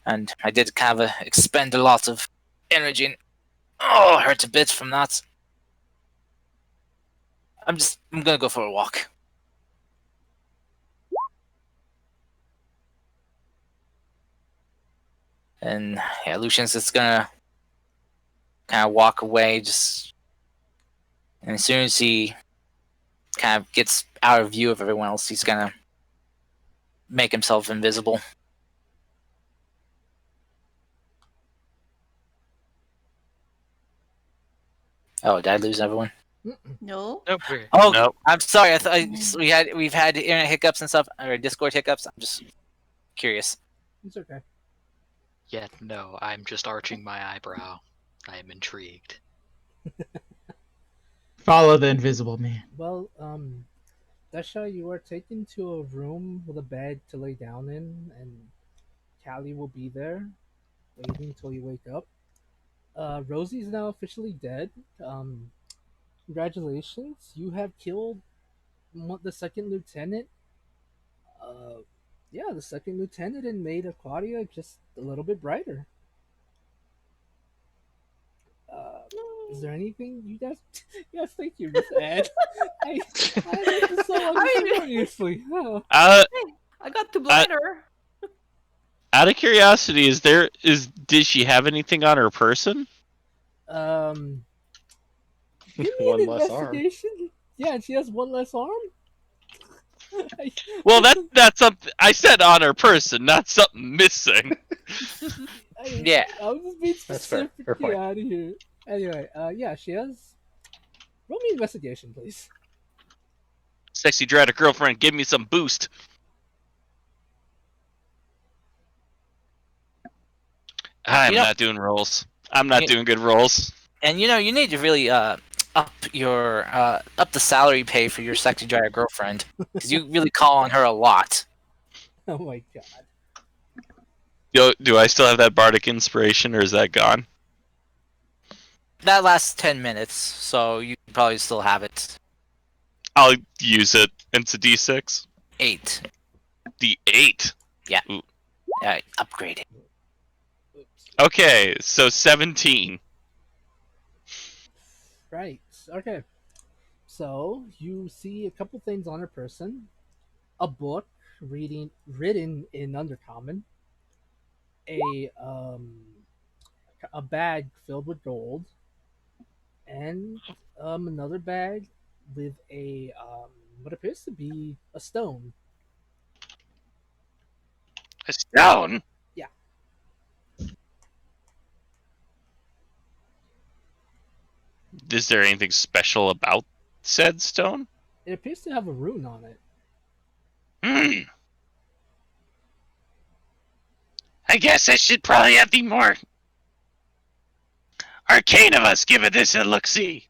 And I did kind of expend a lot of energy and hurt a bit from that. I'm gonna go for a walk. And yeah, Lucian's just gonna kind of walk away, and as soon as he kind of gets out of view of everyone else, he's gonna make himself invisible. Oh, did I lose everyone? No. Nope. Oh, Nope. I'm sorry. We've had internet hiccups and stuff, or Discord hiccups. I'm just curious. It's okay. Yet no, I'm just arching my eyebrow. I am intrigued. Follow the invisible man. Well, Desha, you are taken to a room with a bed to lay down in, and Callie will be there, waiting until you wake up. Rosie's now officially dead. Congratulations, you have killed the second lieutenant. Uh, yeah, the second lieutenant, and made Ocraria just a little bit brighter. Is there anything you guys? Yes, thank you, Miss Ed. I did this so unceremoniously. Oh. I got to blind her. Out of curiosity, did she have anything on her person? Give me One an less arm. investigation. Yeah, and she has one less arm. Well, that's something I said on her person, not something missing. Yeah. I was just being That's fair. specific. Fair point. Get out of here. Anyway, yeah, she has. Roll me investigation, please. Sexy dreader girlfriend, give me some boost. I'm not doing rolls. I'm not doing good rolls. And you need to really up the salary pay for your sexy driver girlfriend, because you really call on her a lot. Oh my god. Yo, do I still have that bardic inspiration, or is that gone? That lasts 10 minutes, so you probably still have it. I'll use it. It's a D6. 8. D8. Upgrade it. Okay, so 17. Right. Okay. So you see a couple things on her person: a book written in Undercommon, a bag filled with gold, and another bag with what appears to be a stone. A stone? Yeah. Is there anything special about said stone? It appears to have a rune on it. I guess I should probably have the more arcane of us give it this a look-see.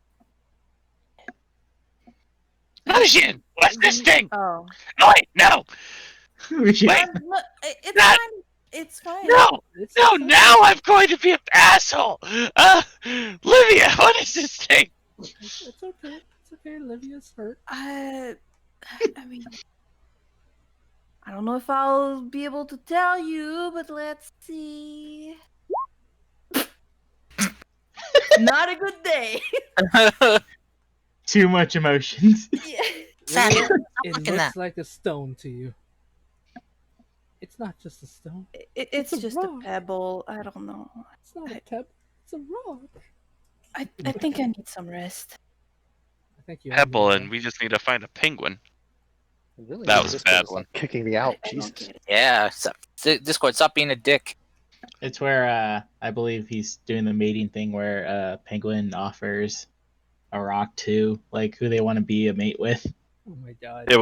Lucian, what's this thing? Oh. Oh, wait, no. We Wait, It's Not- fine. It's fine. no. It's No, now I'm going to be an asshole. Livia, what is this thing? It's okay. It's okay. Olivia's hurt. I mean, I don't know if I'll be able to tell you, but let's see. Not a good day. Too much emotions. Yeah. Sam, It looking looks at- like a stone to you. It's not just a stone. It's a just a rock. pebble. I don't know. It's not a pebble. It's a rock. I think I need some rest. I think you. Pebble, and we just need to find a penguin. Really? That was a Discord bad is, one. like, kicking me out. I don't Jesus. get it. Yeah, Discord, stop being a dick. It's where I believe he's doing the mating thing where Penguin offers a rock to like who they want to be a mate with. Oh my god. It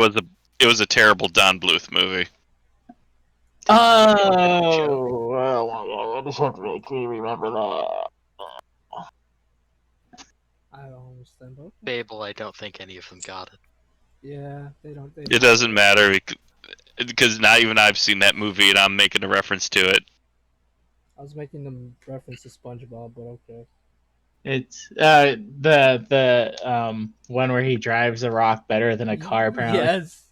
was a terrible Don Bluth movie. Oh, just have to make me remember that. I don't understand, but okay. Fable, I don't think any of them got it. Yeah, they don't. They It don't. doesn't matter because not even I've seen that movie and I'm making a reference to it. I was making them reference to SpongeBob, but okay. It's the one where he drives a rock better than a car. Apparently, Yes.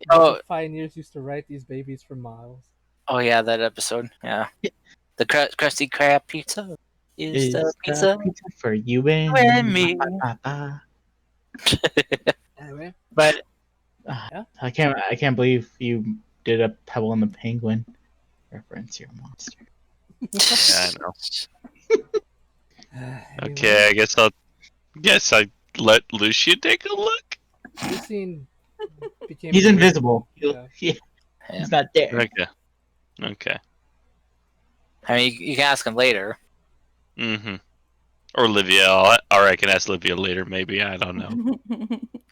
Oh, The pioneers used to ride these babies for miles. oh yeah, that episode. Yeah, the Krusty Krab pizza is the is pizza pizza for you and and me. me. Anyway, But yeah. I can't believe you did a Pebble and the Penguin reference. You're a monster. Yeah, I know. Anyway, Okay, I guess I let Lucia take a look. Lucien became He's invisible. Yeah. He's not there. Okay. I mean, you can ask him later. Mm-hmm. Or Olivia, or I can ask Olivia later. Maybe I don't know.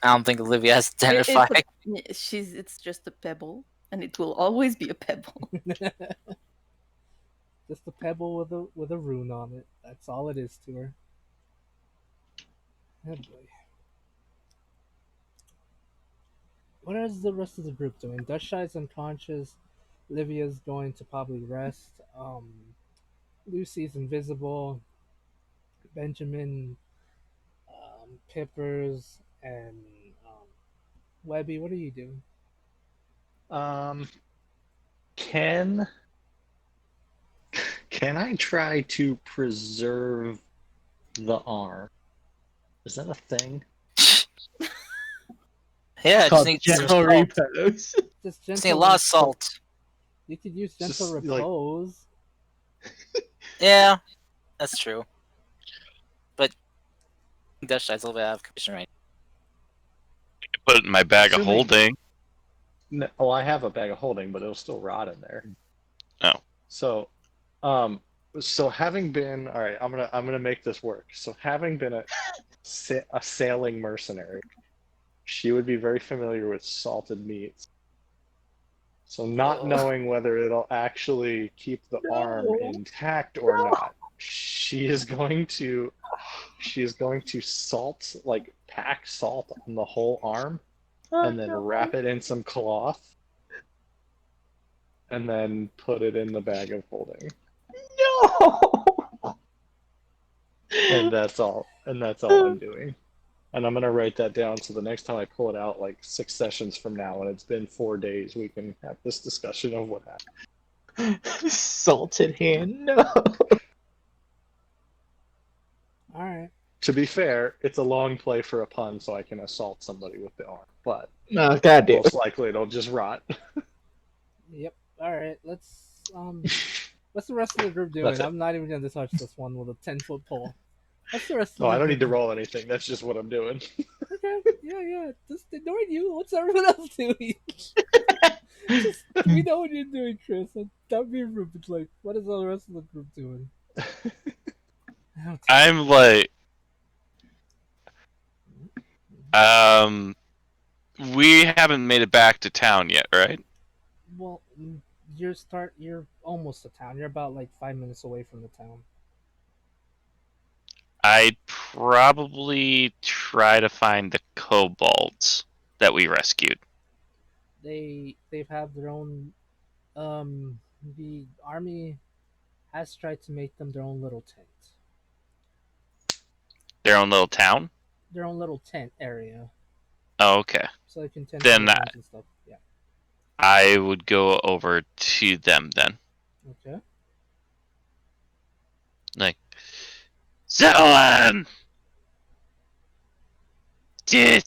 I don't think Olivia has It's identified. it's just a pebble, and it will always be a pebble. Just a pebble with a rune on it. That's all it is to her. Oh boy. What is the rest of the group doing? Dustshy's unconscious. Livia's going to probably rest. Lucy's invisible. Benjamin, Pippers, and Webby. What are you doing? Can I try to preserve the arm? Is that a thing? Yeah, It's just called need some gentle salt. repose. Just Just need a gentle. lot of salt. You could use gentle Just, like- repose. Yeah, that's true. But Dutch Shy's a little bit out of commission right Put it in my bag of Assuming- holding. No, oh, I have a bag of holding, but it'll still rot in there. Oh. So, so having been all right, I'm gonna make this work. So having been a sailing mercenary, she would be very familiar with salted meats. So not knowing whether it'll actually keep the arm intact or not, she is going to salt, like pack salt on the whole arm and then wrap it in some cloth and then put it in the bag of holding. No. And that's all I'm doing. And I'm gonna write that down so the next time I pull it out, like 6 sessions from now, and it's been 4 days, we can have this discussion of what happened. Salted hand. No. All right. To be fair, it's a long play for a pun, so I can assault somebody with the arm, but No, goddamn. most likely it'll just rot. Yep. All right. What's the rest of the group doing? That's it. I'm not even gonna touch this one with a 10-foot pole. What's the rest of Oh, the I don't group need to roll anything. That's just what I'm doing. Okay. Yeah. Just ignoring you. What's everyone else doing? Just we know what you're doing, Chris. Don't be rude. It's like, what is all the rest of the group doing? I'm like, we haven't made it back to town yet, right? Well, you're almost to town. You're about like 5 minutes away from the town. I'd probably try to find the kobolds that we rescued. They've had their own. The army has tried to make them their own little tent, Their own little town? their own little tent area, Oh, okay. so they can tend Then to the homes and stuff. Yeah. I would go over to them then. Okay. Like, so, did...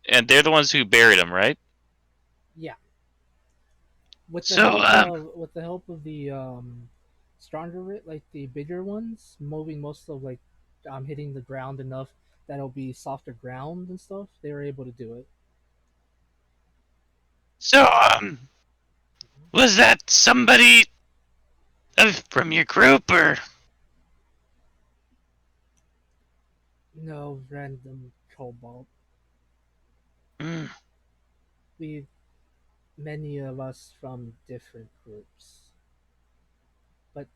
And they're the ones who buried him, right? Yeah. With the So, help of the like the bigger ones, moving most of like hitting the ground enough that it'll be softer ground and stuff, they were able to do it. So, was that somebody from your group, or? No random cobalt. Mm, We many of us from different groups, but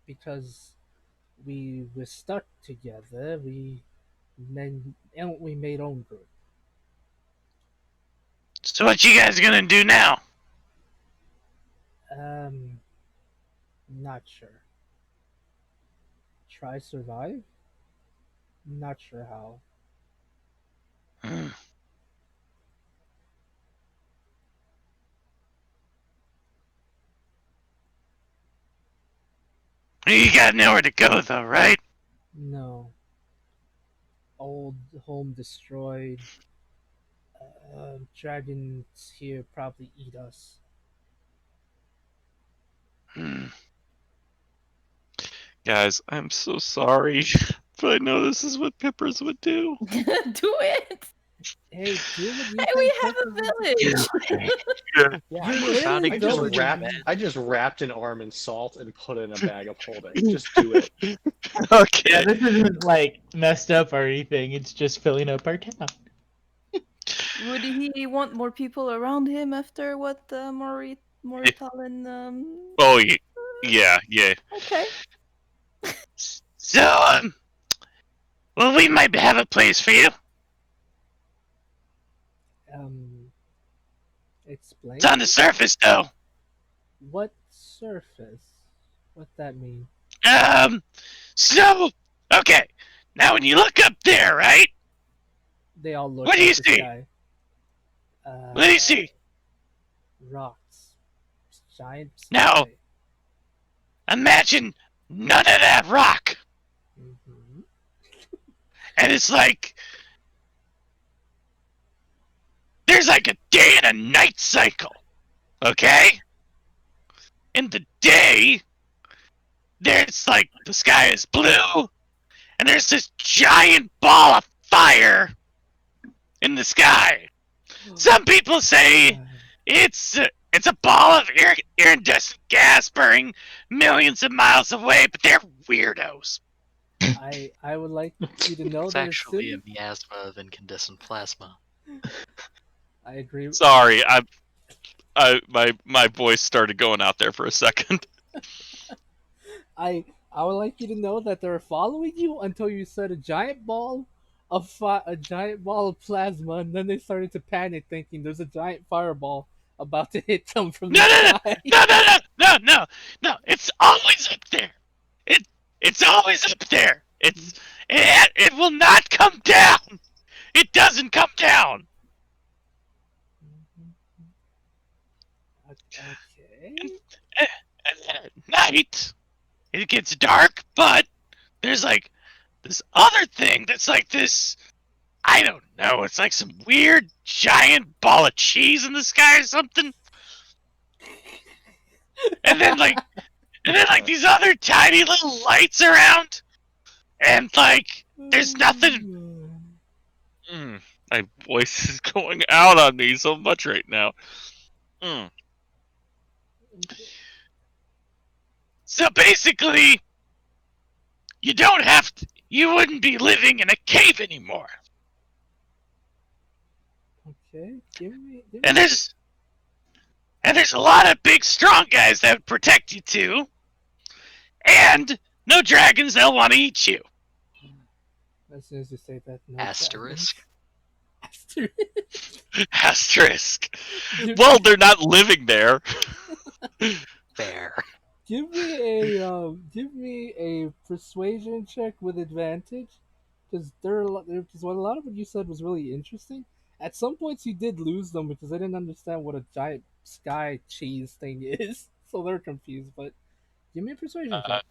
because we were stuck together, we made own group. So what you guys gonna do now? Um, not sure. Try survive? Not sure how. Hmm. You got nowhere to go though, right? No. Old home destroyed. Dragons here probably eat us. Hmm. Guys, I'm so sorry, but I know this is what Pippers would do. Do it. Hey, do what you Hey, we think have Pepper a would do. village. Why You're we're literally founding I a just building village, a. wrapped. man? I just wrapped an arm in salt and put it in a bag of holding. Just do it. Yeah, Okay. this isn't like messed up or anything. It's just filling up our town. Would he want more people around him after what Moritalin Oh, yeah, yeah. okay. So, well, we might have a place for you. Um, It's on the explain? surface, though. What surface? What that mean? Um, so, okay. Now, when you look up there, right? They all look What do at you the see? sky. What do you see? Rocks. Giant Now, sky. imagine none of that rock. Mm-hmm. And it's like, there's like a day and a night cycle. Okay? In the day, there's like, the sky is blue, and there's this giant ball of fire in the sky. Some people say it's a ball of iridescent gas burning millions of miles away, but they're weirdos. I would like you to know It's that it's actually a sim. miasma of incandescent plasma. I agree. Sorry, my voice started going out there for a second. I would like you to know that they're following you until you said a giant ball of plasma, and then they started to panic, thinking there's a giant fireball about to hit them from No, the no, no, sky. no, no, no, no, no, no. It's always up there. It it's always up there. It will not come down. It doesn't come down. Okay. And then at night, it gets dark, but there's like this other thing that's like this. I don't know. It's like some weird giant ball of cheese in the sky or something. And then like these other tiny little lights around, and like there's nothing. My voice is going out on me so much right now. So basically, you don't have to. You wouldn't be living in a cave anymore. Okay. Give And me. there's a lot of big, strong guys that would protect you too. And no dragons that'll want to eat you. As soon as you say that, no Asterisk. dragons. Asterisk. Give Well, they're not living there. Fair. give me a persuasion check with advantage, because because what a lot of what you said was really interesting. At some points you did lose them because I didn't understand what a giant sky cheese thing is, so they're confused. But give me a persuasion check.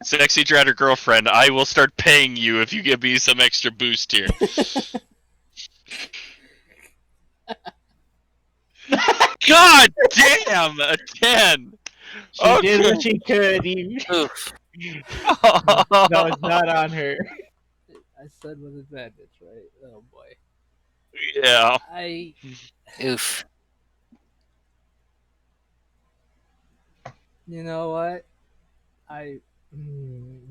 Sexy Dreader girlfriend, I will start paying you if you give me some extra boost here. God damn, a 10. She did what she could. Oof. No, it's not on her. I said with advantage, right? Oh boy. Yeah. I Oof. You know what? I hmm,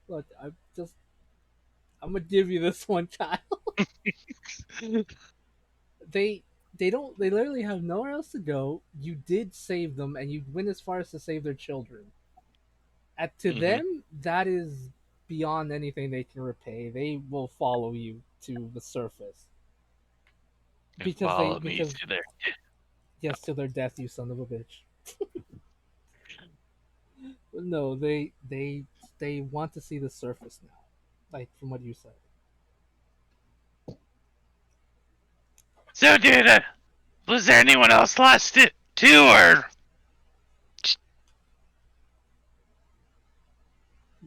look. I'm gonna give you this one, child. They literally have nowhere else to go. You did save them, and you went as far as to save their children. At to Mhm. them, that is beyond anything they can repay. They will follow you to the surface And follow me because to there. yes, to their death, you son of a bitch. No, they want to see the surface now, like from what you said. So, dude, was there anyone else lost it too, or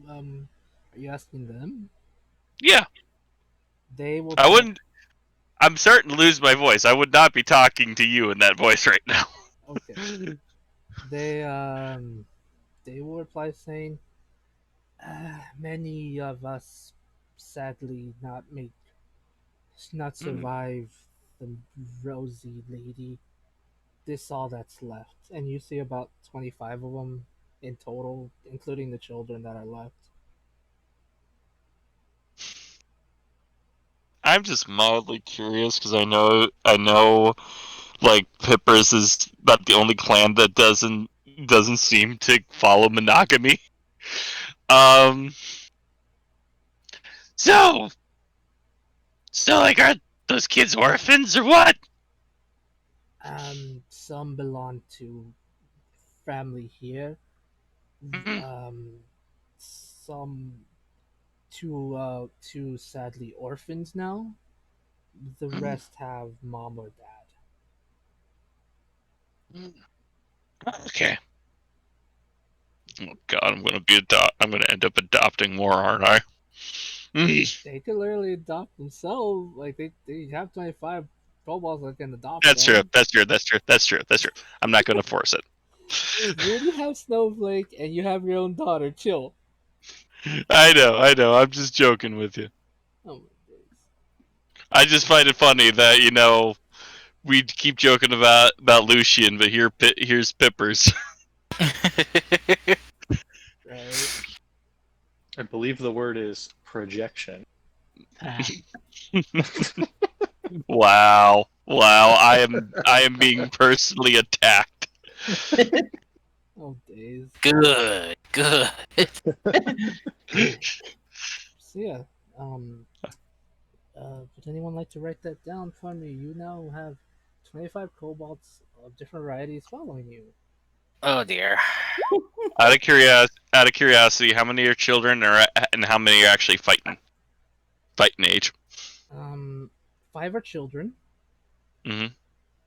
Are you asking them? yeah? They will I tell. wouldn't. I'm starting to lose my voice. I would not be talking to you in that voice right now. Okay, they they will reply saying, "Many of us, sadly, not survive the rosy lady. This all that's left, and you see about 25 of them in total, including the children that are left." I'm just mildly curious because I know, like Pippers is about the only clan that doesn't seem to follow monogamy. Um. So, like, are those kids orphans or what? Some belong to family here. Mhm. Some two sadly orphans now. The Mhm. rest have mom or dad. Okay. Oh God, I'm gonna end up adopting more, aren't I? Mm. They could literally adopt themselves. Like they have 25 kobolds that can adopt That's true. them. That's true. That's true. That's true. That's true. I'm not gonna force it. You already have Snowflake, and you have your own daughter. Chill. I know. I know. I'm just joking with you. Oh my days. I just find it funny that we keep joking about Lucian, but here's Pippers. Right. I believe the word is projection. Ah, Wow. Wow. I am being personally attacked. Oh days. Good, good. So yeah. Um. Would anyone like to write that down for me? You now have 25 kobolds of different varieties following you. Oh dear. Out of curiosity, how many are children and how many are actually fighting age? Um, 5 are children. Hmm.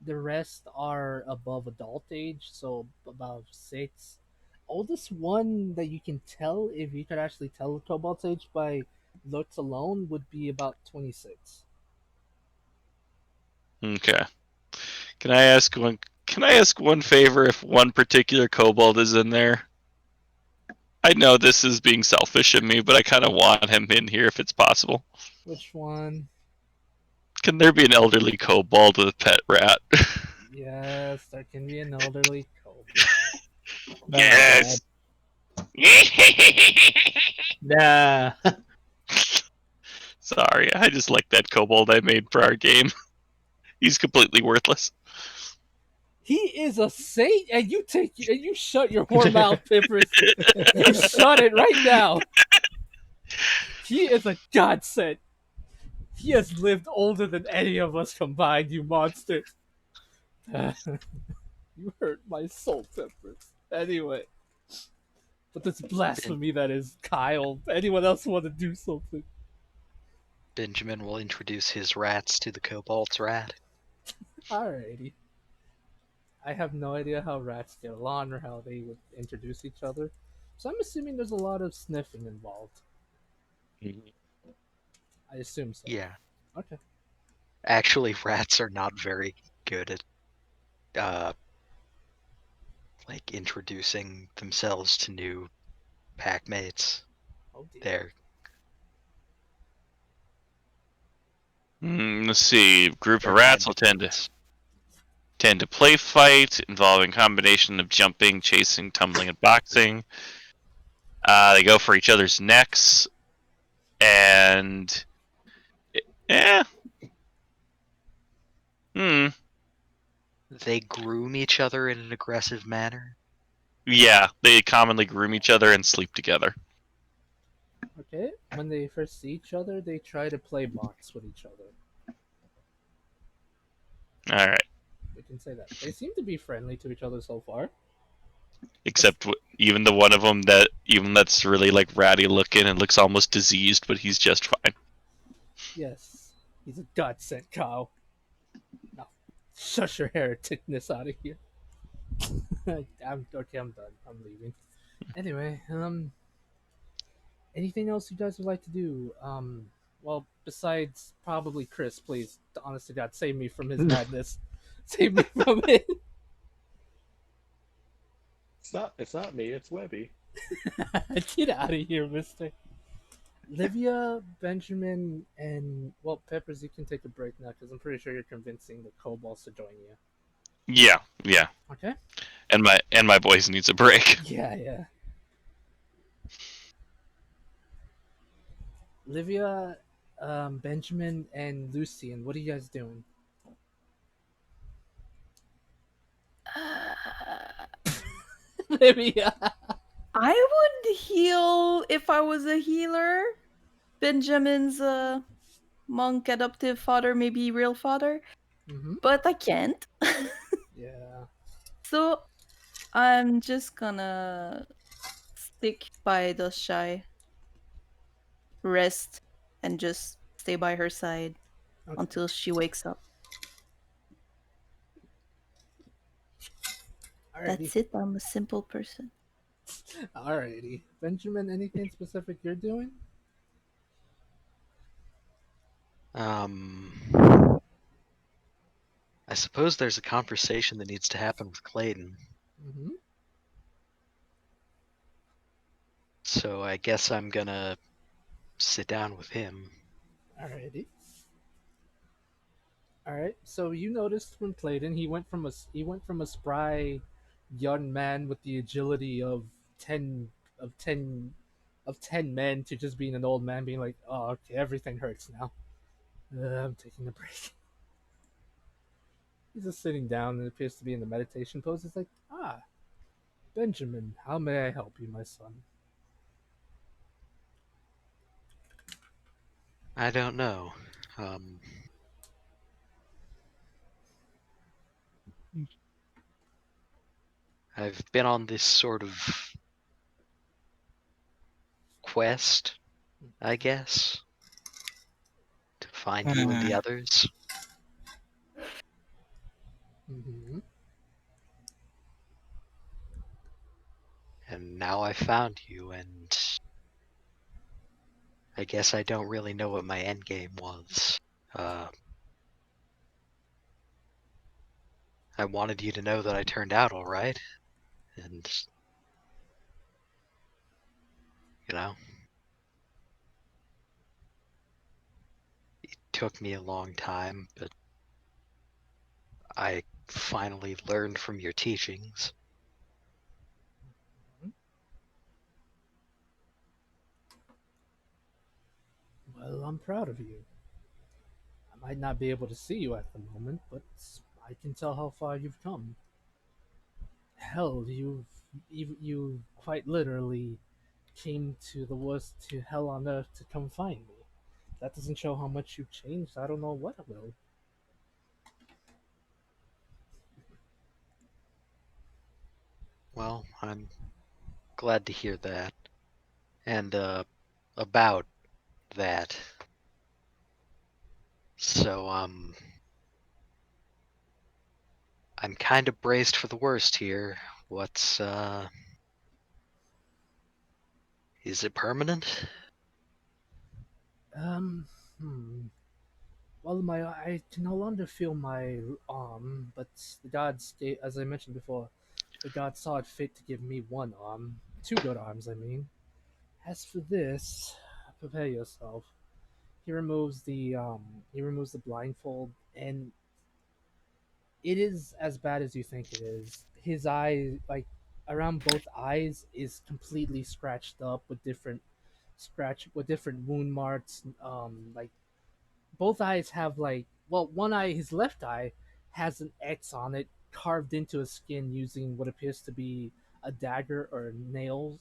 The rest are above adult age, so about 6. Oldest one that you can tell, if you could actually tell the kobold's age by looks alone, would be about 26. Okay. Can I ask one? Can I ask one favor? If one particular kobold is in there, I know this is being selfish of me, but I kind of want him in here if it's possible. Which one? Can there be an elderly kobold with a pet rat? Yes, there can be an elderly kobold. oh my Yes. god. Nah. Sorry, I just like that kobold I made for our game. He's completely worthless. He is a saint, and you shut your whore mouth, Pippers. You shut it right now. He is a godsend. He has lived older than any of us combined, you monster. You hurt my soul, Peppers. Anyway, but this Ben- blasphemy that is Kyle. Anyone else want to do something? Benjamin will introduce his rats to the kobold's rat. Alrighty. I have no idea how rats get along or how they would introduce each other. So I'm assuming there's a lot of sniffing involved. I assume so. Yeah. Okay. Actually, rats are not very good at uh like introducing themselves to new pack mates. Oh dear. They're Let's see. Group of they're kind rats will of tend idiots. to play fight involving combination of jumping, chasing, tumbling, and boxing. They go for each other's necks, and yeah. they groom each other in an aggressive manner. Yeah, they commonly groom each other and sleep together. Okay. When they first see each other, they try to play box with each other. All right, We can say that they seem to be friendly to each other so far. As- except even the one of them that's really like ratty looking and looks almost diseased, but he's just fine. yes, he's a godsend, Kyle. Now, shush your hereticness out of here. I'm okay. I'm done. I'm leaving. Anyway, anything else you guys would like to do? Well, besides probably Chris, please, honest to God, save me from his madness. Save me from it. It's not me. It's Webby. Get out of here, Mister. Livia, Benjamin, and well, Peppers, you can take a break now because I'm pretty sure you're convincing the kobolds to join you. Yeah, yeah. Okay. And my voice needs a break. Yeah, yeah. Livia, Benjamin, and Lucian, what are you guys doing? Livia. I would heal if I was a healer. Benjamin's monk adoptive father, maybe real father, Mm-hmm. but I can't. Yeah. So I'm just gonna stick by the shy, rest, and just stay by her side Okay. until she wakes up. Alrighty. That's it. I'm a simple person. Alrighty. Benjamin, anything specific you're doing? I suppose there's a conversation that needs to happen with Clayton. Mm-hmm. So I guess I'm gonna sit down with him. Alrighty. All right. So you noticed when Clayton, he went from a spry young man with the agility of 10 of 10 of 10 men to just being an old man being like, "Oh, okay, everything hurts now. I'm taking a break." He's just sitting down and appears to be in the meditation pose. It's like, "Ah, Benjamin, how may I help you, my son?" I don't know. Um, I've been on this sort of quest, I guess, to find you and the others. Mm-hmm. And now I found you, and I guess I don't really know what my end game was. I wanted you to know that I turned out all right, and you know, it took me a long time, but I finally learned from your teachings. Well, I'm proud of you. I might not be able to see you at the moment, but I can tell how far you've come. Hell, you quite literally came to the worst to hell on earth to come find me. That doesn't show how much you've changed. I don't know what will. Well, I'm glad to hear that. And about that. So I'm kind of braced for the worst here. What's is it permanent? Um, hmm. Well, my I can no longer feel my arm, but the gods gave, as I mentioned before, the gods saw it fit to give me one arm, two good arms. I mean. As for this, prepare yourself. He removes the blindfold, and it is as bad as you think it is. His eye, like around both eyes, is completely scratched up with different wound marks. Like both eyes have like, well, one eye, his left eye, has an X on it carved into his skin using what appears to be a dagger or nails,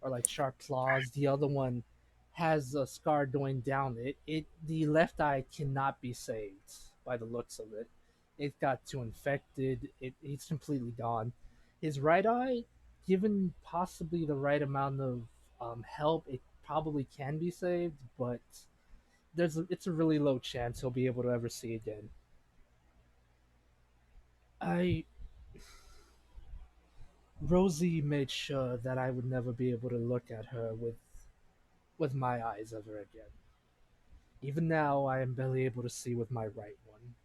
or like sharp claws. The other one has a scar going down it. The left eye cannot be saved by the looks of it. It got too infected. It's completely gone. His right eye, given possibly the right amount of help, it probably can be saved, but it's a really low chance he'll be able to ever see again. I Rosie made sure that I would never be able to look at her with my eyes ever again. Even now, I am barely able to see with my right one.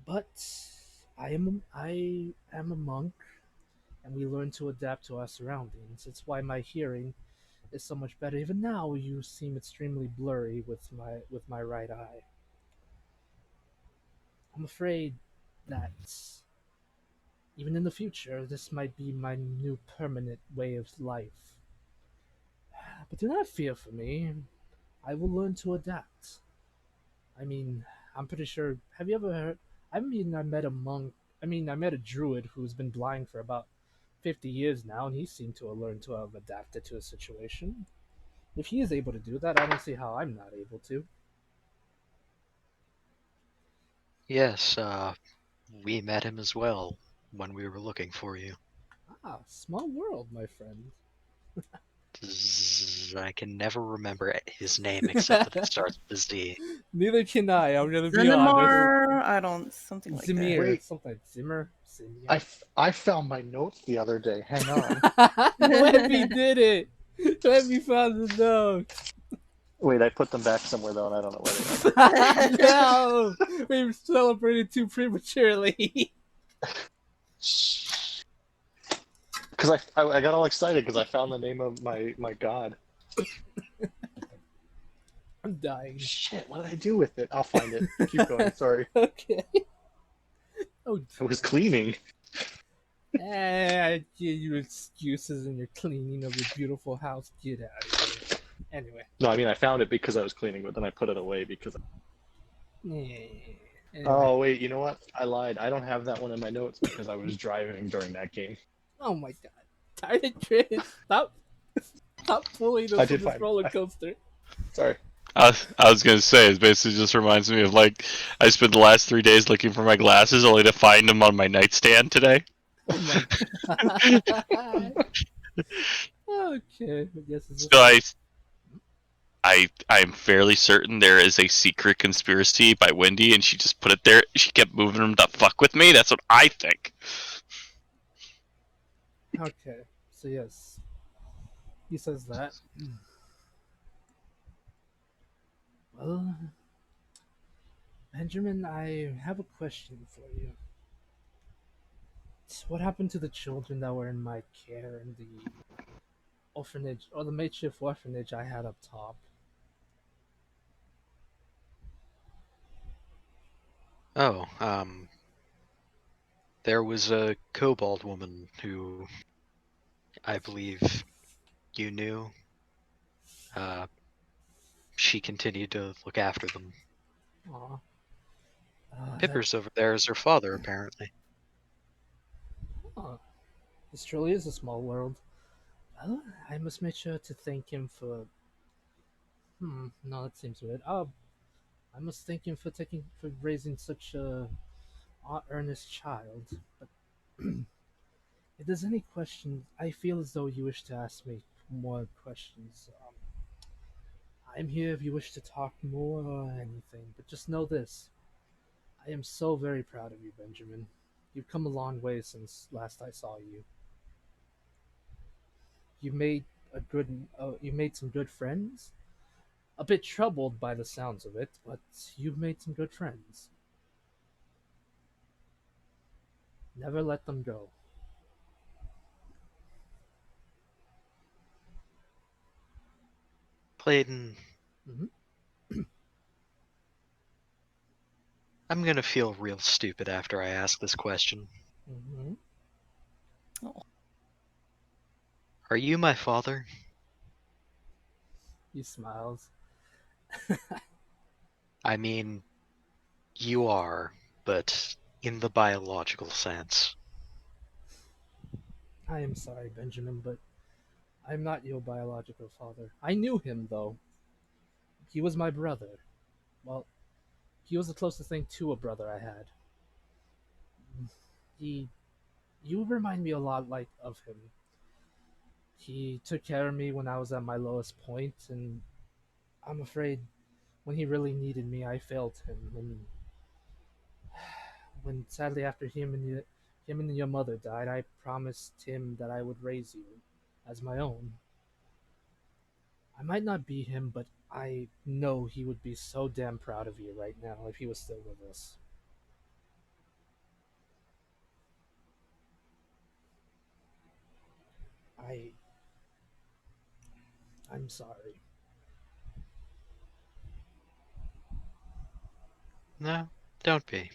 But I am a monk, and we learn to adapt to our surroundings. It's why my hearing is so much better. Even now, you seem extremely blurry with my right eye. I'm afraid that even in the future, this might be my new permanent way of life. But do not fear for me. I will learn to adapt. I mean, I'm pretty sure. Have you ever heard? I met a monk. I met a druid who's been blind for about 50 years now, and he seemed to have learned to have adapted to a situation. If he is able to do that, I don't see how I'm not able to. Yes, we met him as well when we were looking for you. Ah, small world, my friend. I can never remember his name except that it starts with a Z. Neither can I. I'm gonna be honest. Zunimar, I don't, something like that. Zimir, Wait. something like Zimmer. Zimir. I found my notes the other day. Hang on. Webby did it. Webby found the note. Wait, I put them back somewhere though, and I don't know where they are. No, we celebrated too prematurely. Because I got all excited because I found the name of my god. I'm dying. Shit, what did I do with it? I'll find it. Keep going. Sorry. Okay. Oh, I was cleaning. I give you excuses in your cleaning of your beautiful house. Get out of here. Anyway. No, I mean I found it because I was cleaning, but then I put it away because. Anyway. Oh wait, you know what? I lied. I don't have that one in my notes because I was driving during that game. Oh my god. Darn it, Chris. Stop pulling I us did on this fine. roller coaster. Sorry. I was gonna say it basically just reminds me of like I spent the last 3 days looking for my glasses only to find them on my nightstand today. Oh my god. Okay. I guess it's So I'm fairly certain there is a secret conspiracy by Wendy, and she just put it there. She kept moving them to fuck with me. That's what I think. okay. So yes. He says that. Well, Benjamin, I have a question for you. What happened to the children that were in my care in the orphanage, or the makeshift orphanage I had up top? Oh, there was a kobold woman who I believe you knew. She continued to look after them. Aw. Pipper's over there as her father, apparently. Huh. This truly is a small world. Well, I must make sure to thank him for. No, that seems weird. I must thank him for raising such a earnest child. But if there's any questions, I feel as though you wish to ask me more questions. I'm here if you wish to talk more or anything. But just know this: I am so very proud of you, Benjamin. You've come a long way since last I saw you. You made you made some good friends. A bit troubled by the sounds of it, but you've made some good friends. Never let them go. Clayton, Mhm. I'm gonna feel real stupid after I ask this question. Mm-hmm. Oh. Are you my father? He smiles. I mean, you are, but in the biological sense. I am sorry, Benjamin, but I'm not your biological father. I knew him, though. He was my brother. Well, he was the closest thing to a brother I had. He, you remind me a lot like of him. He took care of me when I was at my lowest point, and I'm afraid when he really needed me, I failed him. When sadly after him and your mother died, I promised him that I would raise you as my own. I might not be him, but I know he would be so damn proud of you right now if he was still with us. I I'm sorry. No, don't be.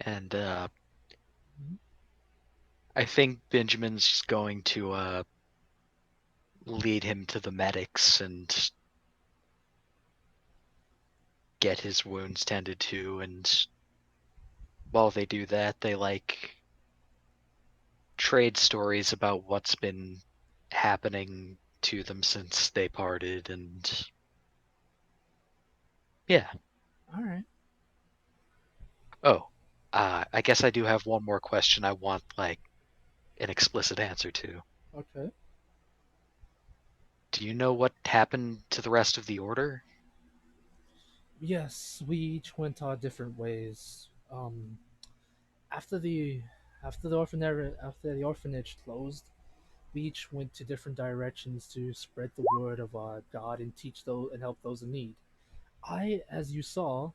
And Mhm. I think Benjamin's just going to lead him to the medics and get his wounds tended to. And while they do that, they like trade stories about what's been happening to them since they parted. And yeah. All right. Oh, I guess I do have one more question I want like an explicit answer to. Okay. Do you know what happened to the rest of the order? Yes, we each went our different ways. After the after the orphanage closed, we each went to different directions to spread the word of our God and teach those and help those in need. I, as you saw,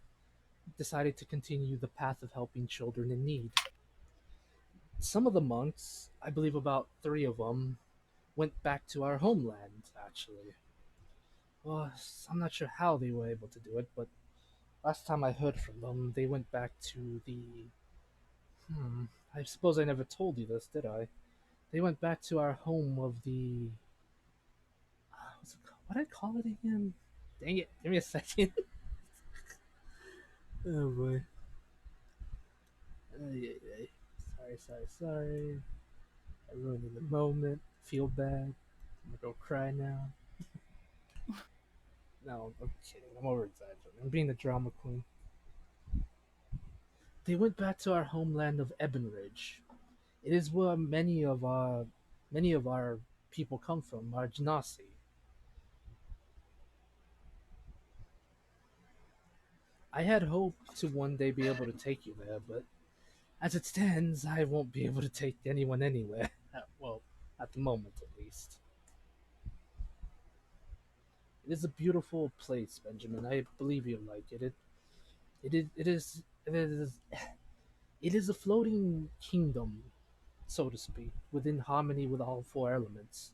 decided to continue the path of helping children in need. Some of the monks, I believe about three of them, went back to our homeland, actually. Well, I'm not sure how they were able to do it, but last time I heard from them, they went back to the. Hmm, I suppose I never told you this, did I? They went back to our home of the. What did I call it again? Dang it, give me a second. Oh boy. Ay, ay, ay. Sorry. I ruined the moment. Feel bad. I'm gonna go cry now. No, I'm kidding. I'm over exaggerating. I'm being the drama queen. They went back to our homeland of Ebonridge. It is where many of our people come from, our Genasi. I had hoped to one day be able to take you there, but as it stands, I won't be able to take anyone anywhere. Well, at the moment, at least. It is a beautiful place, Benjamin. I believe you'll like it. It is a floating kingdom, so to speak, within harmony with all four elements.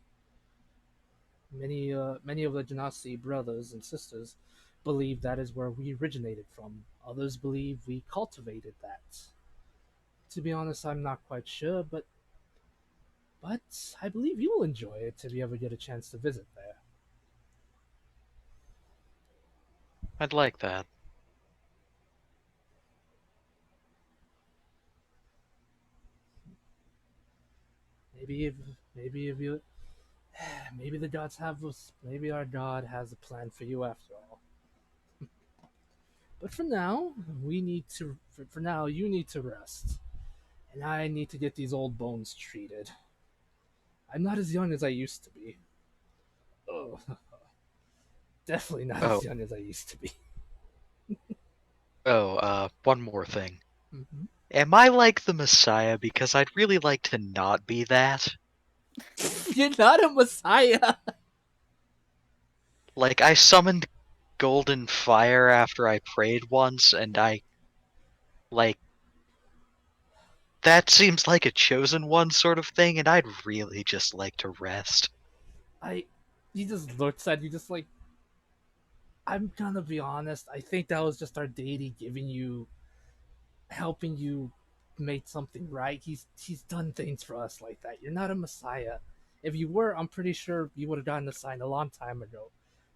Many of the Genasi brothers and sisters believe that is where we originated from. Others believe we cultivated that. To be honest, I'm not quite sure, but I believe you'll enjoy it if you ever get a chance to visit there. I'd like that. Maybe if maybe if you maybe the gods have us. Maybe our god has a plan for you after all. But for now, for now you need to rest, and I need to get these old bones treated. I'm not as young as I used to be. Oh, definitely not as Oh, young as I used to be. one more thing. Mhm. Am I like the Messiah? Because I'd really like to not be that. You're not a messiah. Like, I summoned golden fire after I prayed once, and like, that seems like a chosen one sort of thing, and I'd really just like to rest. I. He just looks at you, just like I'm gonna be honest. I think that was just our deity giving you, helping you make something right. He's done things for us like that. You're not a messiah. If you were, I'm pretty sure you would have gotten the sign a long time ago.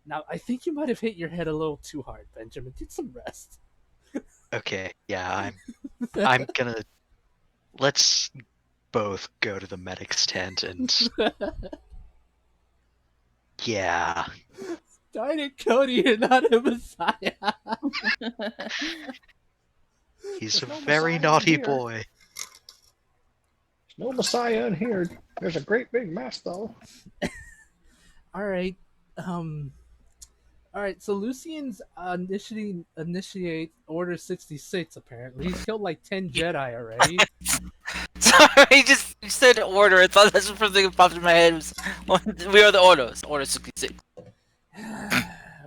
Now, I think you might have hit your head a little too hard, Benjamin. Get some rest. Okay, yeah, I'm gonna let's both go to the medic's tent and yeah. Darn it, Cody, you're not a messiah. He's a There's no very Messiah in naughty here. boy. No Messiah in here. There's a great big mess, though. All right. Um. All right. So Lucian's initiate Order 66. Apparently, he's killed like 10 Jedi already. Sorry, you said order. I thought that's the first thing that popped in my head. We are the Ordos. Order 66.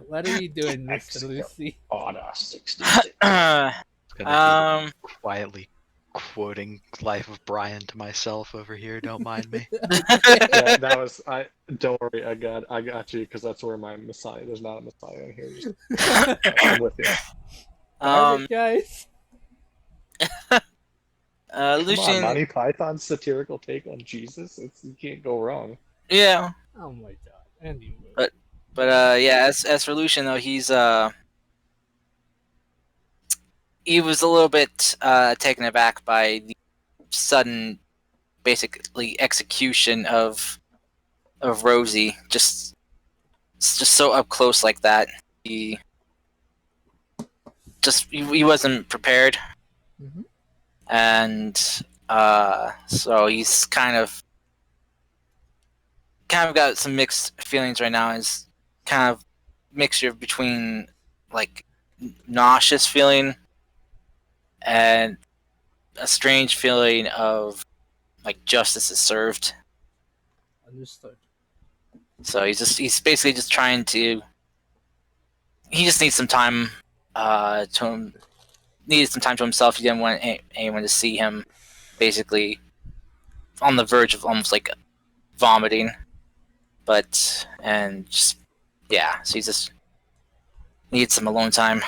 What are you doing, Mister Mexico. Lucy? Order 66. Gonna be quietly quoting Life of Brian to myself over here. Don't mind me. Yeah, that was I. Don't worry, I got you because that's where my Messiah. There's not a Messiah in here. Just, I'm with you. Darn it, guys. Come on, Lucian. Monty Python's satirical take on Jesus. You can't go wrong. Yeah, Oh my god. Anyway. but yeah. As for Lucian though, he was a little bit taken aback by the sudden, basically execution of Rosie. Just so up close like that. He wasn't prepared, Mhm. and so he's kind of got some mixed feelings right now. Is kind of mixture between like nauseous feeling and a strange feeling of like justice is served. Understood. So he's basically just trying to. He just needs some time. Needed some time to himself. He didn't want anyone to see him, basically, on the verge of almost like vomiting. But and just yeah, so he just needs some alone time,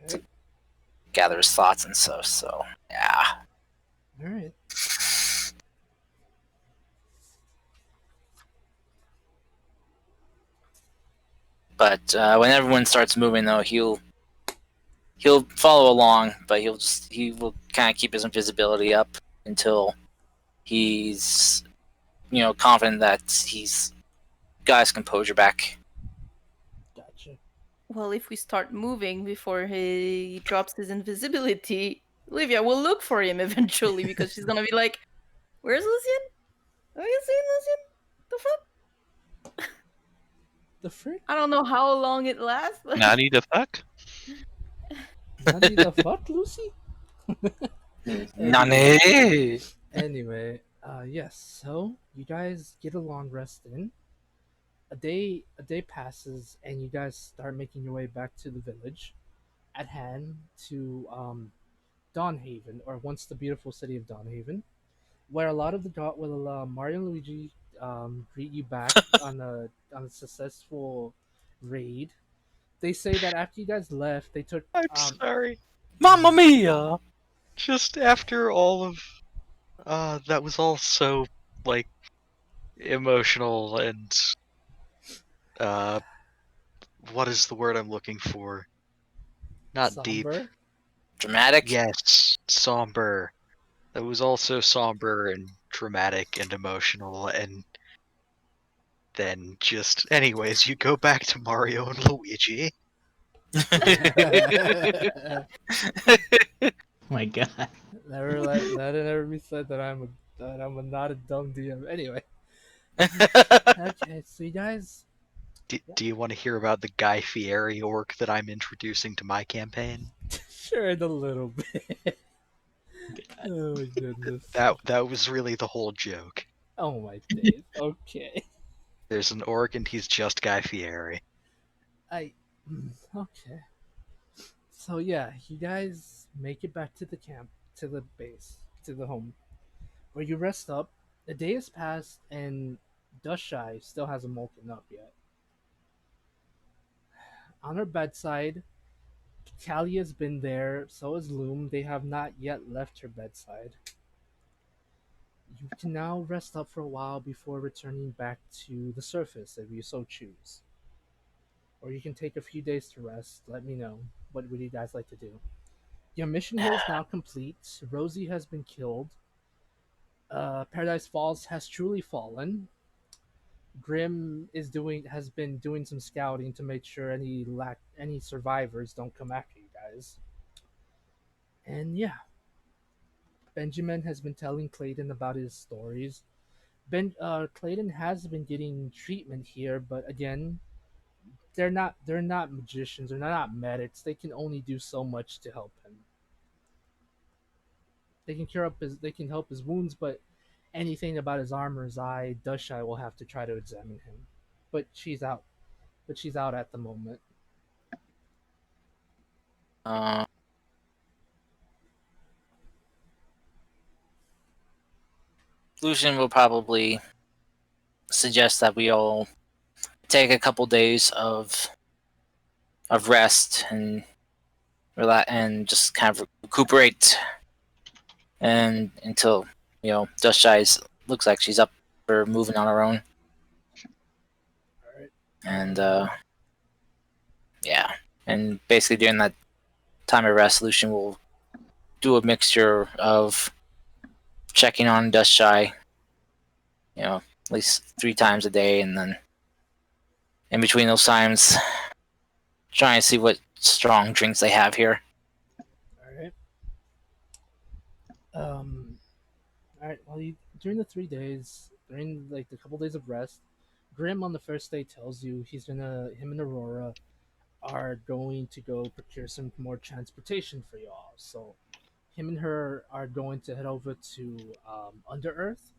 Okay. gather his thoughts and so. So yeah. All right. But when everyone starts moving, though, he'll follow along, but he will kind of keep his invisibility up until he's confident that he's got his composure back. Gotcha. Well, if we start moving before he drops his invisibility, Olivia will look for him eventually because she's gonna be like, "Where's Lucian? Have you seen Lucian? The fuck?" The frick? I don't know how long it lasts. But Naughty the fuck? Nani the fuck, Lucy? Nani? Anyway, yes. So you guys get a long rest in. A day passes, and you guys start making your way back to the village, at hand to Dawnhaven, or once the beautiful city of Dawnhaven, where a lot of Mario and Luigi greet you back on a successful raid. They say that after you guys left, they took I'm sorry. Mamma mia! Just after all of that was all so like emotional and uh what is the word I'm looking for? Not deep. somber. Dramatic. Yes, somber. That was also somber and dramatic and emotional and then just anyways, you go back to Mario and Luigi. My God. Let it never be said that I'm a not a dumb DM. Anyway, okay, so you guys, Do you want to hear about the Guy Fieri orc that I'm introducing to my campaign? shared a little bit. Oh my goodness. That was really the whole joke. Oh my days. Okay. There's an orc and he's just Guy Fieri. Okay. So yeah, you guys make it back to the camp, to the base, to the home, where you rest up. A day has passed, and Dushy still hasn't woken up yet. On her bedside, Callie has been there, so has Loom. They have not yet left her bedside. You can now rest up for a while before returning back to the surface if you so choose. Or you can take a few days to rest. Let me know. What would you guys like to do? Your mission here is now complete. Rosie has been killed. Paradise Falls has truly fallen. Grim has been doing some scouting to make sure any survivors don't come after you guys. And yeah, Benjamin has been telling Clayton about his stories. Clayton has been getting treatment here, but again, they're not magicians, they're not medics. They can only do so much to help him. They can help his wounds, but anything about his arm or his eye, Dushai will have to try to examine him. But she's out. But she's out at the moment. Uh, Lucian will probably suggest that we all take a couple days of rest and relax and just kind of recuperate, and until Dust Eyes looks like she's up for moving on her own. All right. And yeah, and basically during that time of rest, Lucian will do a mixture of checking on Dust Shy, at least 3 times a day, and then in between those times, trying to see what strong drinks they have here. All right. All right. Well, during the 3 days, during like the couple days of rest, Grim on the first day tells you him and Aurora are going to go procure some more transportation for y'all. So him and her are going to head over to Under Earth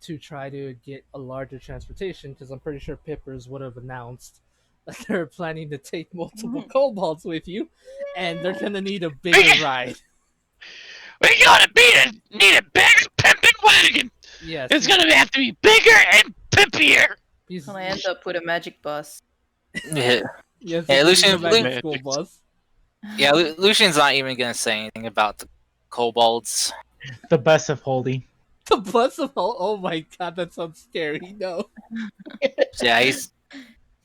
to try to get a larger transportation because I'm pretty sure Pippers would have announced that they're planning to take multiple kobolds with you, and they're gonna need a bigger ride. We gotta need a bigger pimping wagon. Yes, It's gonna have to be bigger and pimpier. he's, I end up with a magic bus. Yeah, yes, Yeah, he's Lucian- a magic Lu- school bus. Lucian's not even gonna say anything about the kobolds. The bus of holding. The bus of oh my god, that sounds scary. No, Yeah, he's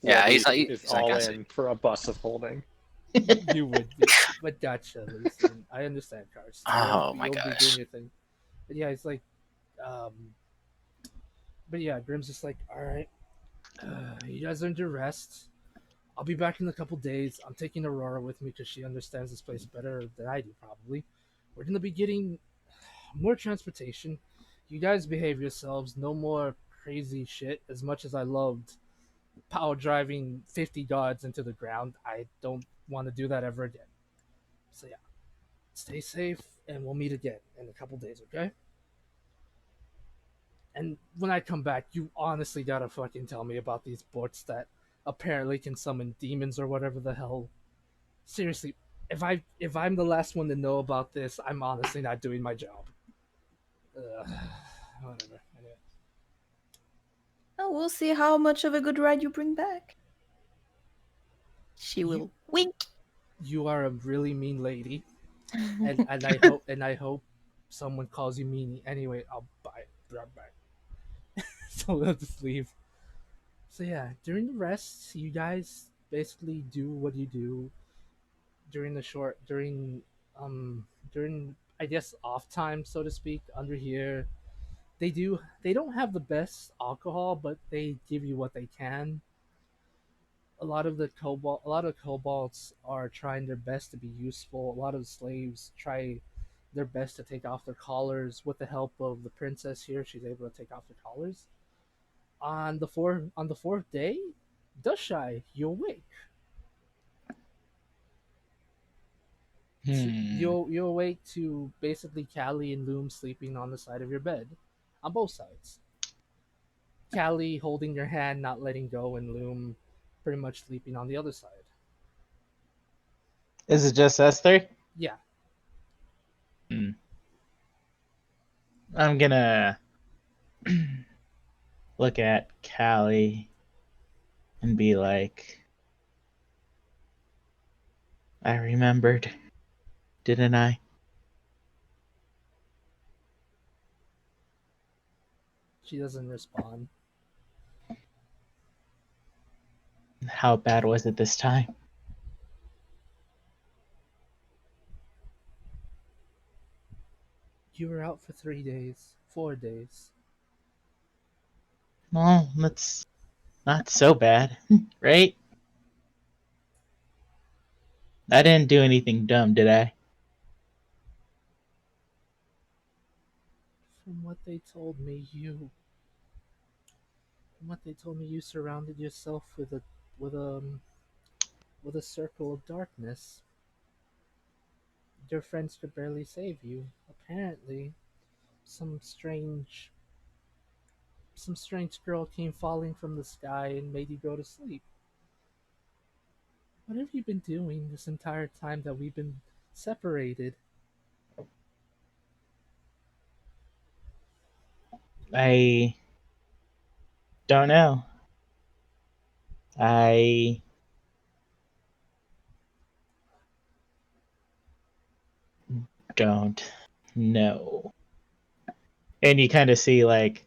Webby not. is He's not all gonna say. in for a bus of holding. you would be, but gotcha, Lucian. I understand, Karst. Oh my You'll be gosh. doing your thing. But yeah, it's like, um, but yeah, Grim's just like, all right, you guys earned your rest. I'll be back in a couple days. I'm taking Aurora with me because she understands this place better than I do, probably. We're gonna be getting more transportation. You guys behave yourselves. No more crazy shit. As much as I loved power driving 50 guards into the ground, I don't want to do that ever again. So yeah, stay safe, and we'll meet again in a couple days, okay? And when I come back, you honestly gotta fucking tell me about these bots that apparently can summon demons or whatever the hell. Seriously, if I'm the last one to know about this, I'm honestly not doing my job. Whatever. Anyway. Oh, we'll see how much of a good ride you bring back. She will wink. You are a really mean lady, and I hope someone calls you meanie. Anyway, I'll buy it. Bye. So we'll just leave. So yeah, during the rest, you guys basically do what you do during the short during I guess off time, so to speak. Under here, they don't have the best alcohol, but they give you what they can. A lot of kobolds are trying their best to be useful. A lot of the slaves try their best to take off their collars with the help of the princess here. She's able to take off the collars. On the fourth day, Dushai, you awake. You awake to basically Callie and Loom sleeping on the side of your bed, on both sides. Callie holding your hand, not letting go, and Loom pretty much sleeping on the other side. Is it just us three? Yeah. I'm gonna look at Callie and be like, I remembered, didn't I? She doesn't respond. How bad was it this time? You were out for 3 days, 4 days. Well, that's not so bad, right? I didn't do anything dumb, did I? From what they told me, you surrounded yourself with a with a circle of darkness. Your friends could barely save you. Apparently, some strange some strange girl came falling from the sky and made you go to sleep. What have you been doing this entire time that we've been separated? I don't know. I don't know. And you kind of see like,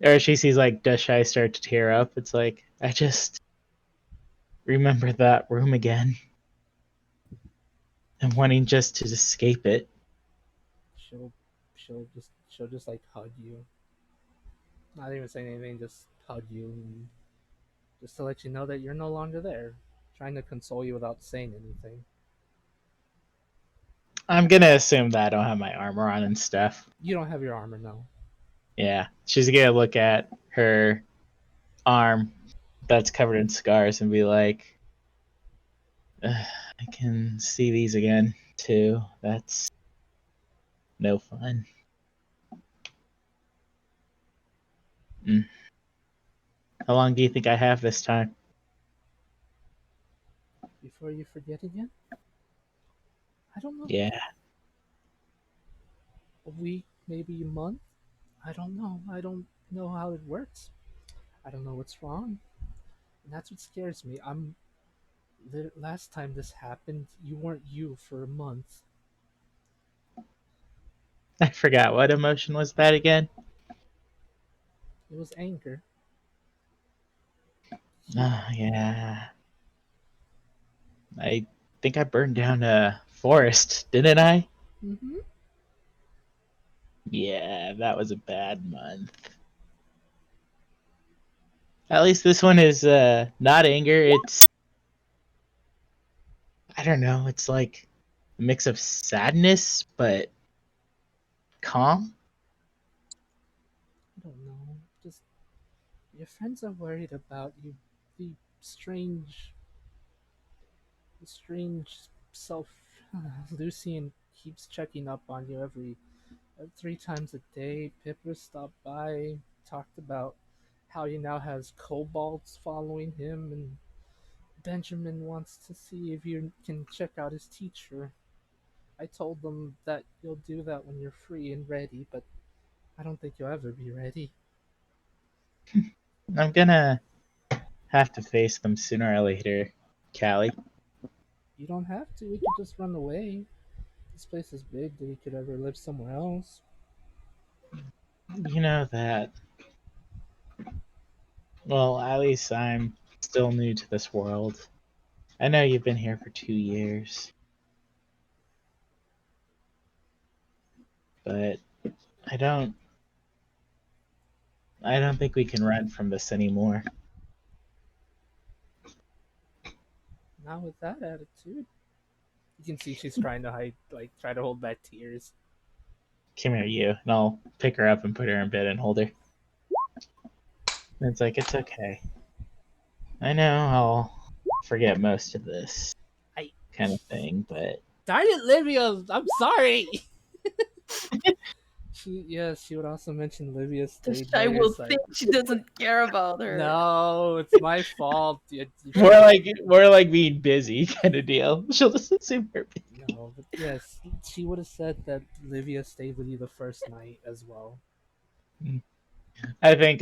or she sees like Dashai start to tear up. It's like, I just remember that room again and wanting just to escape it. She'll she'll just like hug you. Not even saying anything, just hug you and just to let you know that you're no longer there. Trying to console you without saying anything. I'm gonna assume that I don't have my armor on and stuff. You don't have your armor now. Yeah, she's gonna look at her arm that's covered in scars and be like, I can see these again too. That's no fun. Mm. How long do you think I have this time? Before you forget again? I don't know. Yeah, A week, maybe a month? I don't know. I don't know how it works. I don't know what's wrong. And that's what scares me. Last time this happened, you weren't you for a month. I forgot what emotion was that again. It was anger. You, Yeah, I think I burned down a forest, didn't I? mm-hmm. Yeah, that was a bad month. At least this one is not anger. It's, I don't know. It's like a mix of sadness but calm. I don't know. Just your friends are worried about you. The strange, the strange self. Lucian keeps checking up on you every 3 times a day. Pippa stopped by, talked about how he now has kobolds following him, and Benjamin wants to see if you can check out his teacher. I told them that you'll do that when you're free and ready, but I don't think you'll ever be ready. I'm gonna have to face them sooner or later, Callie. You don't have to. We could just run away. This place is big that we could ever live somewhere else. You know that. Well, at least I'm still new to this world. I know you've been here for 2 years, but I don't. I don't think we can run from this anymore. Not with that attitude. You can see she's trying to hide, like, try to hold back tears. Come here, you, and I'll pick her up and put her in bed and hold her. And it's like, it's okay. I know I'll forget most of this I kind of thing, but darn it, Livia! I'm sorry. She would also mention Livia The stayed shy by your will side. think she doesn't care about her. No, it's my fault. more like being busy kind of deal. She'll just assume we're busy. No, but yes, she would have said that Livia stayed with you the first night as well. I think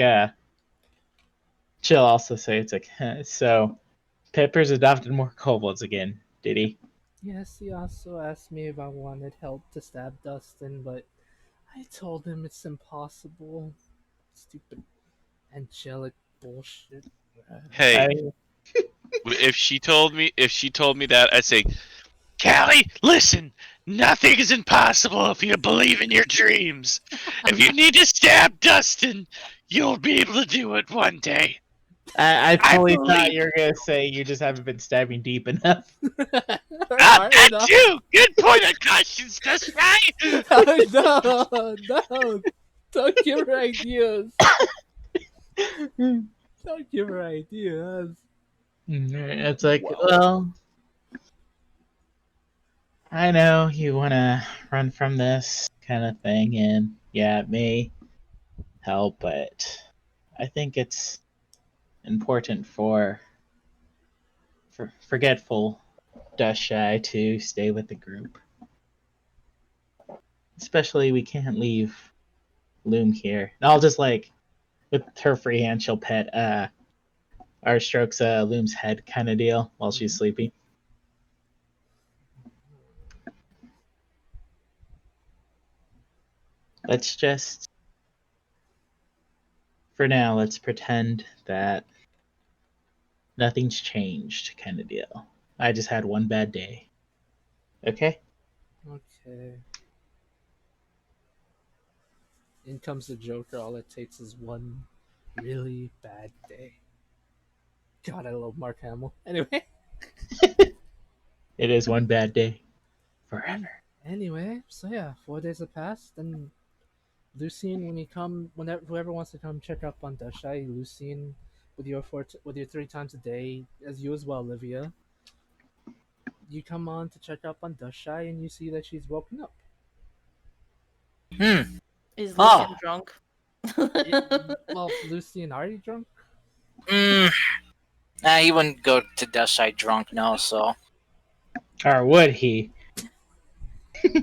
she'll also say it's like, so Pepper's adopted more kobolds again, did he? Yes, he also asked me if I wanted help to stab Dustin, but I told him it's impossible. Stupid angelic bullshit. Hey, I- if she told me that, I'd say, Callie, listen, nothing is impossible if you believe in your dreams. If you need to stab Dustin, you'll be able to do it one day. I I fully thought believe. you were gonna say you just haven't been stabbing deep enough. Hard That enough. too. Good point of questions, Dust right? No, don't give her ideas. Don't give her ideas. It's like, Wow. well, I know you want to run from this kind of thing, and yeah, it may help, but I think it's important for forgetful Dust Shy to stay with the group. Especially, we can't leave Loom here. And I'll just like with her free hand, she'll pet our strokes Loom's head kind of deal while she's sleeping. Let's just, for now, let's pretend that nothing's changed kind of deal. I just had one bad day. Okay? Okay. In comes the Joker. All it takes is one really bad day. God, I love Mark Hamill. Anyway. It is one bad day. Forever. Anyway, so yeah, 4 days have passed, and Lucien, when you come, whenever whoever wants to come check up on Dashai, Lucien, with with your 3 times a day, as you as well, Olivia. You come on to check up on Dashai, and you see that she's woken up. Hmm. Is Ah. Lucian drunk? Well, Lucien, are you drunk? Hmm. He wouldn't go to Death Side drunk now, so. Or would he?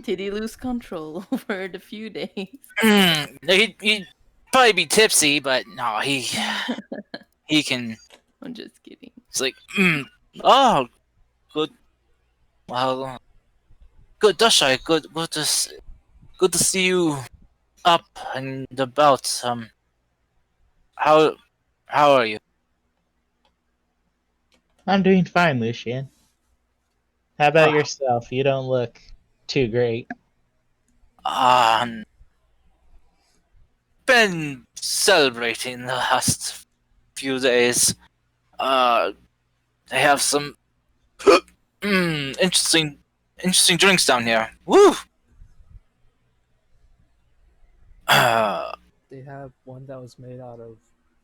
Did he lose control over the few days? He'd probably be tipsy, but no, he can. I'm just kidding. It's like, oh, good. Well, good, Dashai. Good to see you up and about. How how are you? I'm doing fine, Lucian. How about Ah. yourself? You don't look too great. Been celebrating the last few days. They have some interesting drinks down here. Woo! They have one that was made out of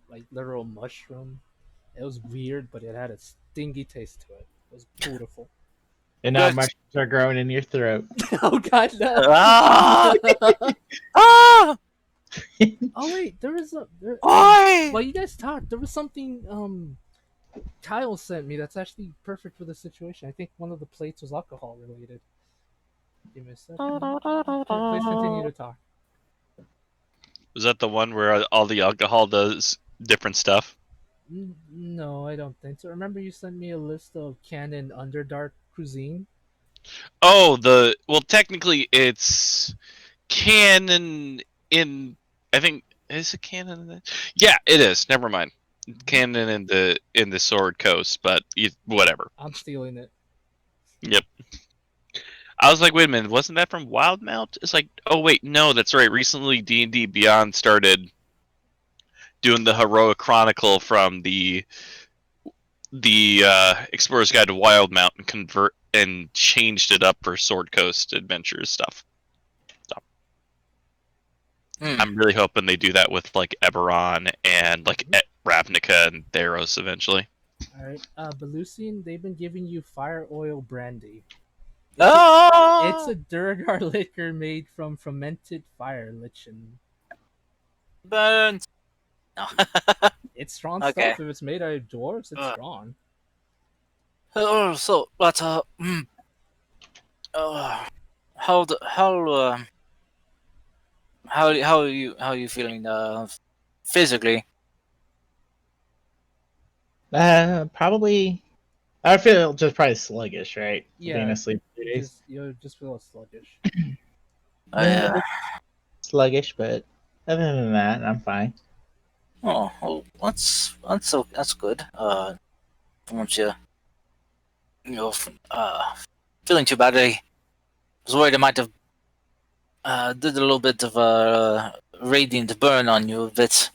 like literal mushroom. It was weird, but it had a stingy taste to it. It was beautiful. And now Good. mushrooms are growing in your throat. Oh God, no! Ah! Ah! Oh wait, there was a. Oi! While you guys talked, there was something Kyle sent me that's actually perfect for the situation. I think one of the plates was alcohol related. Give me a second. Please continue to talk. Was that the one where all the alcohol does different stuff? No, I don't think so. Remember you sent me a list of canon Underdark cuisine? Oh, well, technically it's canon in. I think is it canon in the? Yeah, it is. Never mind. Canon in the Sword Coast, but whatever. I'm stealing it. Yep. I was like, wait a minute, wasn't that from Wildmount? It's like, oh wait, no, that's right. Recently, D&D Beyond started doing the heroic chronicle from the Explorer's Guide to Wildmount and convert and changed it up for Sword Coast adventures stuff. So, I'm really hoping they do that with like Eberron and like Ravnica and Theros eventually. Alright, Belusian, they've been giving you fire oil brandy. It's a Durgar liquor made from fermented fire lichen. Burns. No. It's strong Okay. stuff. If it's made out of dwarves, it's strong. Oh, so, but how the how are you feeling physically? Probably. I feel just probably sluggish, right? Yeah, Being asleep 3 days. you just feel sluggish. Sluggish, but other than that, I'm fine. Oh, well, that's good. Don't want you, feeling too bad. I was worried I might have did a little bit of a radiant burn on you a bit.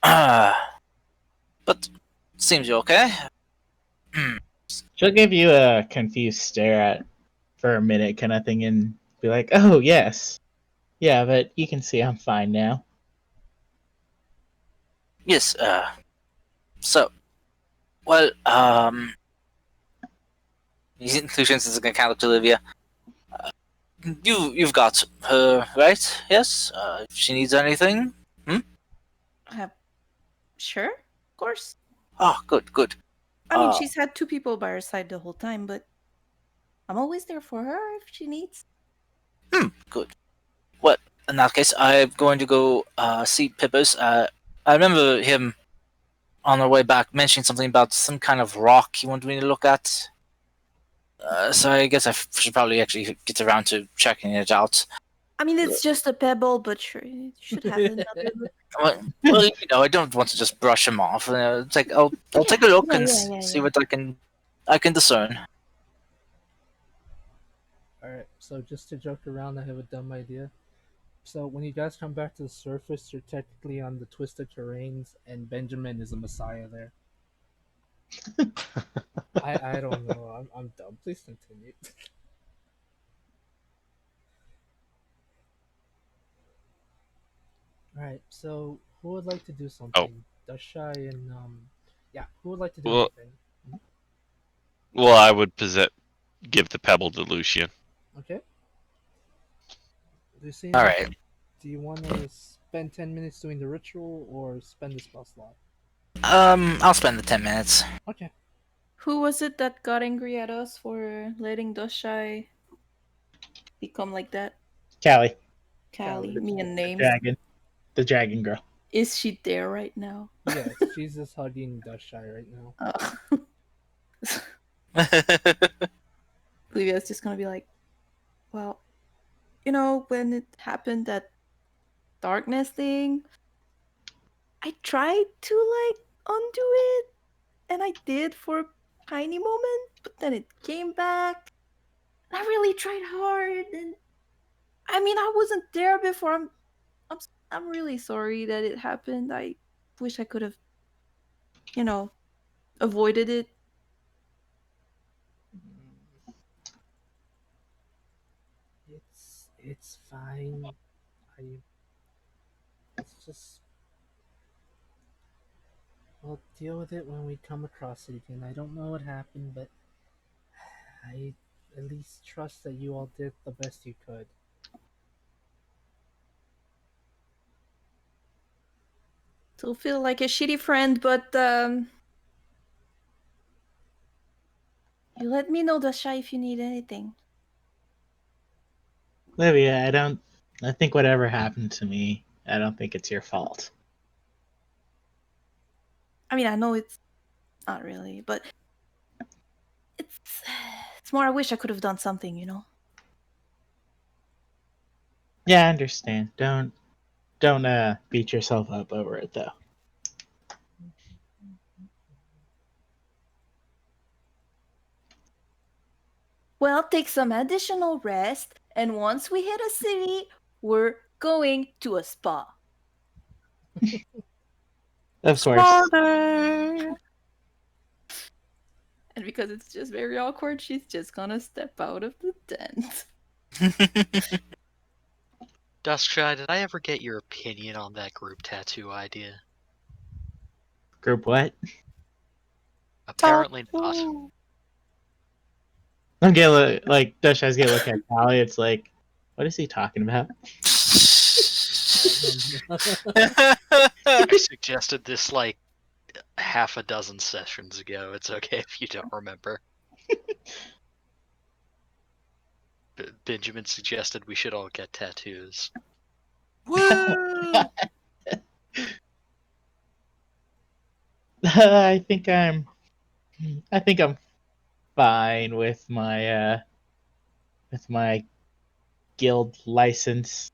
But seems you're okay. She'll give you a confused stare at for a minute, kind of thing, and be like, "Oh yes, yeah, but you can see I'm fine now." Yes. So, well, his inclusions is gonna count to Olivia. You've got her right. Yes. If she needs anything. Uh, sure, of course. Oh, good, good. I mean, she's had two people by her side the whole time, but I'm always there for her if she needs. Good. Well, in that case, I'm going to go see Pippers. I remember him on our way back mentioning something about some kind of rock he wanted me to look at. So I guess I should probably actually get around to checking it out. I mean, it's just a pebble, but sure, you should have another look. Well, I don't want to just brush him off. It's like I'll take a look and see Yeah. what I can discern. Alright, so just to joke around, I have a dumb idea. So when you guys come back to the surface, you're technically on the twisted terrains, and Benjamin is a messiah there. I don't know. I'm dumb. Please continue. Alright, so who would like to do something? Dashai and yeah, who would like to do Well, anything? I would give the pebble to Lucian. Okay. Lucian, All right. do you want to spend 10 minutes doing the ritual or spend the spell slot? I'll spend the 10 minutes. Okay. Who was it that got angry at us for letting Doshai become like that? Callie, Callie, me and names. the dragon girl. Is she there right now? Yes, she's just hugging Dashai right now. Olivia's just gonna be like, well, when it happened, that darkness thing, I tried to undo it, and I did for a tiny moment, but then it came back. I really tried hard, and I mean, I wasn't there before. I'm really sorry that it happened. I wish I could have, avoided it. It's fine. It's just we'll deal with it when we come across it again. I don't know what happened, but I at least trust that you all did the best you could. Still feel like a shitty friend, but you let me know, Dasha, if you need anything. Olivia, I think whatever happened to me, I don't think it's your fault. I mean, I know it's not really, but it's more I wish I could have done something, Yeah, I understand. Don't beat yourself up over it though. Well, take some additional rest, and once we hit a city, we're going to a spa. Of course. And because it's just very awkward, she's just gonna step out of the tent. Duskshy, did I ever get your opinion on that group tattoo idea? Group what? Apparently not. I'm getting like Dushai's gonna look at Callie. It's like, what is he talking about? I suggested this like half a dozen sessions ago. It's okay if you don't remember. Benjamin suggested we should all get tattoos. Woo! I think I'm fine with my guild license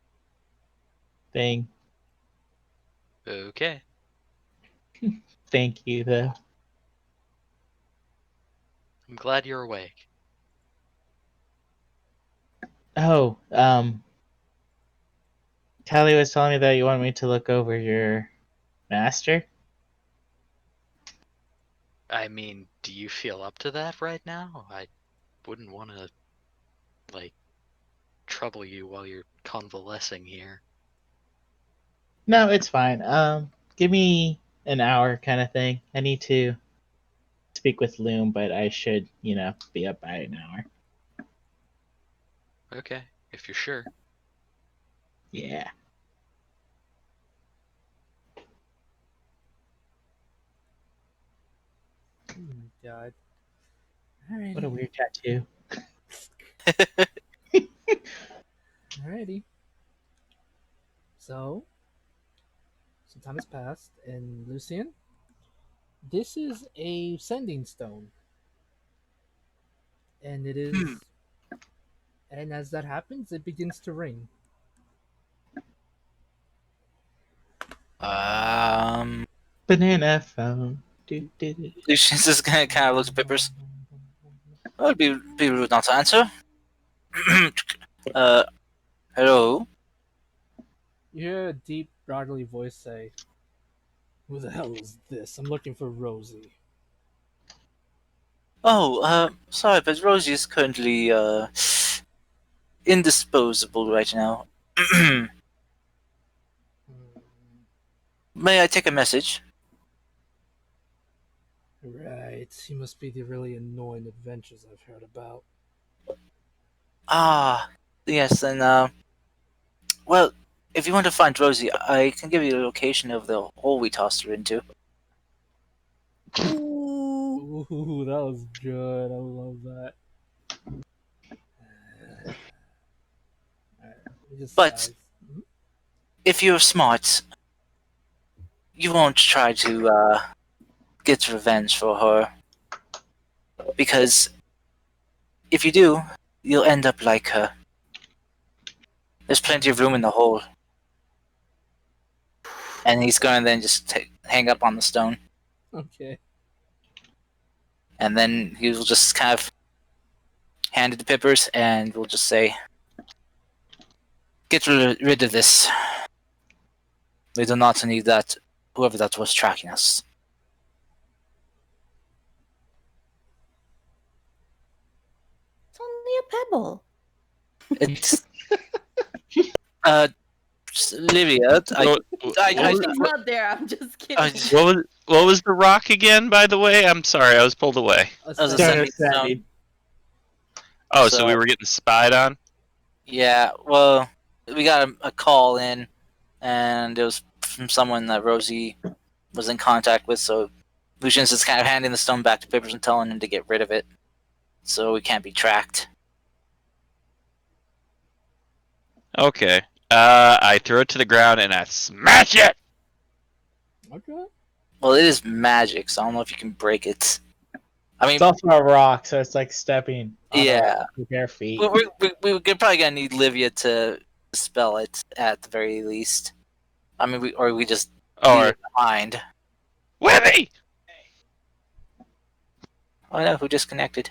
thing. Okay. Thank you, though. I'm glad you're awake. Oh, Callie was telling me that you want me to look over your master. I mean, do you feel up to that right now? I wouldn't want to, like, trouble you while you're convalescing here. No, it's fine. Give me an hour, kind of thing. I need to speak with Loom, but I should, be up by an hour. Okay, if you're sure. Yeah. Oh my god. What a Alrighty. weird tattoo. Alrighty. So, some time has passed, and Lucian, this is a sending stone. And it Hmm. is. And as that happens, it begins to ring. Um, Banana phone. Do, do, do. Lucian's just gonna kind of look at Pippers. Well, it'd be rude not to answer. uh, hello. You hear a deep, brotherly voice say, "Who the hell is this? I'm looking for Rosie." Oh, sorry, but Rosie is currently indisposable right now. Hmm. May I take a message? Right, he must be the really annoying adventures I've heard about. Ah, yes, then, well, if you want to find Rosie, I can give you the location of the hole we tossed her into. Ooh. Ooh, that was good. I love that. Alright, he just But sighs. Mhm. if you're smart, you won't try to, get revenge for her. Because if you do, you'll end up like her. There's plenty of room in the hole. And he's going to then just hang up on the stone. Okay. And then he will just kind of hand it to Pippers and we'll just say, get rid of this. We do not need that, whoever that was tracking us. It's only a pebble. It's, uh, Livia, What, I, what I, was, She's not there. I'm just I, kidding. what was the rock again? By the way, I'm sorry, I was pulled away. A I was Start sending ascending stone. ascending. Oh, so we So, were getting spied on. yeah, well, we got a call in, and it was from someone that Rosie was in contact with, so Lucian's just kind of handing the stone back to Pippers and telling him to get rid of it, so we can't be tracked. Okay. I throw it to the ground and I smash it. Okay. Well, it is magic, so I don't know if you can break it. I mean, It's also a rock, so it's like stepping on a yeah, rock with bare feet. we're probably gonna need Livia to spell it at the very least. I mean, we just leave Or it behind. Webby. Oh no, who disconnected?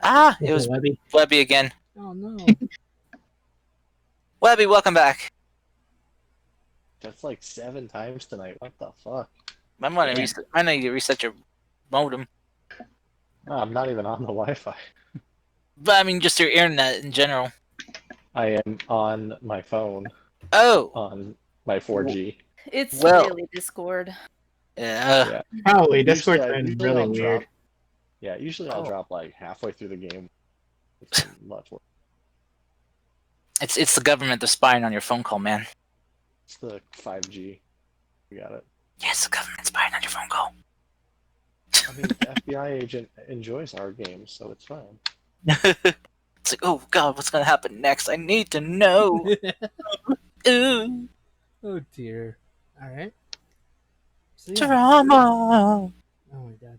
Ah, it was Webby. Webby again. Oh no. Webby, welcome back. That's like 7 times tonight. What the fuck? I might Yeah. I know you reset your modem, No, I'm not even on the Wi-Fi. but I mean just your internet in general. I am on my phone Oh, on my 4G. It's well, really Discord. yeah. Yeah. Probably. Usually, Discord's I, been usually really I'll weird. drop. Yeah, usually I'll Oh. drop like halfway through the game. It's been much worse. It's the government that's spying on your phone call, man. It's the 5G. We got it. Yes, the government's spying on your phone call. I mean, the FBI agent enjoys our games, so it's fine. It's like, oh god, what's gonna happen next? I need to know. Ooh, Oh dear. Alright. So yeah. drama. Oh my god.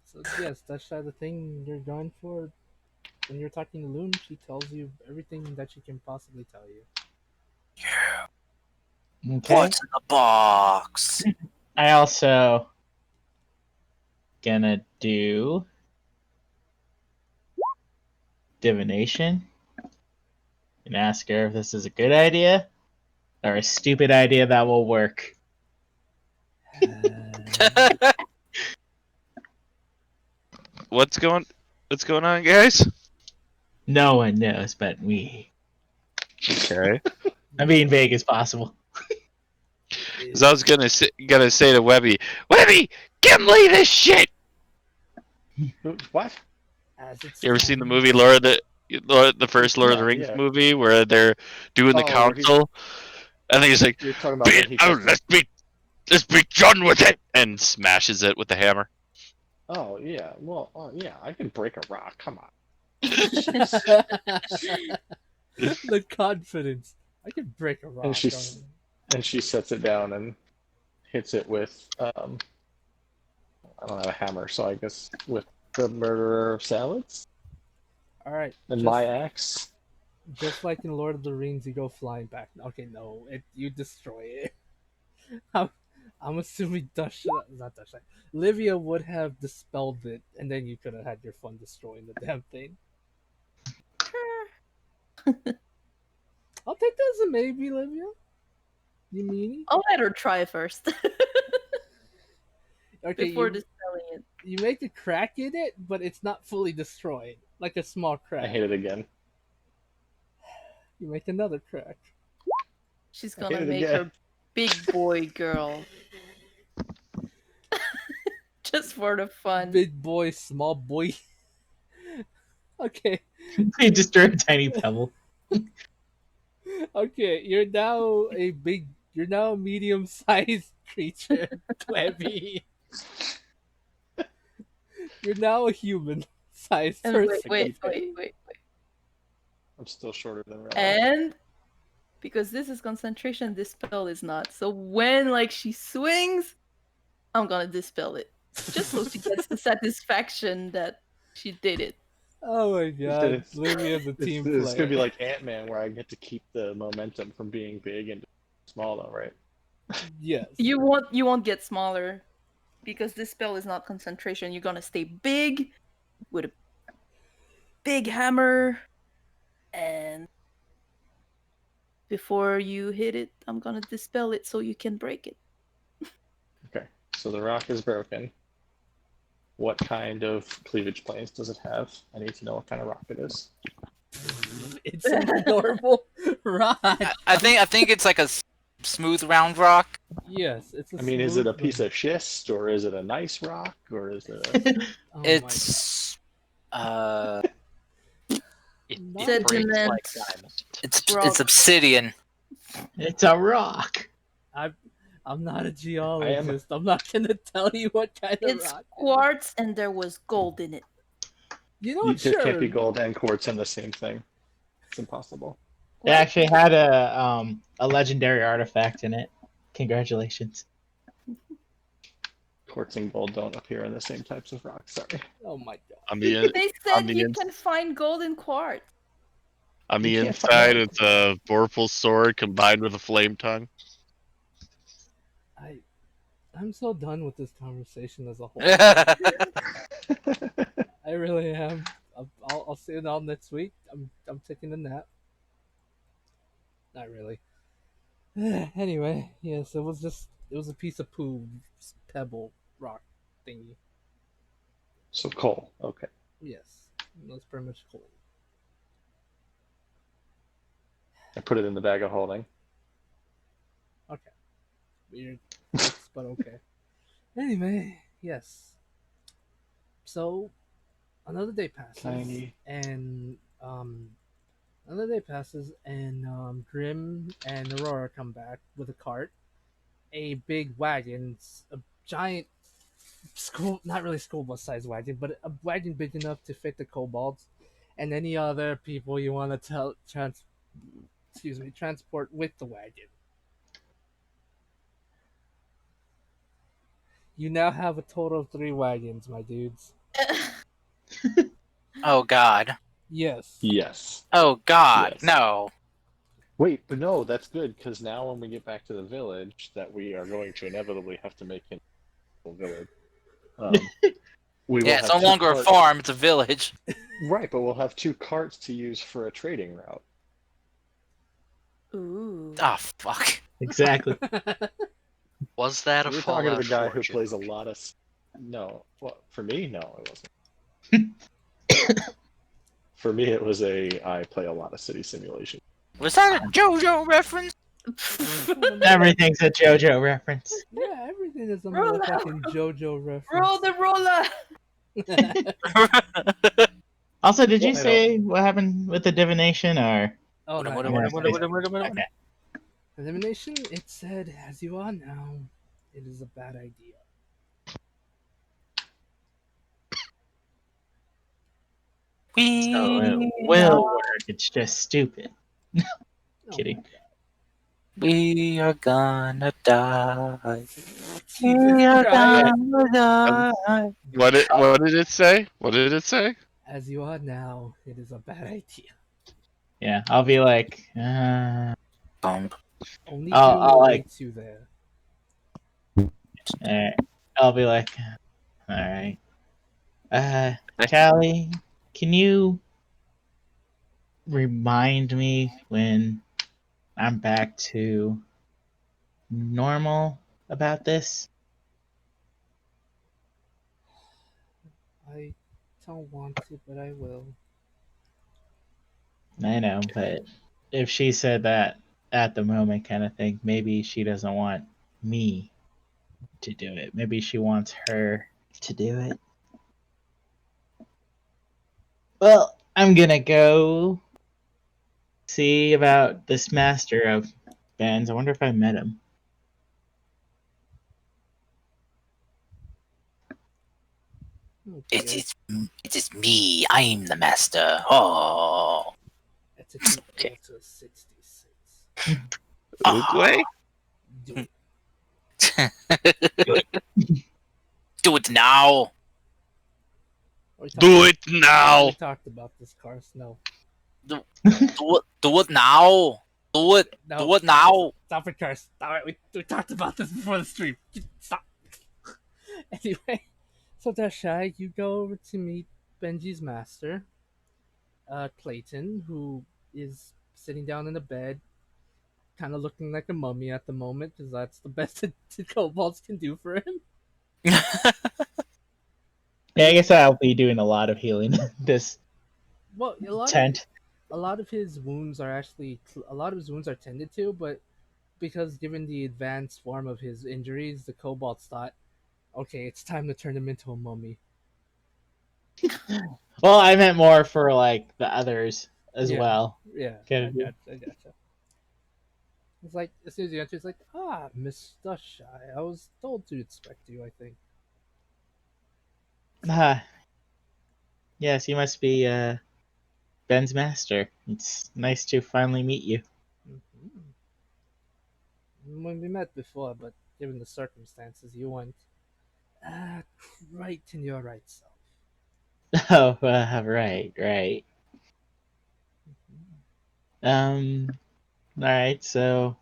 So yes, that's the thing you're going for. When you're talking to Loon, she tells you everything that she can possibly tell you. Yeah. Okay. What's in the box? I also gonna do divination and ask her if this is a good idea or a stupid idea that will work. What's going on, guys? No one knows but me. Okay. I'm being vague as possible. Because I was gonna say to Webby, Gimli this shit. What? As it You ever seen the stands. movie the first Lord of the Yeah, Rings yeah. movie where they're doing the Oh, where he's- council, and then he's like, You're talking about when he comes. let's be done with it, and smashes it with the hammer. Oh yeah. Well, yeah. I can break a rock. Come on. The confidence. I can break a rock. And she sets it down and hits it with I don't have a hammer, so I guess with the murderer of salads All right. and my axe. Just like in Lord of the Rings, you go flying back. Okay, no, you destroy it. I'm assuming not Dusha. Livia would have dispelled it, and then you could have had your fun destroying the damn thing. I'll take that as a maybe, Livia. You meanie? I'll let her try first Okay, before dispelling it. you make a crack in it, but it's not fully destroyed, like a small I crack. hit it again. You make another crack. She's I hit gonna it make again. her big boy girl. Just for the fun. Big boy, small boy. Okay, You just threw a tiny pebble. okay, you're now a medium-sized creature, Twebby. You're now a human-sized And person. wait. I'm still shorter than Rally. And because this is concentration, this spell is not. So when she swings, I'm gonna dispel it. Just so she gets the satisfaction that she did it. Oh my god, It's- Livia the It's, team it's gonna be player. like Ant-Man, where I get to keep the momentum from being big and small, though, right? Yes. You won't get smaller because this spell is not concentration. You're gonna stay big with a big hammer, and before you hit it, I'm gonna dispel it so you can break it. Okay, so the rock is broken. What kind of cleavage planes does it have? I need to know what kind of rock it is. It's a normal rock. I think it's like a smooth round rock. Yes, it's a I mean, is it a smooth piece rock. of schist, or is it a nice rock, or is it a... Oh my It's It Not breaks Sediment. like diamond. Rock. it's obsidian. It's a rock. I'm not a geologist. I'm not gonna tell you what kind of It's rock. quartz and there was gold in it. You know what? There Sure. can't be gold and quartz in the same thing. It's impossible. It actually had a legendary artifact in it. Congratulations. Quartz and gold don't appear in the same types of rocks. Sorry. Oh my god. On the They on said the you ins- can find gold in quartz. on the You can't inside, find- it's a Vorpal sword combined with a flame tongue. I'm so done with this conversation as a whole. That's I really am. I'll see it all next week. I'm taking a nap. Not really. Anyway, yes, it was a piece of poo, pebble, rock thingy. So coal. Okay. Yes, that's pretty much cool. I put it in the bag of holding. Okay, weird, but okay. Anyway, yes. So another day passes, Tiny. and Grim and Aurora come back with a cart, a big wagon, a giant not really school bus size wagon, but a wagon big enough to fit the kobolds and any other people you want to transport with the wagon. You now have a total of 3 wagons, my dudes. oh god. Yes. Yes. Oh god. Yes. No. Wait, but no, that's good because now when we get back to the village, that we are going to inevitably have to make an actual village. Um, we will Yeah, it's have no two longer a carts. farm; it's a village. Right, but we'll have 2 carts to use for a trading route. Ooh. Ah, fuck. Exactly. Was that a You're talking to Fallout the guy 4 who joke? plays a lot of. No, well, for me, no, it wasn't. For me, it was I play a lot of city simulation. Was that a JoJo reference? Everything's a JoJo reference. Yeah, everything is a Roll motherfucking JoJo Roll reference. the roller. Also, did you Well, I say what happened with the divination, or? Oh, What- no, what- I what- guess what- I what- did. what- what- Okay. Elimination, it said, as you are now, it is a bad idea. We So it will work. It's just stupid. Oh Kidding. my God. we are gonna die. Jesus We are Christ. gonna die. What did it say? What did it say? As you are now, it is a bad idea. Yeah, I'll be like, Bump. Only I'll- you I'll, will like- wait you there. I'll be like, all right. Callie, can you remind me when I'm back to normal about this? I don't want to, but I will. I know, but if she said that at the moment kind of thing, maybe she doesn't want me to do it. Maybe she wants her to do it. Well, I'm gonna go see about this master of bands. I wonder if I met him. Okay, It is me. I'm the master. Oh. that's a equal Okay. to 66. Oogway? Do it. Do it now. Do it We now! talked about this, Cars. No. Do it now. Do it. No. Do it now. Stop it, Cars. Stop it. We talked about this before the stream. Stop. Anyway, so Dashai, you go over to meet Benji's master, Clayton, who is sitting down in a bed, kind of looking like a mummy at the moment, because that's the best that the kobolds can do for him. Yeah, I guess I'll be doing a lot of healing this Well, tent. a lot of his wounds are actually a lot of his wounds are tended to, but because given the advanced form of his injuries, the kobolds thought, okay, it's time to turn him into a mummy. Well, I meant more for like the others as Yeah. well. Yeah, Okay. I gotcha. It's like as soon as you enter, it's like, Mr. Shy. I was told to expect you. I think. Yes, you must be Ben's master. It's nice to finally meet you. When we met before, but given the circumstances, you went right in your right self. Oh, right. All right. So,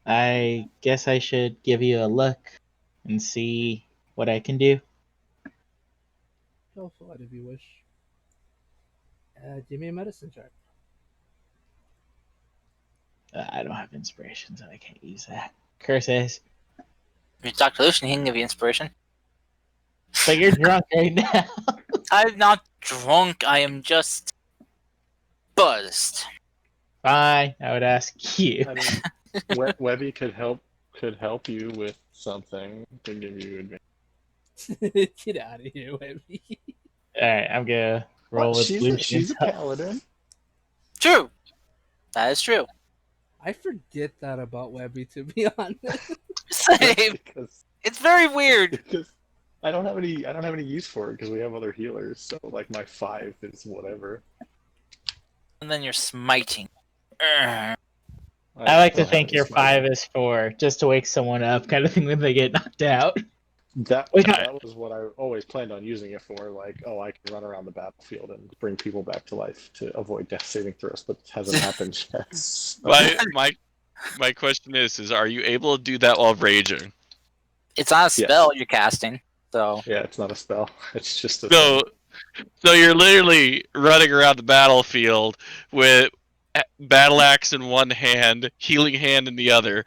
I guess I should give you a look and see what I can do. Go for it if you wish. Give me a medicine check. I don't have inspiration, so I can't use that. Curses. You're Dr. Lucian, he can give you inspiration. But you're drunk right now. I'm not drunk, I am just buzzed. Fine, I would ask you. I mean, Webby could help you with something to give you advantage. Get out of here, Webby. All right, I'm gonna roll What? with She's Lucian. a paladin. True. That is true. I forget that about Webby, to be honest. Same. because It's very weird. because I don't have any use for it because we have other healers. So like my 5 is whatever. And then you're smiting. Urgh. I like to still think haven't your smited. 5 is for just to wake someone up, kind of thing when they get knocked out. Wake up. That was what I always planned on using it for. Like, oh, I can run around the battlefield and bring people back to life to avoid death saving throws, but it hasn't happened yet. So, My question is are you able to do that while raging? It's not a spell Yes. you're casting, so yeah, it's not a spell. It's just a So thing. so you're literally running around the battlefield with battle axe in one hand, healing hand in the other,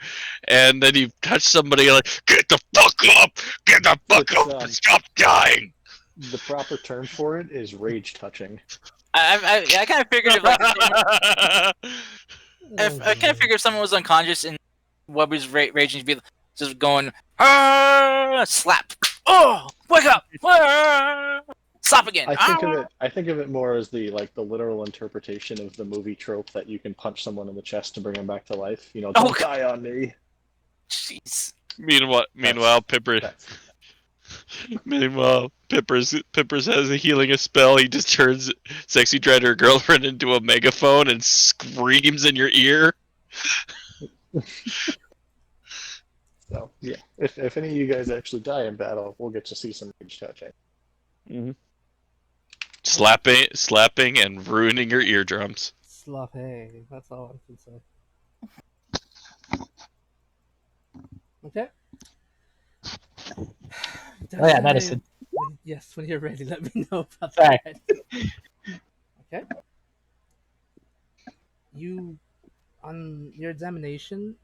and then you touch somebody like, get the fuck up, get the fuck It's up, and stop dying. the proper term for it is rage touching. I kind of figured if like Oh, I kind of boy. figured if someone was unconscious and what was raging, to be just going "Ah!" slap. Oh, wake up! Ah! Stop again. I think of it more as the literal interpretation of the movie trope that you can punch someone in the chest to bring them back to life. You know, Oh, don't die on me. jeez. Meanwhile, Pipper. That's Meanwhile, Pippers has a healing a spell. He just turns sexy dreader girlfriend into a megaphone and screams in your ear. so yeah. If any of you guys actually die in battle, we'll get to see some rage touching. Slapping, and ruining your eardrums. Sloppy. That's all I can say. Okay. Oh yeah, medicine. Yes, when you're ready, let me know about Sorry. that. Okay. You, on your examination,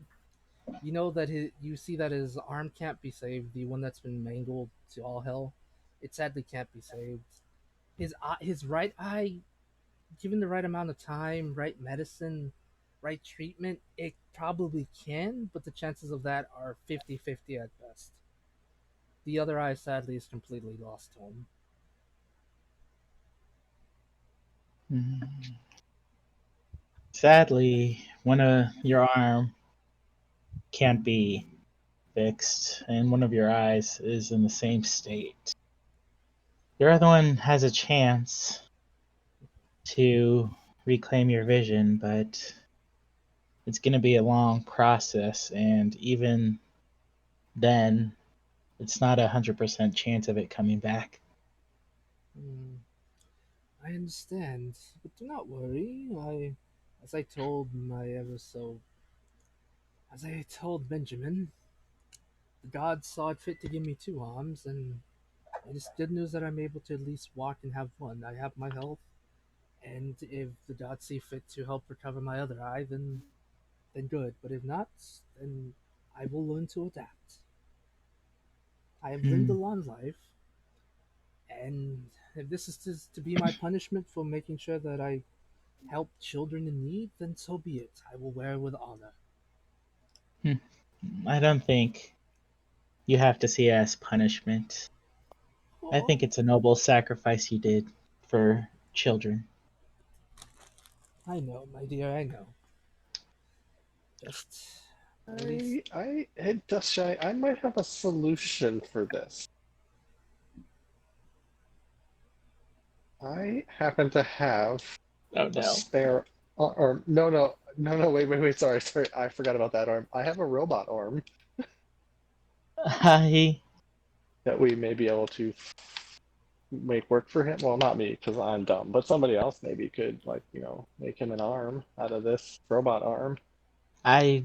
you know that you see that his arm can't be saved. The one that's been mangled to all hell, it sadly can't be saved. His right eye, given the right amount of time, right medicine, right treatment, it probably can, but the chances of that are 50-50 at best. The other eye, sadly, is completely lost to him. Sadly, one of your arm can't be fixed, and one of your eyes is in the same state. Your other one has a chance to reclaim your vision, but it's going to be a long process, and even then, it's not 100% chance of it coming back. I understand, but do not worry. As I told my ever so, as I told Benjamin, the gods saw it fit to give me two arms, and it is good news that I'm able to at least walk and have one. I have my health, and if the gods see fit to help recover my other eye, then good. But if not, then I will learn to adapt. I have lived a long life, and if this is to be my punishment for making sure that I help children in need, then so be it. I will wear it with honor. I don't think you have to see it as punishment. I think it's a noble sacrifice you did for children. I know, my dear, I know. Just at least Hey, Dustshy, I might have a solution for this. I happen to have Oh a no. spare arm. No, wait, sorry, I forgot about that arm. I have a robot arm Hi. that we may be able to make work for him. Well, not me, because I'm dumb, but somebody else maybe could, make him an arm out of this robot arm. I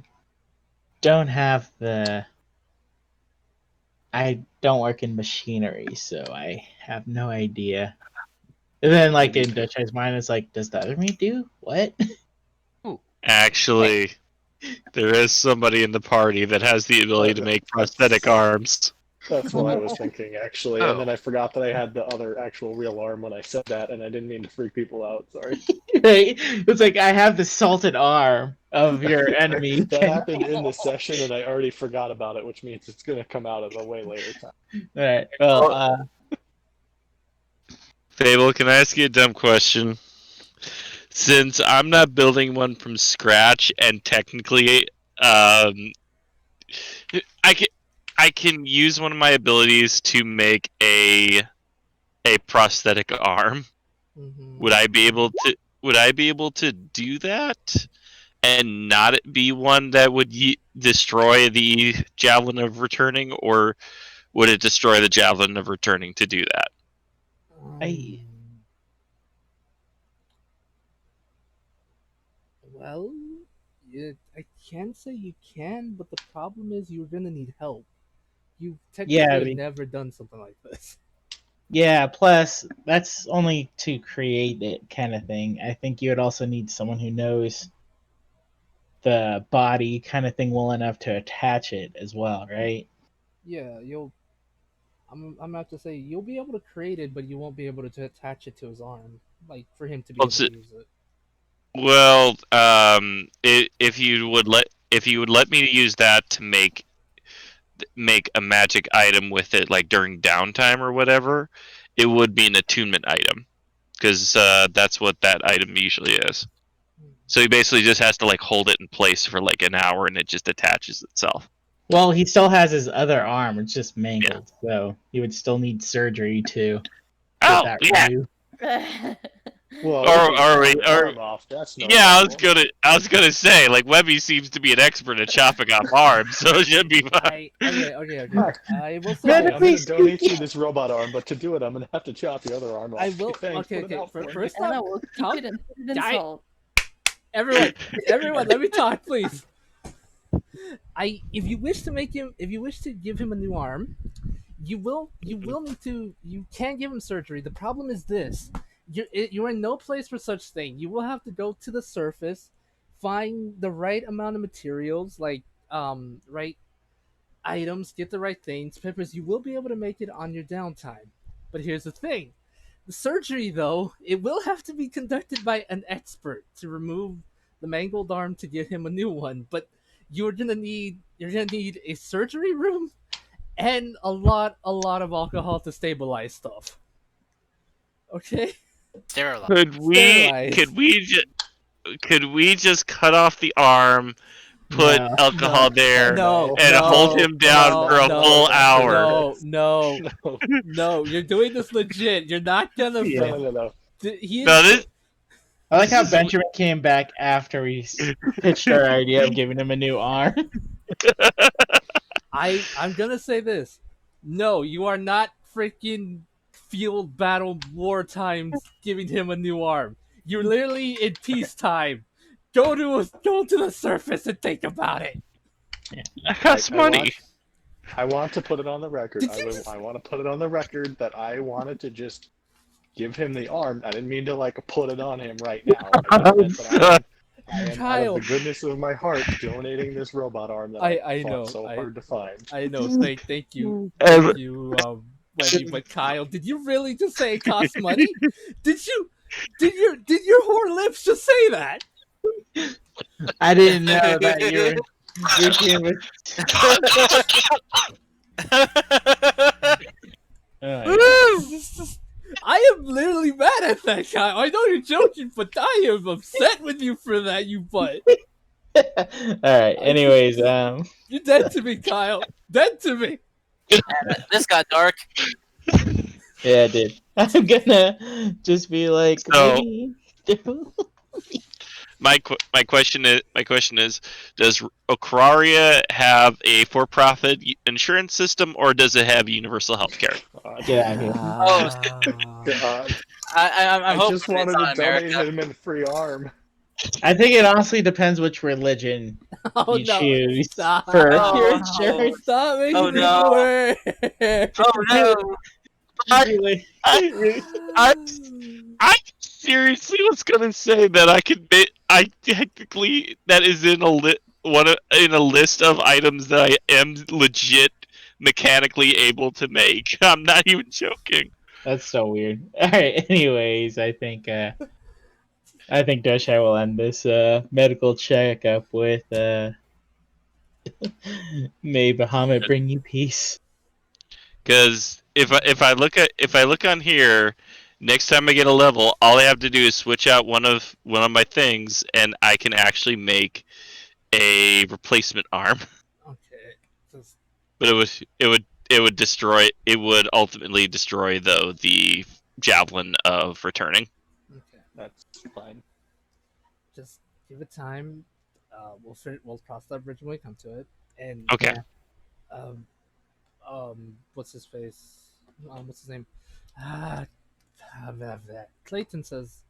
don't have the. I don't work in machinery, so I have no idea. And then, like, in Dutch's mind, it's like, does the other me do what? Actually, there is somebody in the party that has the ability to make prosthetic arms. That's what I was thinking, actually. Oh. And then I forgot that I had the other actual real arm when I said that, and I didn't mean to freak people out. Sorry. Right? It's like, I have the salted arm of your enemy. That happened in the session, and I already forgot about it, which means it's going to come out at a way later time. Alright, well, Fable, can I ask you a dumb question? Since I'm not building one from scratch, and technically, I can use one of my abilities to make a prosthetic arm. Mhm. Would I be able to do that and not it be one that would destroy the javelin of returning, or would it destroy the javelin of returning to do that? I- Well, I can say you can, but the problem is you're gonna need help. You Yeah, technically I have mean, never done something like this. yeah. Plus, that's only to create it, kind of thing. I think you would also need someone who knows the body, kind of thing, well enough to attach it as well, right? Yeah, you'll. I'm about to say you'll be able to create it, but you won't be able to attach it to his arm, like for him to be Well, able to use it. well, if you would let me use that to make a magic item with it, like during downtime or whatever, it would be an attunement item because that's what that item usually is. So he basically just has to like hold it in place for like an hour, and it just attaches itself. Well, he still has his other arm; it's just Yeah. mangled, so he would still need surgery to get Oh that yeah. removed. Well, we can Or chop we his or arm off. That's no yeah, problem. I was gonna say like Webby seems to be an expert at chopping off arms, so it should be fine. Okay. I will say Hi, this. I'm Medically gonna donate you speaking, this robot arm, but to do it, I'm gonna have to chop the other arm off. I will. Thanks, Okay, put it out for me. First I don't off, know. We'll keep calm. it and put it in I- salt. Everyone, let me talk, please. If you wish to give him a new arm, you will need to, you can give him surgery. The problem is this: you're in no place for such thing. You will have to go to the surface, find the right amount of materials, like right items, get the right things, peppers. You will be able to make it on your downtime. But here's the thing: the surgery, though, it will have to be conducted by an expert to remove the mangled arm to give him a new one. But you're gonna need a surgery room and a lot of alcohol to stabilize stuff. Okay, Sterile. sterilize. Could we just cut off the arm, put no. alcohol there, No, and hold no, him down no, for a no, full hour? no. No, No, you're doing this legit. You're not gonna. Yeah. no. He No, is. I like this how is Benjamin came back after we pitched our idea of giving him a new arm. I'm gonna say this. No, you are not freaking field battle war times giving him a new arm. You're literally in peacetime. Go to the surface and think about it. that costs money. I want to put it on the record. Did you just- I want to put it on the record that I wanted to just give him the arm. I didn't mean to like put it on him right now. I just meant that I am out of Kyle, the goodness of my heart donating this robot arm that I fought know. so hard to find. I know. Thank you. Um, Thank you, Wendy, but Kyle, did you really just say it costs money? Did your whore lips just say that? I didn't know that you came with. I am literally mad at that guy. I know you're joking, but I am upset with you for that, you butt. All right. Anyways, You're dead to me, Kyle. Dead to me. This got dark. yeah, I did. I'm gonna just be like, So- maybe. my question is, does Ocraria have a for-profit insurance system, or does it have universal health care? Get out of here. God. I'm I hoping just wanted it's to not donate America. him a free arm. I think it honestly depends which religion Oh you no! choose Stop! for Oh, your no. insurance. Stop making Oh, this no. worse. Oh no! Really? I seriously was gonna say that I technically that is in in a list of items that I am legit mechanically able to make. I'm not even joking. That's so weird. All right. Anyways, I think Doshai will end this medical checkup with may Bahamut bring you peace. Because if I look on here, next time I get a level, all I have to do is switch out one of my things, and I can actually make a replacement arm. Okay. Just, But it would ultimately destroy though the javelin of returning. okay. That's fine. Just give it time. We'll cross that bridge when we come to it. And Okay. Yeah. um, what's his face? What's his name? Ah, Clayton says,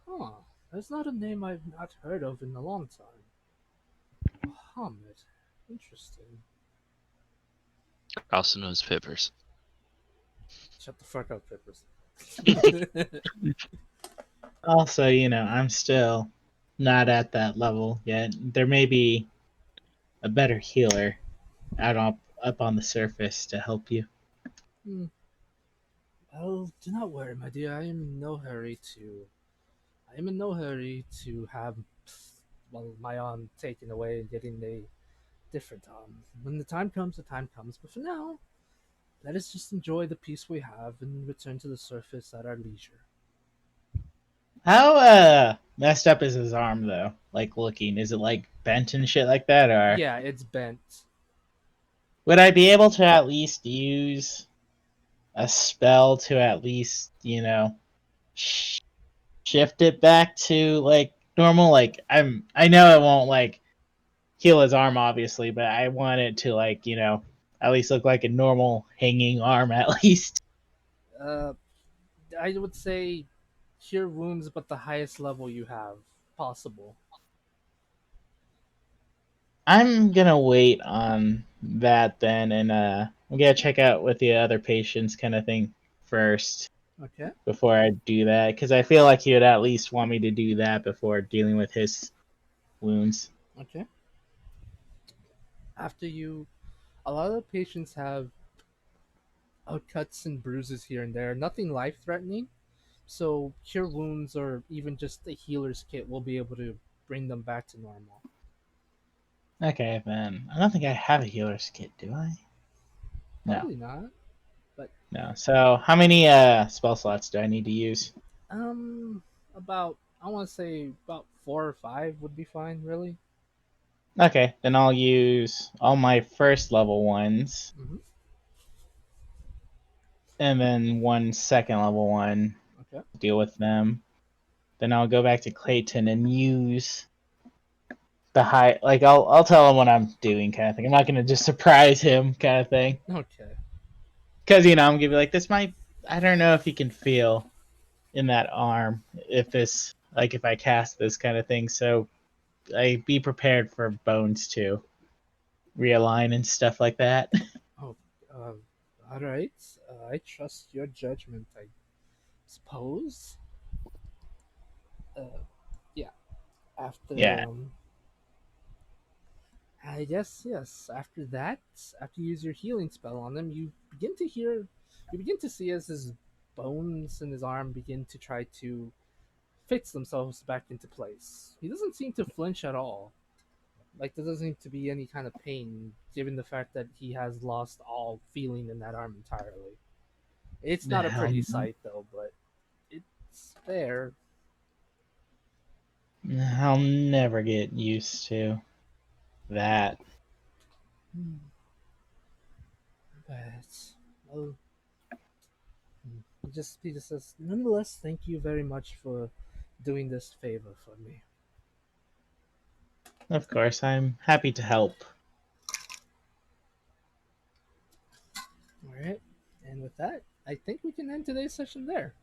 "Huh, that's not a name I've not heard of in a long time. Muhammad, interesting." Also known as Pippers. Shut the fuck up, Peppers. Also, I'm still not at that level yet. There may be a better healer up on the surface to help you. Hmm. Well, do not worry, my dear. I am in no hurry to have, well, my arm taken away and getting a different arm. When the time comes, the time comes. But for now, let us just enjoy the peace we have and return to the surface at our leisure. How messed up is his arm though? Like looking, is it like bent and shit like that, or Yeah, it's bent. would I be able to at least use a spell to at least shift it back to like normal? Like I know it won't like heal his arm obviously, but I want it to like at least look like a normal hanging arm at least. Uh, I would say cure wounds, but the highest level you have possible. I'm gonna wait on that then, and I'm gonna check out with the other patients kind of thing first Okay. before I do that, because I feel like he would at least want me to do that before dealing with his wounds. Okay. After you, a lot of the patients have cuts and bruises here and there, nothing life threatening. So cure wounds or even just a healer's kit will be able to bring them back to normal. Okay, then I don't think I have a healer's kit, do I? No, Probably not. But no. So how many spell slots do I need to use? um, about I want to say about 4 or 5 would be fine, really. Okay, then I'll use all my first level ones, Mm-hmm. and then one second level one Okay. to deal with them. Then I'll go back to Clayton and use the high. Like I'll tell him what I'm doing, kind of thing. I'm not gonna just surprise him, kind of thing. Okay. Because I'm gonna be like, this might. I don't know if he can feel in that arm if this, like, if I cast this kind of thing. So I be prepared for bones to realign and stuff like that. Oh, all right. I trust your judgment, I suppose. Yeah. After Yeah. I guess yes. After that, after you use your healing spell on them, you begin to see as his bones in his arm begin to try to fix themselves back into place. He doesn't seem to flinch at all. Like there doesn't seem to be any kind of pain, given the fact that he has lost all feeling in that arm entirely. It's not a Hell pretty no. sight though, but it's there. I'll never get used to that. Hmm. But well, he just says, nonetheless, thank you very much for doing this favor for me. Of course, I'm happy to help. All right, and with that, I think we can end today's session there.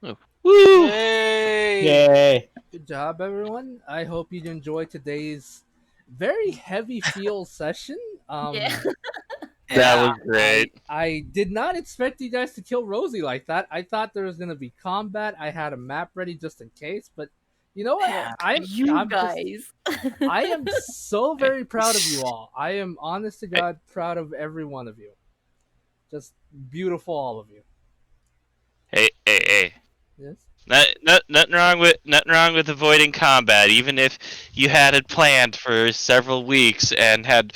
Oh. Woo! Yay! Yay! Good job, everyone. I hope you enjoyed today's very heavy feel session. Yeah. That Yeah. was great. I did not expect you guys to kill Rosie like that. I thought there was gonna be combat. I had a map ready just in case, but you know what? Yeah. You I'm just guys. I am so very proud of you all. I am honest to God proud of every one of you. Just beautiful, all of you. Hey. Yes. Nothing wrong with avoiding combat, even if you had it planned for several weeks and had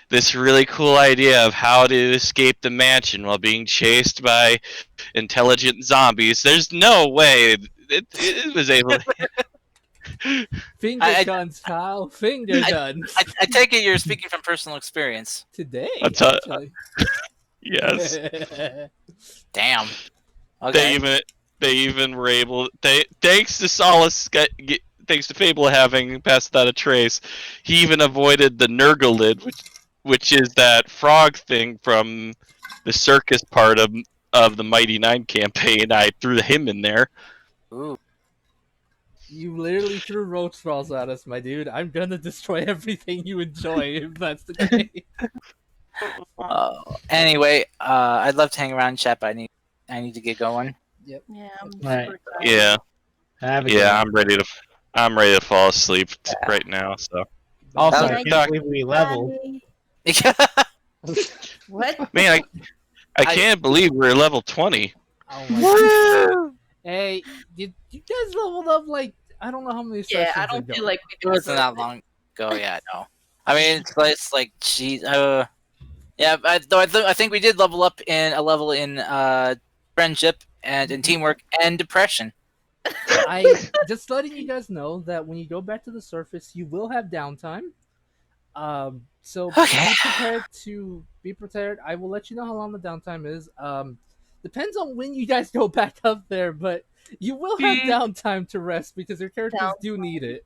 this really cool idea of how to escape the mansion while being chased by intelligent zombies. There's no way it was able to. Finger I, guns, Kyle. Finger I, guns. I take it you're speaking from personal experience. Today, That's a, actually. yes. Damn. They Okay. even they even were able. Thanks to Solace, thanks to Fable having passed without a trace, he even avoided the Nurgle lid, which which is that frog thing from the circus part of the Mighty Nine campaign. I threw him in there. Ooh. You literally threw roach straws at us, my dude. I'm gonna destroy everything you enjoy if that's the case. Anyway, I'd love to hang around and chat, but I need to get going. Yeah, I'm Right. super tired. Yeah, Have a good yeah. one. I'm ready to fall asleep right now. So Also, Bye. I can't believe we leveled. Bye. What? man, I can't believe we're level 20. Oh my god. Hey, you guys leveled up like I don't know how many Yeah, sessions I don't ago. feel like we It wasn't that long ago. Yeah, no. I mean, it's like, geez, yeah. I think we did level up in a level in friendship and in teamwork and depression. I just letting you guys know that when you go back to the surface, you will have downtime. So Okay. be prepared. I will let you know how long the downtime is. Depends on when you guys go back up there, but you will have downtime to rest because your characters do need it.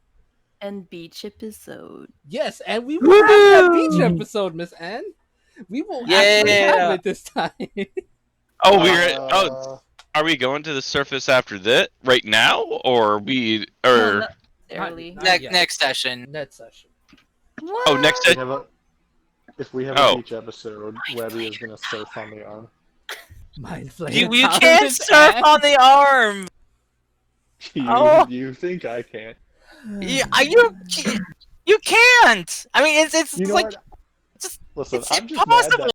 And beach episode. Yes, and we will have that beach episode, Miss Anne. We will actually have Yeah. it this time. Are we going to the surface after that right now, or No, not necessarily. Not yet. Next session. Next session. What? next We session? have if we have Oh. a beach episode, Webby is gonna surf on the arm. Mind flayer You power, can't Miss surf Anne. on the arm. Oh. You think I can't? You can't. I mean, it's You know like what? just Listen, it's I'm just mad that impossible.